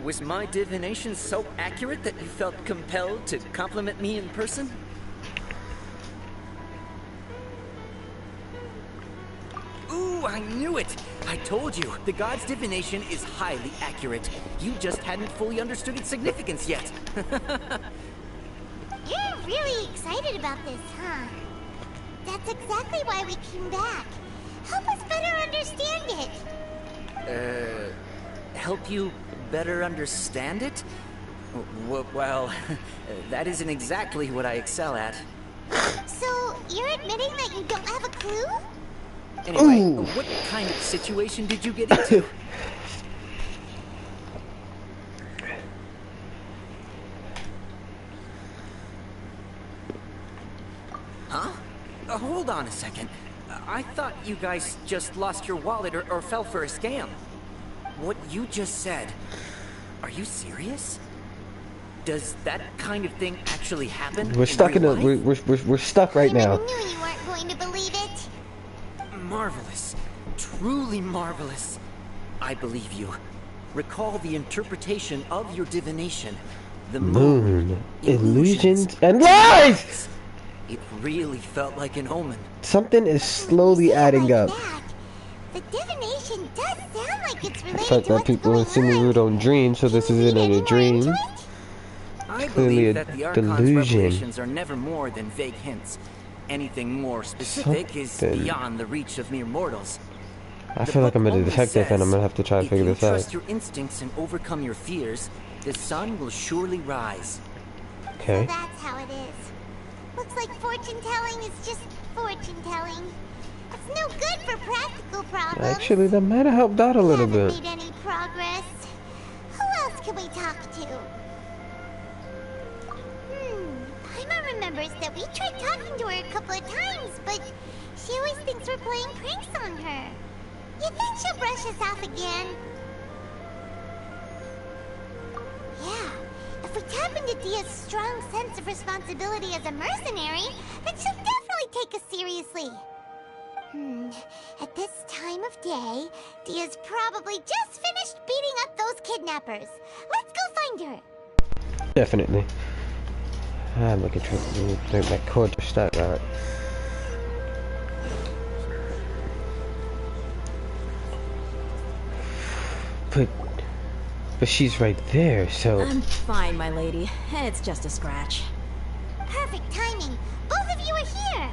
Was my divination so accurate that you felt compelled to compliment me in person? Ooh, I knew it! I told you, the god's divination is highly accurate. You just hadn't fully understood its significance yet. You're really excited about this, huh? That's exactly why we came back. Help us better understand it. Help you better understand it? Well, that isn't exactly what I excel at. So, you're admitting that you don't have a clue? Anyway, Ooh. what kind of situation did you get into? Huh? Hold on a second. I thought you guys just lost your wallet or fell for a scam. What you just said, are you serious? Does that kind of thing actually happen? We're stuck in a real life? we're stuck right now. I knew you weren't going to believe it. Marvelous. Truly marvelous. I believe you. Recall the interpretation of your divination. The Moon, illusions, and lies! It really felt like an omen. Something is slowly adding up. The divination does sound like it's The related fact to that what's people in Sumeru don't dream, so this isn't a dream. I Clearly believe a that the Archon's delusion. revelations are never more than vague hints. Anything more specific is Something. beyond the reach of mere mortals. I feel like I'm a only detective and I'm gonna have to try to figure this If you out. trust your instincts and overcome your fears, the sun will surely rise. Okay. That's how it is. Looks like fortune telling is just fortune telling. It's no good for practical problems. Actually, that might have helped out a little bit. Made any progress? Who else can we talk to? Paimon remembers that we tried talking to her a couple of times, but she always thinks we're playing pranks on her. You think she'll brush us off again? Yeah. If we tap into Dia's strong sense of responsibility as a mercenary, then she'll definitely take us seriously. At this time of day, Dia's probably just finished beating up those kidnappers. Let's go find her. Definitely. I'm looking for my cord to start that. But she's right there, so. I'm fine, my lady. It's just a scratch. Perfect timing. Both of you are here.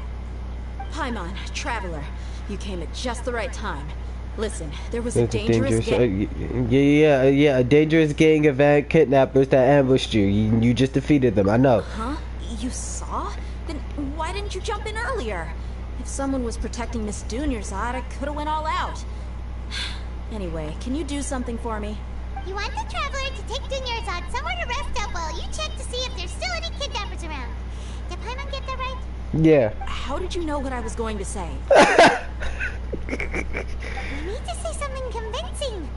Paimon, Traveler, you came at just the right time. Listen, there was a There's dangerous gang. Yeah, a dangerous gang of kidnappers that ambushed you. You just defeated them, I know. Huh? You saw? Then why didn't you jump in earlier? If someone was protecting Miss Dunyarzad, I could have went all out. Anyway, can you do something for me? You want the Traveler to take Dunyarzad somewhere to rest up while you check to see if there's still any kidnappers around. Did Paimon get that right? Yeah. How did you know what I was going to say? You need to say something convincing.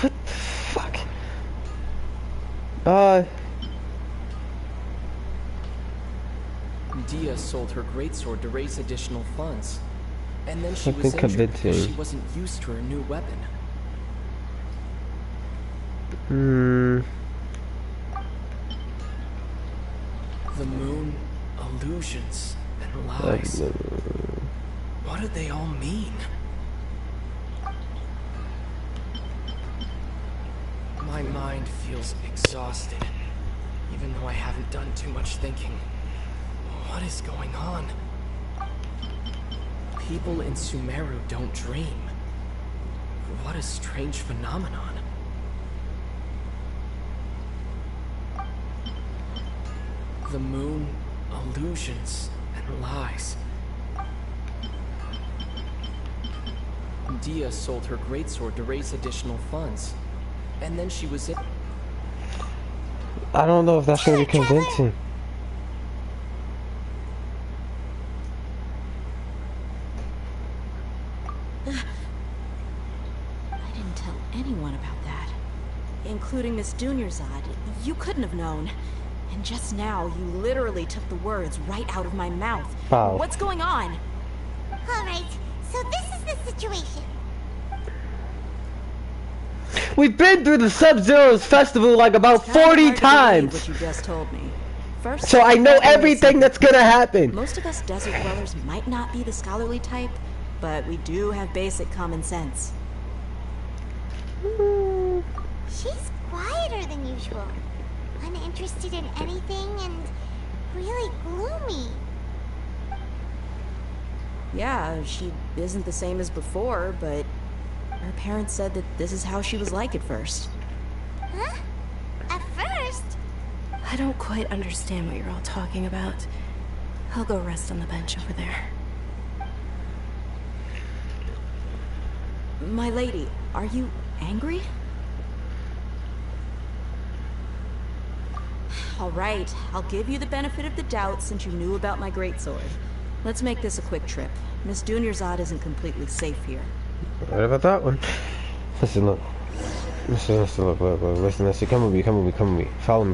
What the fuck? Dia sold her greatsword to raise additional funds. And then she Something was injured because convincing. she wasn't used to her new weapon. The moon, illusions, and lies. What do they all mean? My mind feels exhausted, even though I haven't done too much thinking. What is going on? People in Sumeru don't dream. What a strange phenomenon. The moon, illusions, and lies. Dia sold her greatsword to raise additional funds. And then she was in... I don't know if that's really convincing. I didn't tell anyone about that. Including Miss Dunyarzad. You couldn't have known. And just now, you literally took the words right out of my mouth. Wow. What's going on? Alright, so this is the situation. We've been through the Sub-Zero's festival like about 40 times. What you just told me. First, so I know everything that's gonna happen. Most of us desert dwellers might not be the scholarly type, but we do have basic common sense. She's quieter than usual. Uninterested in anything and really gloomy. Yeah, she isn't the same as before, but her parents said that this is how she was like at first. Huh? At first? I don't quite understand what you're all talking about. I'll go rest on the bench over there. My lady, are you angry? All right, I'll give you the benefit of the doubt since you knew about my greatsword. Let's make this a quick trip. Miss Dunyarzad isn't completely safe here. What about that one? Listen, look. Listen, look. Listen, come with me. Follow me.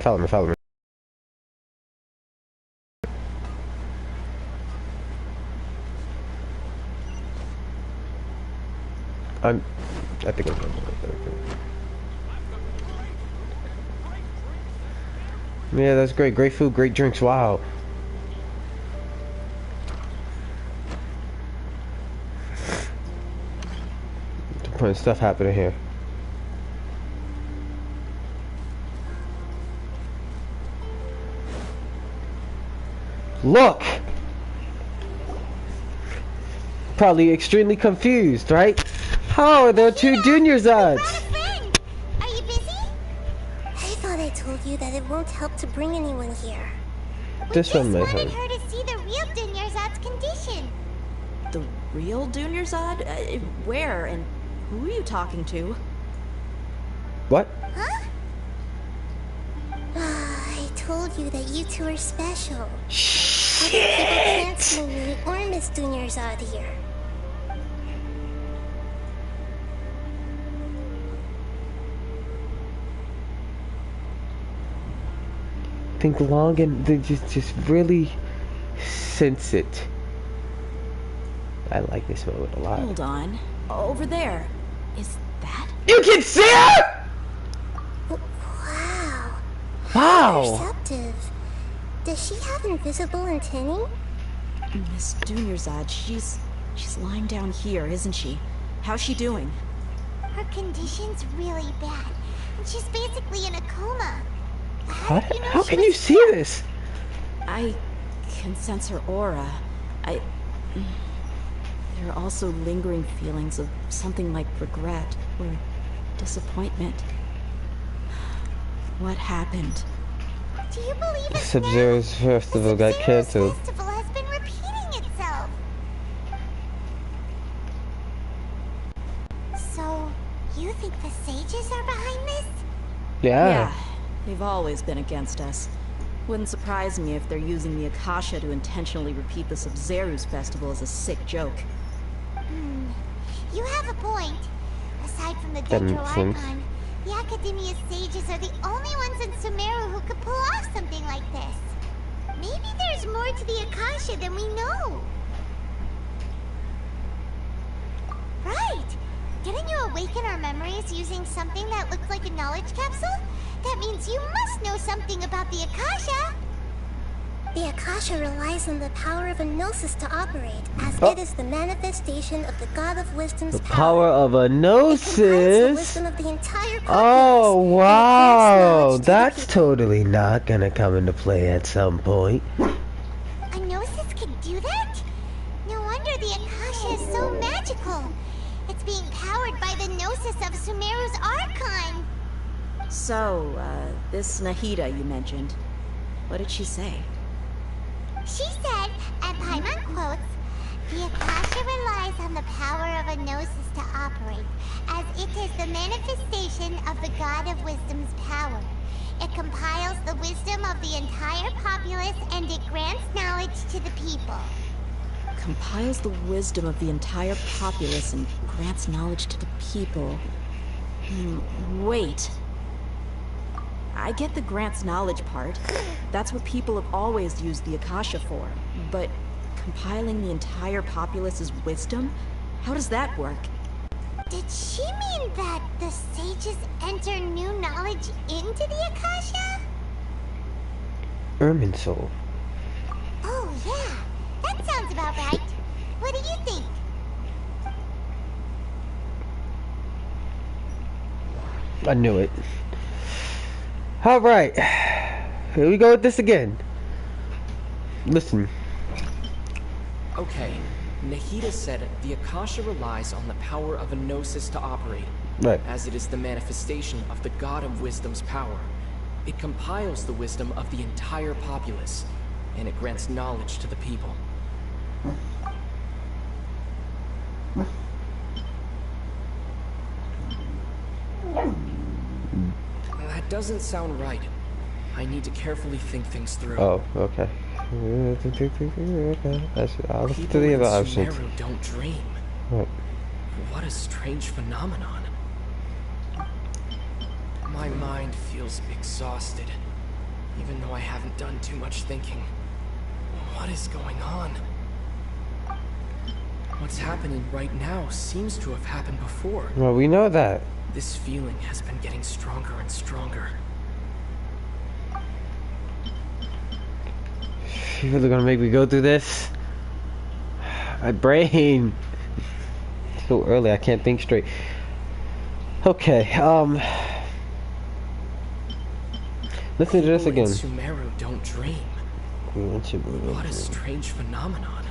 I think I'm Yeah, that's great. Great food, great drinks. Wow. Important stuff happening here. Look! Probably extremely confused, right? How are there two Dunyarzads? Are you busy? I thought I told you that it won't help to bring anyone here. This one may wanted help. her to see the real Dunyarzad's condition. The real Dunyarzad? Where and who are you talking to? What? Huh? I told you that you two are special. Shit. Other people can't see me or Miss Dunyarzad here. Think long and they just really sense it. I like this moment a lot. Hold on. Over there. Is that? You can see her! Wow. Wow. Perceptive. Does she have invisible antennae? Miss Dunyarzad, she's lying down here, isn't she? How's she doing? Her condition's really bad, and she's basically in a coma. How can you see this? I can sense her aura. There are also lingering feelings of something like regret or disappointment. What happened? Do you believe it? Sub-Zero's festival got cancelled. The festival has been repeating itself. So, you think the sages are behind this? Yeah, they've always been against us. Wouldn't surprise me if they're using the Akasha to intentionally repeat the Sub-Zero's festival as a sick joke. You have a point. Aside from the That makes sense. Archon, the Academia's sages are the only ones in Sumeru who could pull off something like this. Maybe there's more to the Akasha than we know. Right! Didn't you awaken our memories using something that looked like a knowledge capsule? That means you must know something about the Akasha! The Akasha relies on the power of a gnosis to operate, as it is the manifestation of the God of Wisdom's The power of a gnosis. wisdom of the entire Oh wow, that's totally not gonna come into play at some point. A gnosis could do that? No wonder the Akasha is so magical. It's being powered by the gnosis of Sumeru's Archon. So, this Nahida you mentioned, what did she say? She said, and Paimon quotes, "The Akasha relies on the power of a gnosis to operate, as it is the manifestation of the God of Wisdom's power. It compiles the wisdom of the entire populace and it grants knowledge to the people." Compiles the wisdom of the entire populace and grants knowledge to the people. Wait. I get the grants knowledge part. That's what people have always used the Akasha for. But compiling the entire populace's wisdom? How does that work? Did she mean that the sages enter new knowledge into the Akasha? Irminsul. Oh yeah, that sounds about right. What do you think? I knew it. Alright. Here we go with this again. Listen. Okay. Nahida said the Akasha relies on the power of a gnosis to operate. Right. As it is the manifestation of the God of Wisdom's power. It compiles the wisdom of the entire populace, and it grants knowledge to the people. That doesn't sound right. I need to carefully think things through. Oh, okay. Okay. I'll listen to the other options. Sumeru don't dream. What? What a strange phenomenon. My mind feels exhausted, even though I haven't done too much thinking. What is going on? What's happening right now seems to have happened before. Well, we know that. This feeling has been getting stronger and stronger. You really gonna make me go through this? My brain. It's so early, I can't think straight. Okay, listen to this again. Sumeru don't dream. What a strange phenomenon.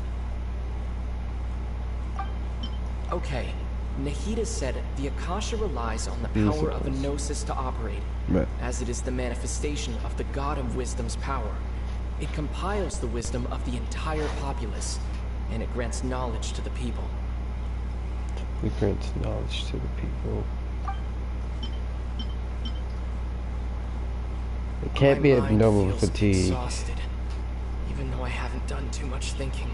Okay, Nahida said the Akasha relies on the power of a gnosis to operate, as it is the manifestation of the God of Wisdom's power. It compiles the wisdom of the entire populace, and it grants knowledge to the people. It grants knowledge to the people. It can't be abnormal fatigue. Exhausted, even though I haven't done too much thinking.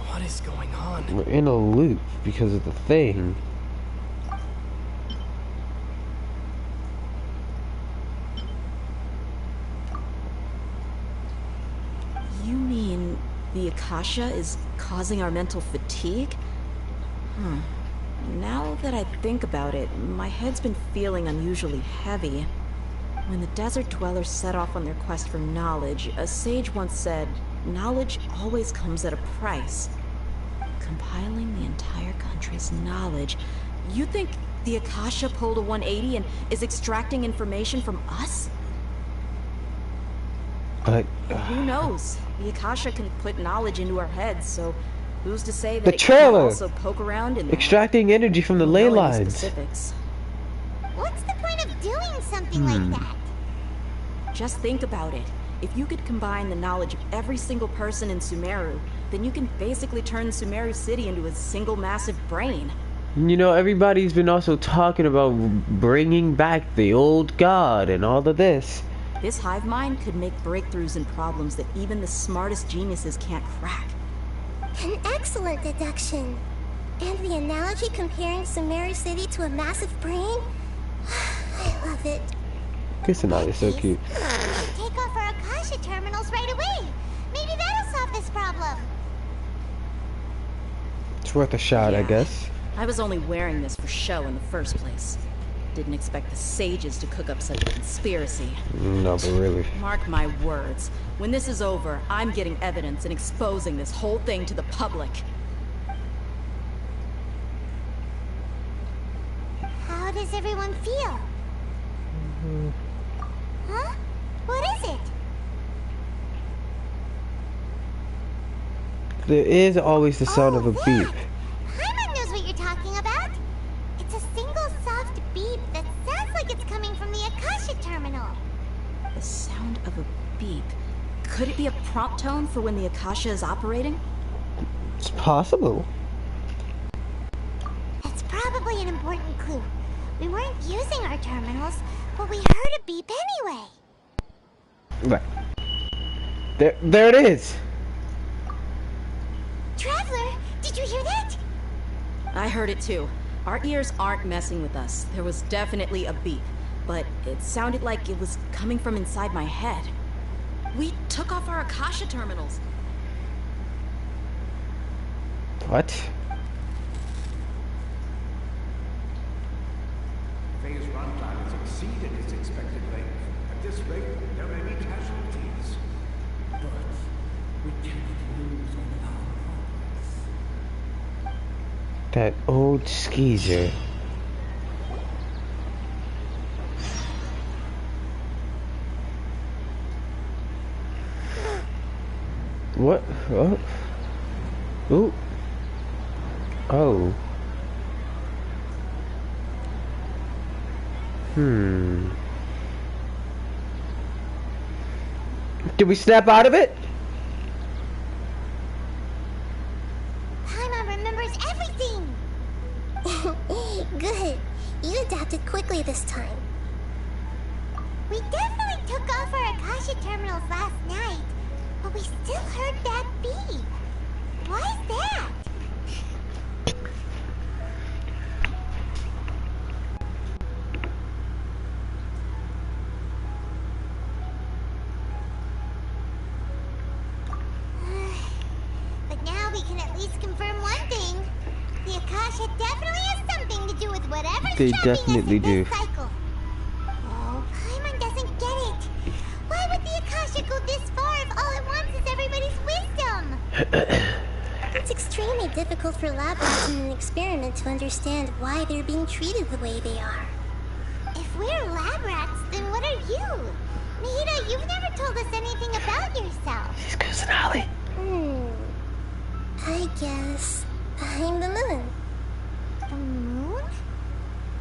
What is going on? We're in a loop because of the thing. You mean the Akasha is causing our mental fatigue? Now that I think about it, my head's been feeling unusually heavy. When the desert dwellers set off on their quest for knowledge, a sage once said, knowledge always comes at a price. Compiling the entire country's knowledge. You think the Akasha pulled a 180 and is extracting information from us? But who knows? The Akasha can put knowledge into our heads, so who's to say that the it trailer can't also poke around and extracting energy from the ley lines. Specifics. What's the point of doing something like that? Just think about it. If you could combine the knowledge of every single person in Sumeru, then you can basically turn Sumeru City into a single massive brain. You know, everybody's been also talking about bringing back the old god and all of this. This hive mind could make breakthroughs in problems that even the smartest geniuses can't crack. An excellent deduction. And the analogy comparing Sumeru City to a massive brain? I love it. Kusanagi is so cute. Take off our Akasha terminals right away. Maybe that'll solve this problem. It's worth a shot, I guess. I was only wearing this for show in the first place. Didn't expect the sages to cook up such a conspiracy. No, but really. Mark my words. When this is over, I'm getting evidence and exposing this whole thing to the public. How does everyone feel? Huh? What is it? There is always the sound of a beep. Paimon knows what you're talking about. It's a single soft beep that sounds like it's coming from the Akasha terminal. The sound of a beep. Could it be a prompt tone for when the Akasha is operating? It's possible. That's probably an important clue. We weren't using our terminals, but we heard a beep anyway. Right. There it is. Traveler, did you hear that? I heard it too. Our ears aren't messing with us. There was definitely a beep, but it sounded like it was coming from inside my head. We took off our Akasha terminals. What? Phase runtime has exceeded its expected length. At this rate, there may be casualties. But we cannot lose on our progress. That old skeezer. What? Oh. Ooh. Oh. Did we snap out of it? Paimon remembers everything! Good. You adapted quickly this time. We definitely took off our Akasha terminals last night, but we still heard that beep. Why is that? But now we can at least confirm one thing. The Akasha definitely has something to do with whatever's They trapping definitely us in do. this cycle. Oh, Paimon doesn't get it. Why would the Akasha go this far if all it wants is everybody's wisdom? It's extremely difficult for lab rats in an experiment to understand why they're being treated the way they are. If we're lab rats, then what are you? Nahida, you've never told us anything about yourself. She's Kusanali. I guess I'm the moon. The moon?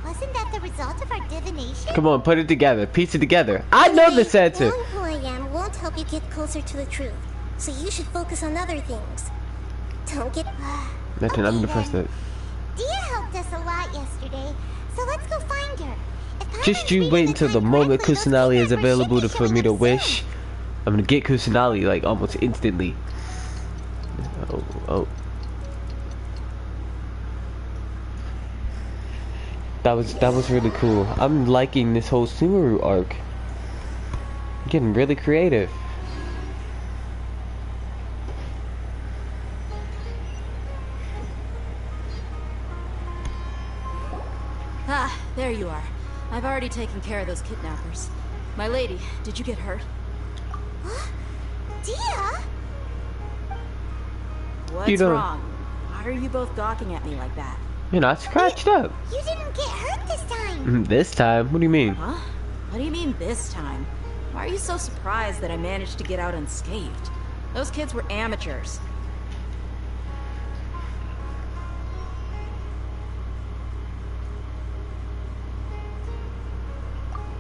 Wasn't that the result of our divination? Come on, put it together. Piece it together. I know this answer. Knowing who I am won't help you get closer to the truth, so you should focus on other things. Don't get... Nathan, I'm gonna press that. Dia helped us a lot yesterday, so let's go find her. Just you wait until the moment Kusanali is available for me to wish. I'm gonna get Kusanali like almost instantly. Oh. That was really cool. I'm liking this whole Sumeru arc. Getting really creative. Ah, there you are. I've already taken care of those kidnappers. My lady, did you get hurt? Dia? What's wrong? Why are you both gawking at me like that? You're not scratched up. You didn't get hurt this time. This time? What do you mean? Huh? What do you mean this time? Why are you so surprised that I managed to get out unscathed? Those kids were amateurs.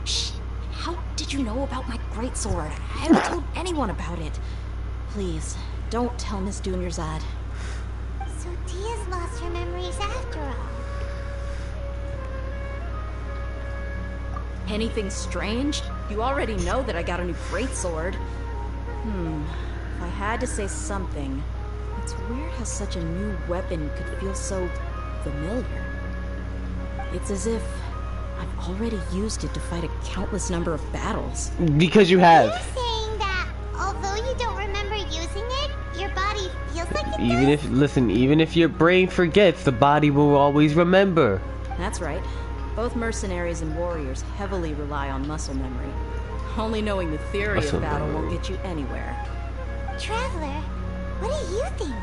Shh! How did you know about my greatsword? I haven't told anyone about it. Please, don't tell Miss Dunyarzad. So Dia's lost her memories after all. Anything strange? You already know that I got a new greatsword. If I had to say something, it's weird how such a new weapon could feel so familiar. It's as if I've already used it to fight a countless number of battles. Because you have. You're saying that although you don't remember using it, your body feels like it Even if your brain forgets, the body will always remember. That's right. Both mercenaries and warriors heavily rely on muscle memory. Only knowing the theory of battle won't get you anywhere. Traveler, what do you think?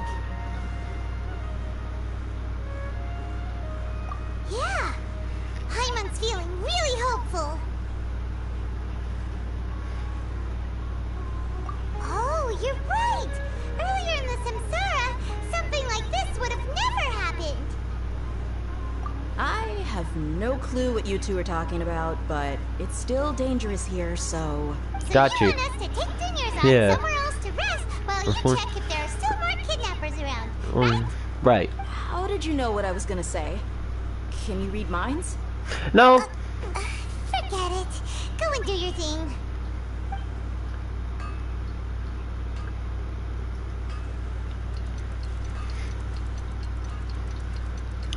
Yeah, Hyman's feeling really hopeful. Oh, you're right! Earlier in the Samsara, something like this would have never happened. I have no clue what you two are talking about, but it's still dangerous here, so... Got you. Want us to take Junior's Yeah. somewhere else to rest while you check if there are still more kidnappers around. Right. How did you know what I was gonna say? Can you read minds? No. Forget it. Go and do your thing.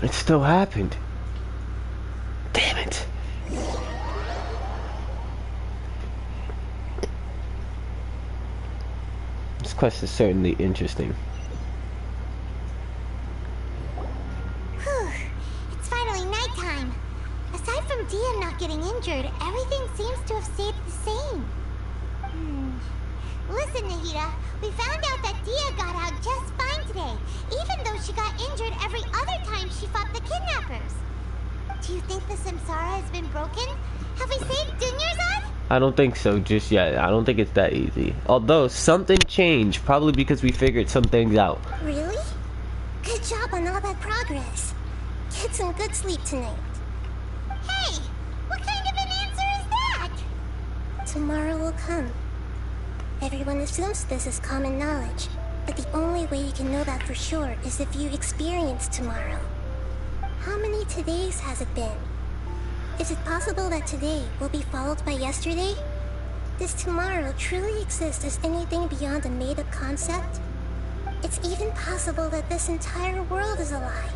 It still happened. Damn it. This quest is certainly interesting. Whew. It's finally nighttime. Aside from Dia not getting injured, everything seems to have stayed the same. Listen, Nahida, we found out that Dia got out just fine today, even though she got injured every other time she fought the kidnappers. Do you think the Samsara has been broken? Have we saved Dunyarzad? I don't think so just yet. I don't think it's that easy. Although something changed, probably because we figured some things out. Really? Good job on all that progress. Get some good sleep tonight. Hey, what kind of an answer is that? Tomorrow will come. Everyone assumes this is common knowledge, but the only way you can know that for sure is if you experience tomorrow. How many todays has it been? Is it possible that today will be followed by yesterday? Does tomorrow truly exist as anything beyond a made-up concept? It's even possible that this entire world is a lie,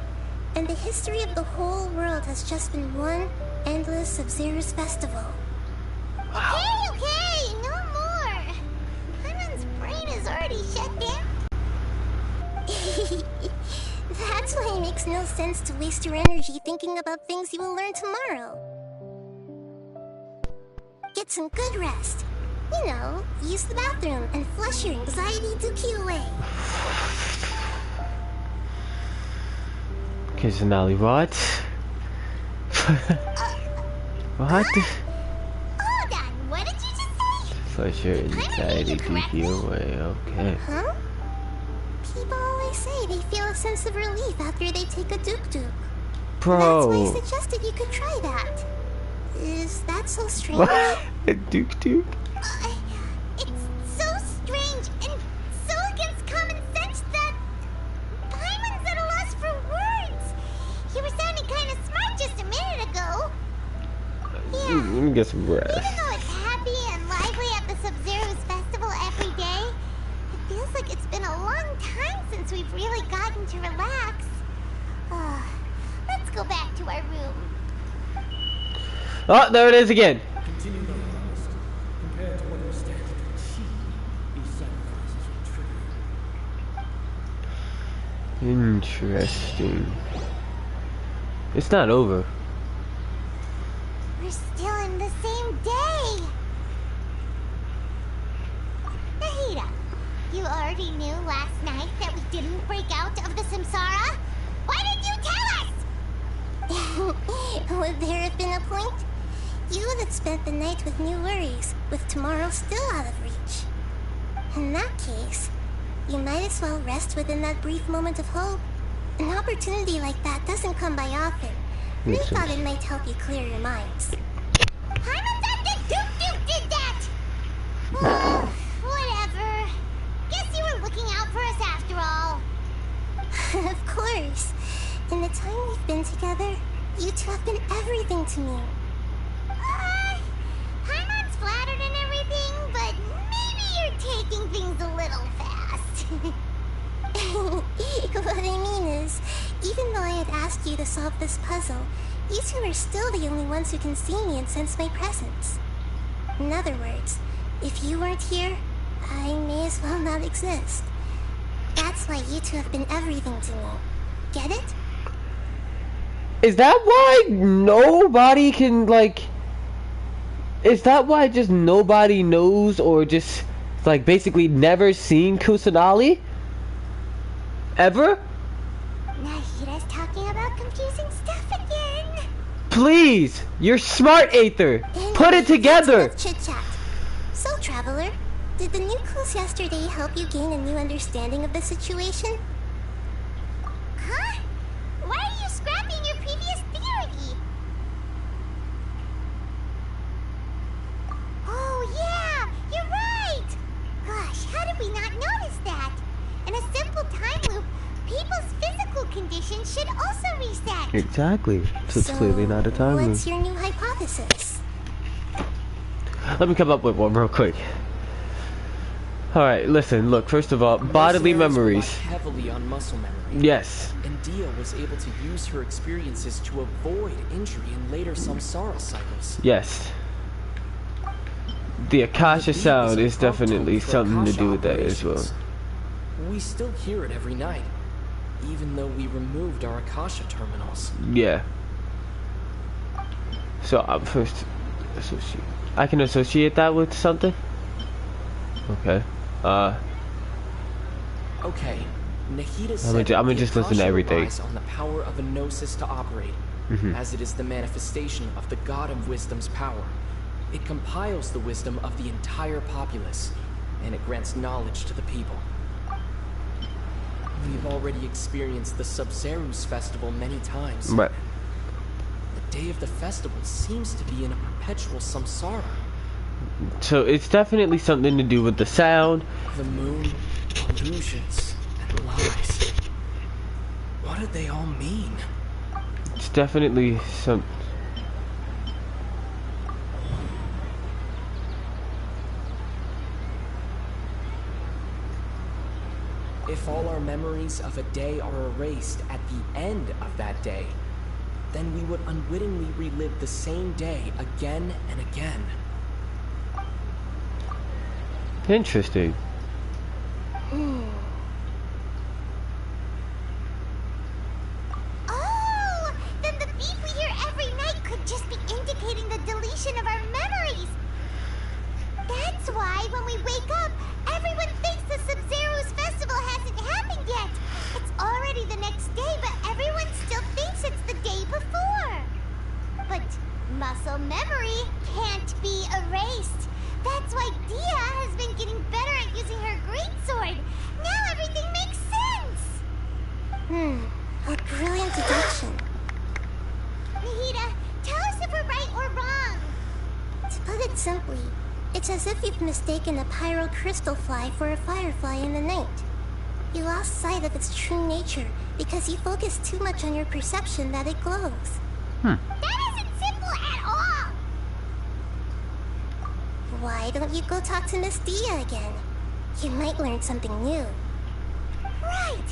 and the history of the whole world has just been one endless Sub-Zero's festival. Okay, no more! Hyman's brain is already shut down. That's why it makes no sense to waste your energy thinking about things you will learn tomorrow. Get some good rest. You know, use the bathroom and flush your anxiety dookie away. Okay, Sonali, what? What? Hold on, what did you just say? Flush your anxiety dookie away, okay. Huh? People always say they feel a sense of relief after they take a duk-duk. Bro. That's why I suggested you could try that. Is that so strange? What? A duk-duk? It's so strange and so against common sense that Hyman's at a loss for words. You were sounding kind of smart just a minute ago. Yeah. Let me get some rest. Even though it's happy and lively at the Sub-Zero's festival every day, it feels like it's been a long time since we've really gotten to relax. Let's go back to our room. Oh, there it is again. Continue the harvest. Compared to what was standard to achieve, these sacrifices are trivial. Interesting. It's not over. We're still in the same day. Nahida, you already knew last night that we didn't break out of the Samsara? Why did you tell us? Would there have been a point? You would have spent the night with new worries, with tomorrow still out of reach. In that case, you might as well rest within that brief moment of hope. An opportunity like that doesn't come by often. We thought it might help you clear your minds. Hyman thought that Duke did that! Whatever. Guess you were looking out for us after all. Of course. In the time we've been together, you two have been everything to me. Hyman's flattered and everything, but maybe you're taking things a little fast. What I mean is, even though I had asked you to solve this puzzle, you two are still the only ones who can see me and sense my presence. In other words, if you weren't here, I may as well not exist. That's why you two have been everything to me. Get it? Is that why nobody can, like... Is that why just nobody knows or just, like, basically never seen Kusanali? Ever? Nahida's talking about confusing stuff again. Please! You're smart, Aether! Put it together! Chit-chat. So, Traveler, did the new clues yesterday help you gain a new understanding of the situation? Huh? Why are you scrapping your previous theory? Oh, yeah! You're right! Gosh, how did we not notice that? In a simple time loop, people's physical condition should also reset. Exactly. So it's clearly not a time loop. What's your new hypothesis? Let me come up with one real quick. Alright, listen, look, first of all, bodily memories. Heavily on muscle memory. Yes. And Dia was able to use her experiences to avoid injury in later samsara cycles. Yes. The Akasha sound is definitely something to do with that as well. We still hear it every night, even though we removed our Akasha terminals. Yeah. So I'm first associate. I can associate that with something. Okay. Okay. Nahida said I'm gonna just listen to everything. Relies on the power of a gnosis to operate, as it is the manifestation of the God of Wisdom's power. It compiles the wisdom of the entire populace, and it grants knowledge to the people. We've already experienced the Sub-Zeru's festival many times. Right. The day of the festival seems to be in a perpetual samsara. So it's definitely something to do with the sound. The moon, illusions, and lies. What do they all mean? It's definitely some... If all our memories of a day are erased at the end of that day, then we would unwittingly relive the same day again and again. Interesting. Oh! Then the beep we hear every night could just be indicating the deletion of our memories! That's why when we wake up, everyone thinks the Sub-Zeru's festival hasn't happened yet! It's already the next day, but everyone still thinks it's the day before! But muscle memory can't be erased! That's why Dia has been getting better at using her greatsword. Now everything makes sense. A brilliant deduction. Nahida, tell us if we're right or wrong. To put it simply, it's as if you've mistaken a pyro crystal fly for a firefly in the night. You lost sight of its true nature because you focused too much on your perception that it glows. That isn't simple at all! Why don't you go talk to Miss Dia again? You might learn something new. Right!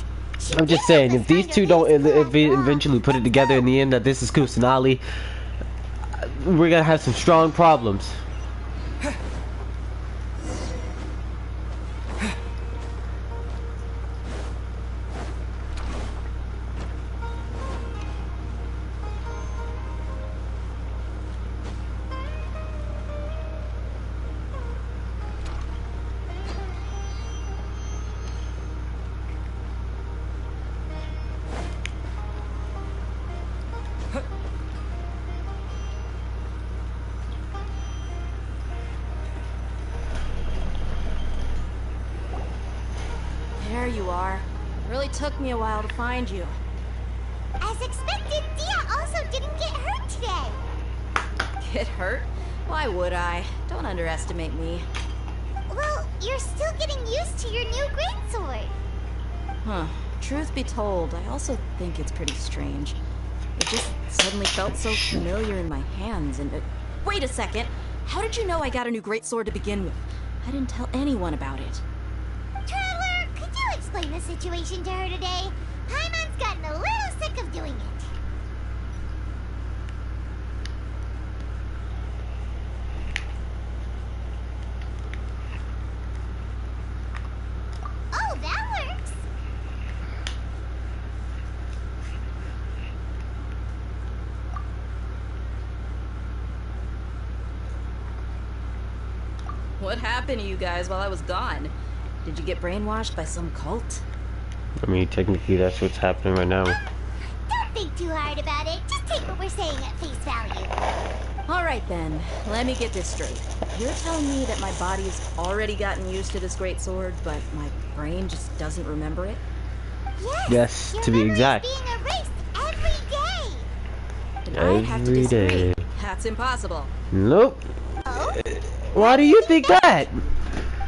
I'm just saying, if these two don't eventually put it together in the end that this is Kusanali, we're gonna have some strong problems. There you are. Really took me a while to find you. As expected, Dia also didn't get hurt today. Get hurt? Why would I? Don't underestimate me. Well, you're still getting used to your new greatsword. Huh. Truth be told, I also think it's pretty strange. It just suddenly felt so familiar in my hands and it... Wait a second! How did you know I got a new greatsword to begin with? I didn't tell anyone about it. Traveler, could you explain the situation to her today? Paimon's gotten a little sick of doing it. Oh, that works. What happened to you guys while I was gone? Did you get brainwashed by some cult? I mean, technically that's what's happening right now. Don't think too hard about it. Just take what we're saying at face value. Alright then, let me get this straight. You're telling me that my body's already gotten used to this great sword, but my brain just doesn't remember it? Yes, to be exact. Being erased every day. Then I'd have to disagree. Day. That's impossible. Nope. Oh? Why do you think that?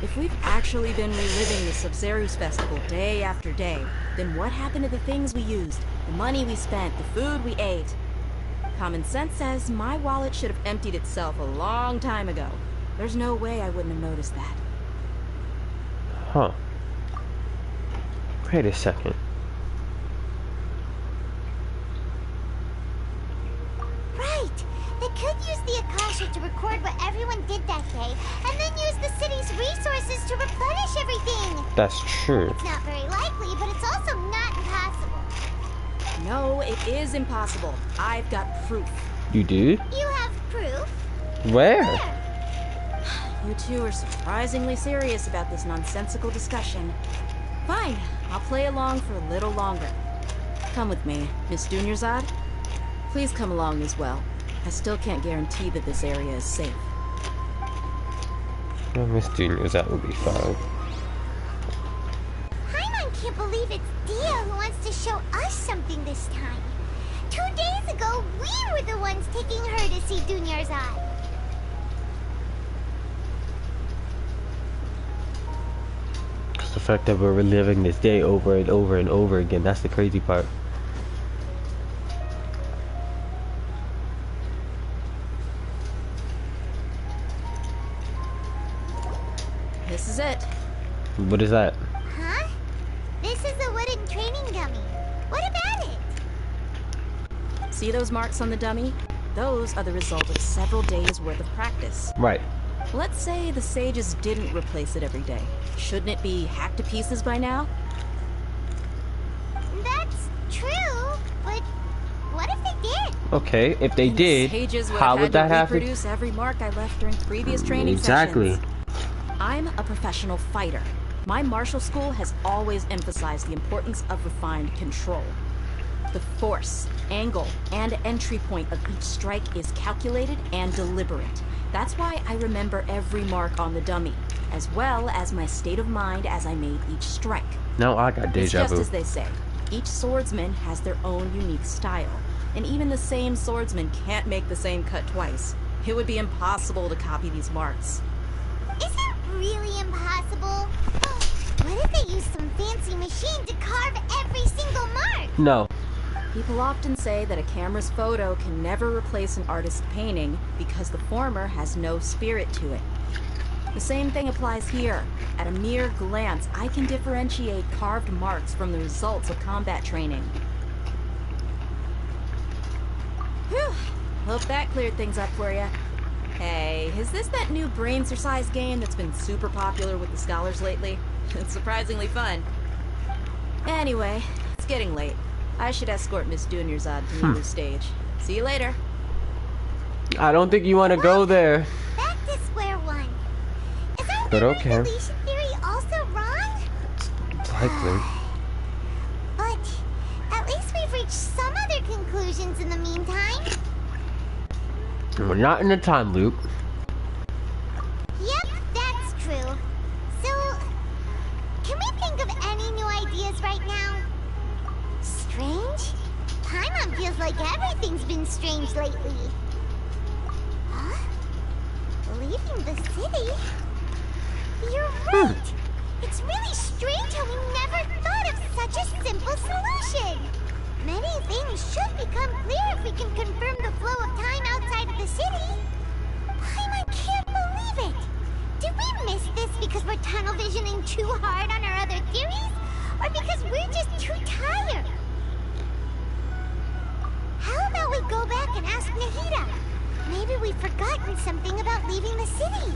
If we've actually been reliving the Sumeru's festival day after day, then what happened to the things we used, the money we spent, the food we ate? Common sense says my wallet should have emptied itself a long time ago. There's no way I wouldn't have noticed that. Huh. Wait a second. Right. They could use the Akasha to record what everyone did that day, and then use the city's resources to replenish everything. That's true. It's not very likely, but it's also not impossible. No, it is impossible. I've got proof. You do? You have proof? Where? You two are surprisingly serious about this nonsensical discussion. Fine, I'll play along for a little longer. Come with me, Miss Dunyarzad. Please come along as well. I still can't guarantee that this area is safe. Well, Miss Dunyarzad will be fine. Paimon can't believe it's Dia who wants to show us something this time. 2 days ago, we were the ones taking her to see Dunyarzad. It's the fact that we're reliving this day over and over and over again. That's the crazy part. This is it. What is that? Huh? This is a wooden training dummy. What about it? See those marks on the dummy? Those are the result of several days' worth of practice. Right. Let's say the sages didn't replace it every day. Shouldn't it be hacked to pieces by now? That's true, but what if they did? Okay, if they did, how would that happen? Reproduce every mark I left during previous training Exactly. sessions. I'm a professional fighter. My martial school has always emphasized the importance of refined control. The force, angle, and entry point of each strike is calculated and deliberate. That's why I remember every mark on the dummy, as well as my state of mind as I made each strike. Now I got It's deja just vu. as they say. Each swordsman has their own unique style, and even the same swordsman can't make the same cut twice. It would be impossible to copy these marks. Is it really impossible? What if they use some fancy machine to carve every single mark? No. People often say that a camera's photo can never replace an artist's painting because the former has no spirit to it. The same thing applies here. At a mere glance, I can differentiate carved marks from the results of combat training. Whew. Hope that cleared things up for you. Hey, is this that new brain exercise game that's been super popular with the scholars lately? It's surprisingly fun. Anyway, it's getting late. I should escort Miss Dunyarzad to the new stage. See you later. I don't think you want to go there. Back to square one. Is our But okay. deletion theory also wrong? Likely. But at least we've reached some other conclusions in the meantime. We're not in a time loop. Yep, that's true. So, can we think of any new ideas right now? Strange? Paimon feels like everything's been strange lately. Huh? Leaving the city? You're right! It's really strange how we never thought of such a simple solution! Many things should become clear if we can confirm the flow of time outside of the city. I can't believe it! Did we miss this because we're tunnel visioning too hard on our other theories? Or because we're just too tired? How about we go back and ask Nahida? Maybe we've forgotten something about leaving the city.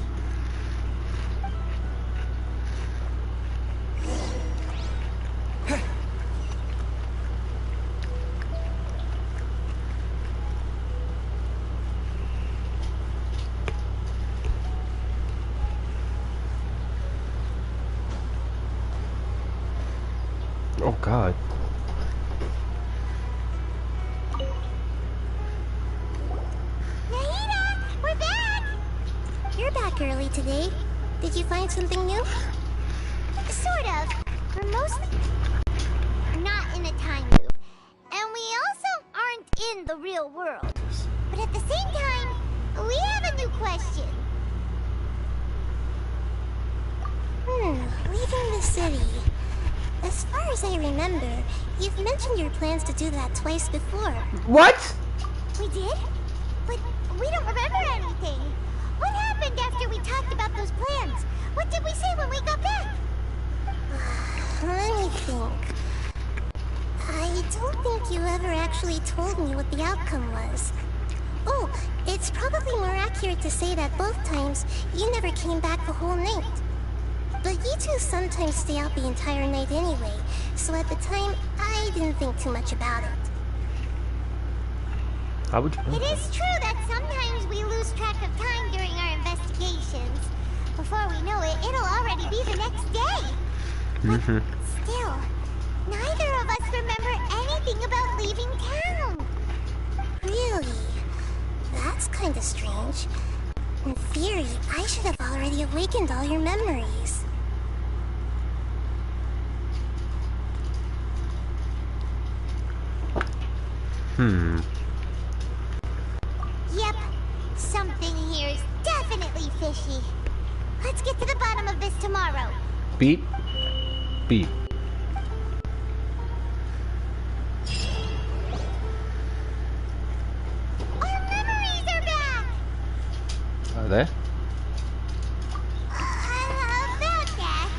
back early today. Did you find something new? Sort of. We're mostly not in a time loop. And we also aren't in the real world. But at the same time, we have a new question. Leaving the city. As far as I remember, you've mentioned your plans to do that twice before. What? We did? But we don't remember anything. What happened after we talked about those plans? What did we say when we got back? Let me think. I don't think you ever actually told me what the outcome was. Oh, it's probably more accurate to say that both times you never came back the whole night. But you two sometimes stay out the entire night anyway, so at the time, I didn't think too much about it. How would you know? It is true that sometimes we lose track of time during our investigations. Before we know it, it'll already be the next day. But still, neither of us remember anything about leaving town. Really? That's kinda strange. In theory, I should have already awakened all your memories. Yep, something here is definitely fishy. Let's get to the bottom of this tomorrow. Beat. Beat. Our memories are back! Are they? About that.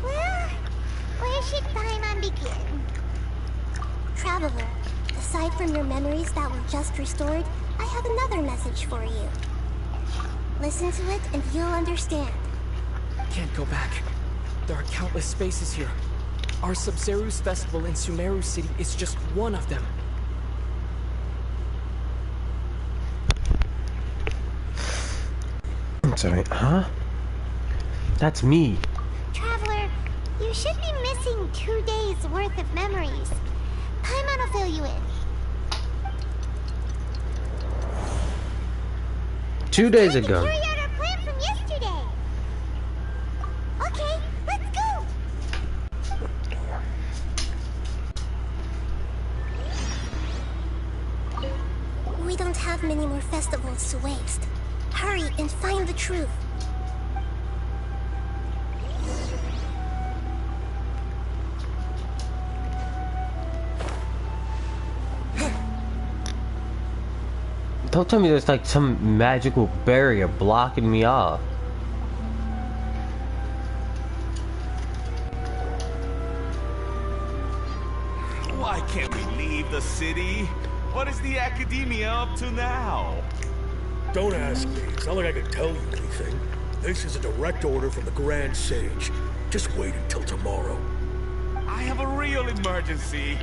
Well, where should Paimon begin? Traveler, aside from your memories that were just restored, I have another message for you. Listen to it and you'll understand. Can't go back. There are countless spaces here. Our Sumeru's festival in Sumeru City is just one of them. I'm sorry, huh? That's me. Traveler, you should be missing 2 days worth of memories. Paimon will fill you in. 2 days ago. Carry out our plan from yesterday. Okay, let's go. We don't have many more festivals to waste. Hurry and find the truth. Don't tell me there's like some magical barrier blocking me off. Why can't we leave the city? What is the Academia up to now? Don't ask me. It's not like I can tell you anything. This is a direct order from the Grand Sage. Just wait until tomorrow. I have a real emergency.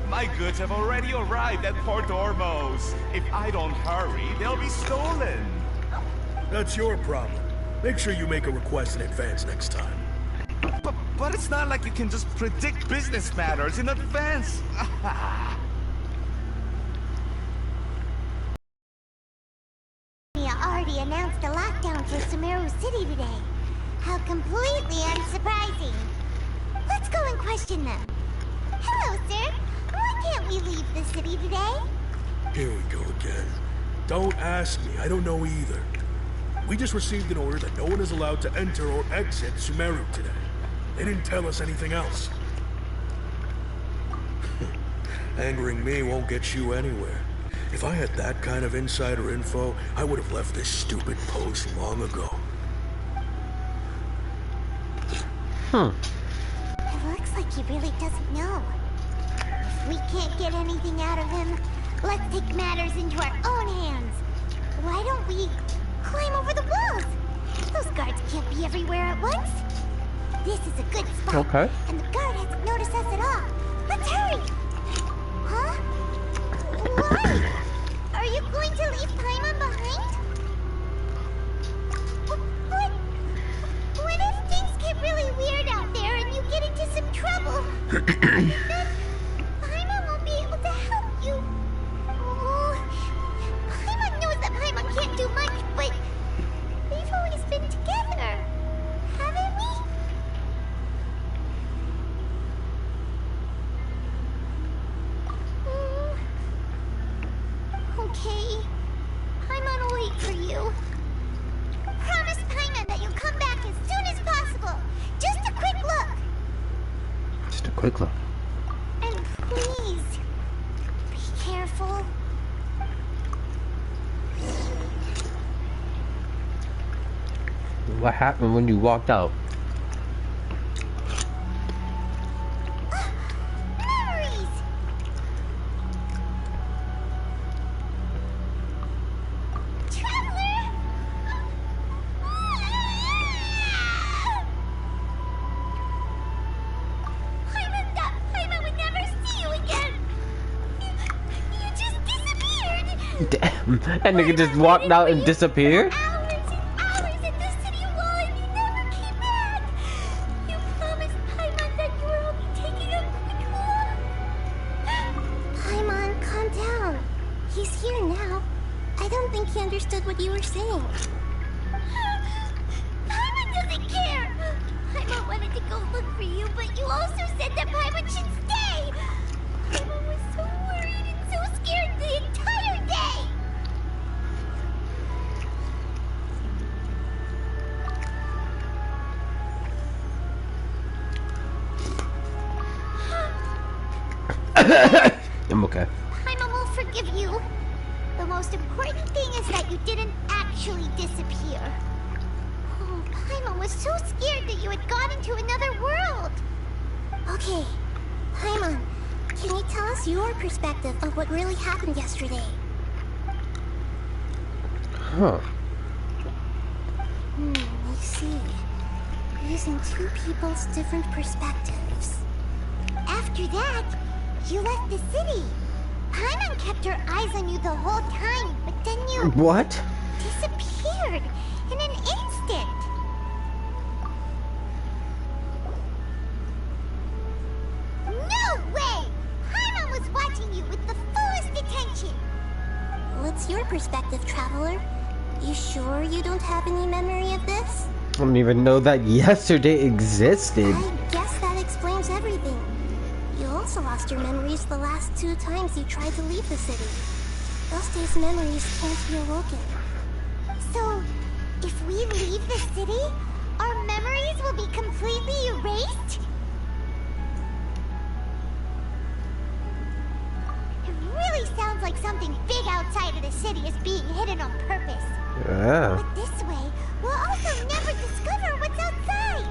My goods have already arrived at Port Ormos. If I don't hurry, they'll be stolen. That's your problem. Make sure you make a request in advance next time. But it's not like you can just predict business matters in advance. Already announced a lockdown for Sumeru City today. How completely unsurprising. Let's go and question them. Hello, sir. Why can't we leave the city today? Here we go again. Don't ask me. I don't know either. We just received an order that no one is allowed to enter or exit Sumeru today. They didn't tell us anything else. Angering me won't get you anywhere. If I had that kind of insider info, I would have left this stupid post long ago. It looks like he really doesn't know. If we can't get anything out of him, let's take matters into our own hands. Why don't we climb over the walls? Those guards can't be everywhere at once. This is a good spot. Okay. And the guard hasn't noticed us at all. Let's hurry! Huh? Why? Are you going to leave Paimon behind? What if things get really weird out there and you get into some trouble? Then Paimon won't be able to help you. Oh, Paimon knows that Paimon can't do much, but they've always been okay. Paimon will wait for you. Promise Paimon that you'll come back as soon as possible. Just a quick look. Just a quick look. And please, be careful. What happened when you walked out? Memories! Traveler! Paimon would never see you again! You just disappeared! Damn, that nigga just walked out and disappeared? He understood what you were saying. Paimon doesn't care! Paimon wanted to go look for you, but you also said that Paimon should stay! Paimon was so worried and so scared the entire day! I'm okay. Paimon will forgive you. The most important thing is that you didn't actually disappear. Oh, Paimon was so scared that you had gone into another world. Okay, Paimon, can you tell us your perspective of what really happened yesterday? Huh. I see. Using two people's different perspectives. After that, you left the city. Paimon kept her eyes on you the whole time, but then you... What? Disappeared in an instant. No way! Paimon was watching you with the fullest attention. What's your perspective, Traveler? You sure you don't have any memory of this? I don't even know that yesterday existed. I guess that explains everything. You also lost your memories the last 2 times you tried to leave the city. Those days' memories can't be awoken. So, if we leave the city, our memories will be completely erased? It really sounds like something big outside of the city is being hidden on purpose. Yeah. But this way, we'll also never discover what's outside.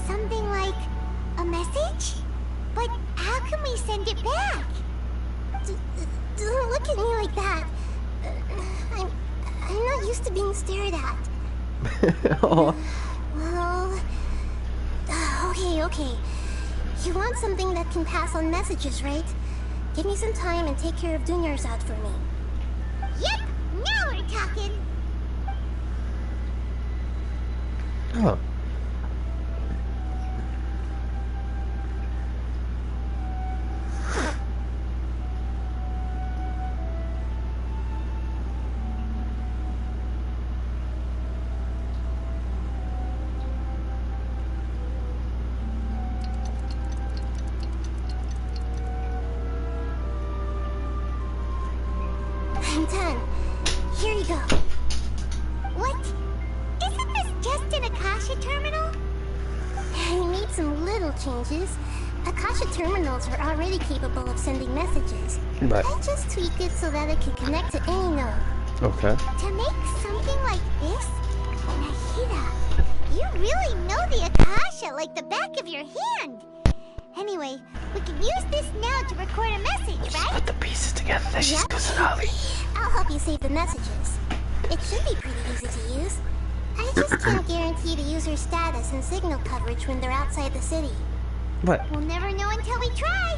Something like a message? But how can we send it back? Don't look at me like that. I'm not used to being stared at. Oh. Well, okay. You want something that can pass on messages, right? Give me some time and take care of Dunyar's out for me. Yep, now we're talking. Oh. I'm done. Here you go. What? Isn't this just an Akasha terminal? I made some little changes. Akasha terminals are already capable of sending messages. Right. I just tweaked it so that it can connect to any node. Okay. To make something like this, Nahida, you really know the Akasha like the back of your hand. Anyway, we can use this now to record a message, right? Put the pieces together. That's just personality. I'll help you save the messages. It should be pretty easy to use. I just can't guarantee the user's status and signal coverage when they're outside the city. What? We'll never know until we try.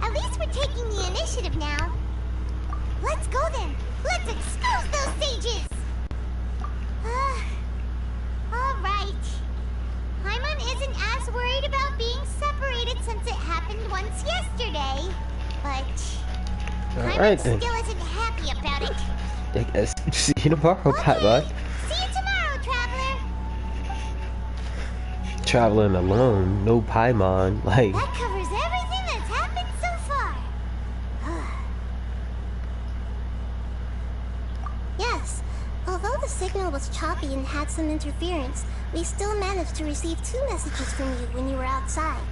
At least we're taking the initiative now. Let's go then. Let's expose those sages. Alright. Paimon isn't as worried about being separated since it happened once yesterday. But Alright Paimon then. still isn't happy about it. I guess. See you tomorrow, Paimon. See you tomorrow, Traveler. traveling alone. No Paimon. Like. That covers everything that's happened so far. Yes, although the signal was choppy and had some interference, we still managed to receive 2 messages from you when you were outside.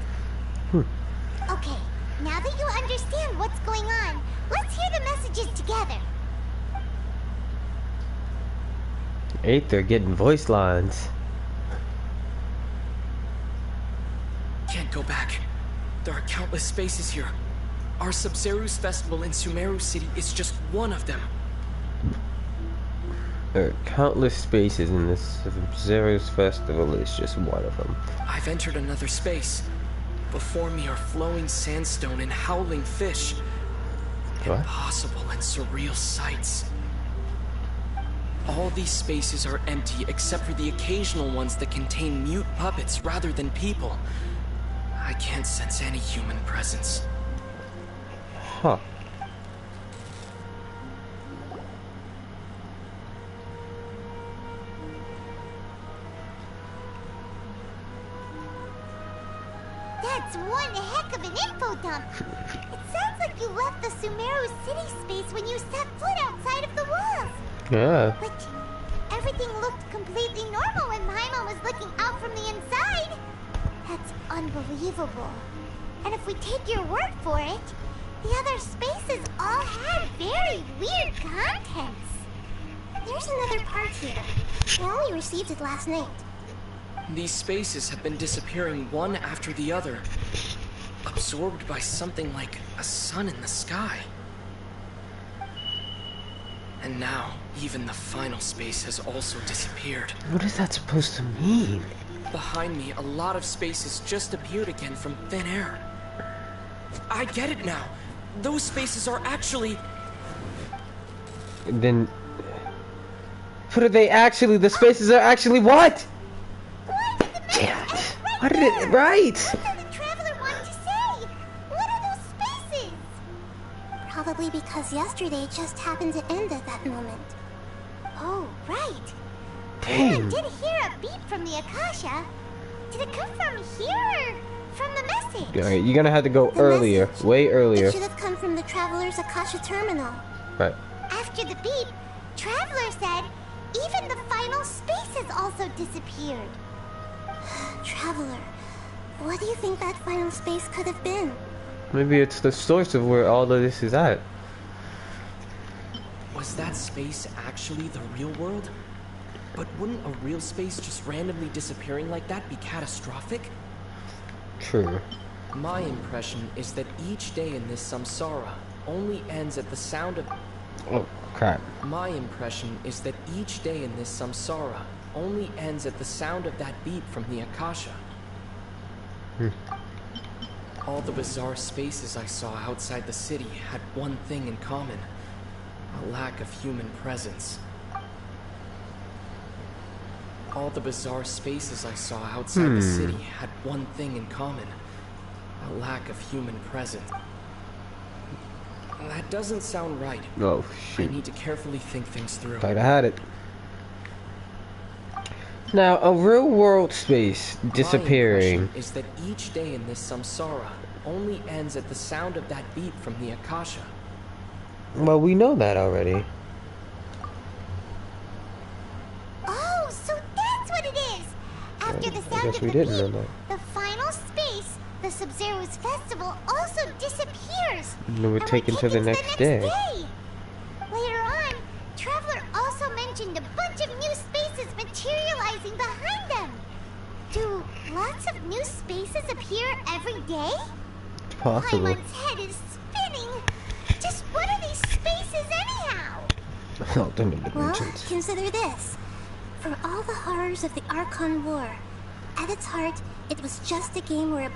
Okay, now that you understand what's going on, let's hear the messages together. They're getting voice lines. Can't go back. There are countless spaces here. Our Sumeru's festival in Sumeru City is just one of them. There are countless spaces in this Sumeru's festival. Is just one of them. I've entered another space. Before me are flowing sandstone and howling fish. What? Impossible and surreal sights. All these spaces are empty except for the occasional ones that contain mute puppets rather than people. I can't sense any human presence. Huh. That's one heck of an info dump. It sounds like you left the Sumeru city space when you set foot outside of the walls. Yeah. But everything looked completely normal when Paimon was looking out from the inside. That's unbelievable. And if we take your word for it, the other spaces all had very weird contents. There's another part here. I only received it last night. These spaces have been disappearing one after the other, absorbed by something like a sun in the sky. And now, even the final space has also disappeared. What is that supposed to mean? Behind me, a lot of spaces just appeared again from thin air. I get it now. Those spaces are actually... Then... What are they actually? The spaces are actually what? Damn it. What did it... Right! What did the Traveler want to say? What are those spaces? Probably because yesterday just happened to end at that moment. Oh, right. Dang. I did hear a beep from the Akasha. Did it come from here or from the message? Alright, you're gonna have to go earlier. Message. Way It earlier. should have come from the Traveler's Akasha terminal. Right. After the beep, Traveler said even the final spaces also disappeared. Traveler, what do you think that final space could have been? Maybe it's the source of where all of this is at. Was that space actually the real world? But wouldn't a real space just randomly disappearing like that be catastrophic? True. My impression is that each day in this samsara only ends at the sound of... Oh, crap. My impression is that each day in this samsara only ends at the sound of that beep from the Akasha. All the bizarre spaces I saw outside the city had one thing in common: a lack of human presence. All the bizarre spaces I saw outside the city had one thing in common: a lack of human presence. That doesn't sound right. Oh, shoot. I need to carefully think things through. Thought I had it. Now, a real world space disappearing. My impression is that each day in this samsara only ends at the sound of that beep from the Akasha. Well, we know that already. Oh, so that's what it is! After the sound of the beep, the final space, the Sub-Zero's festival, also disappears. And then we're taken to the next day. Later on, Traveler also mentioned a bunch of new spaces materializing behind them. Do lots of new spaces appear every day? Possible. Paimon's head is spinning. Just what are these spaces anyhow? Alternate Well, dimensions. consider this. For all the horrors of the Archon War, at its heart, it was just a game where a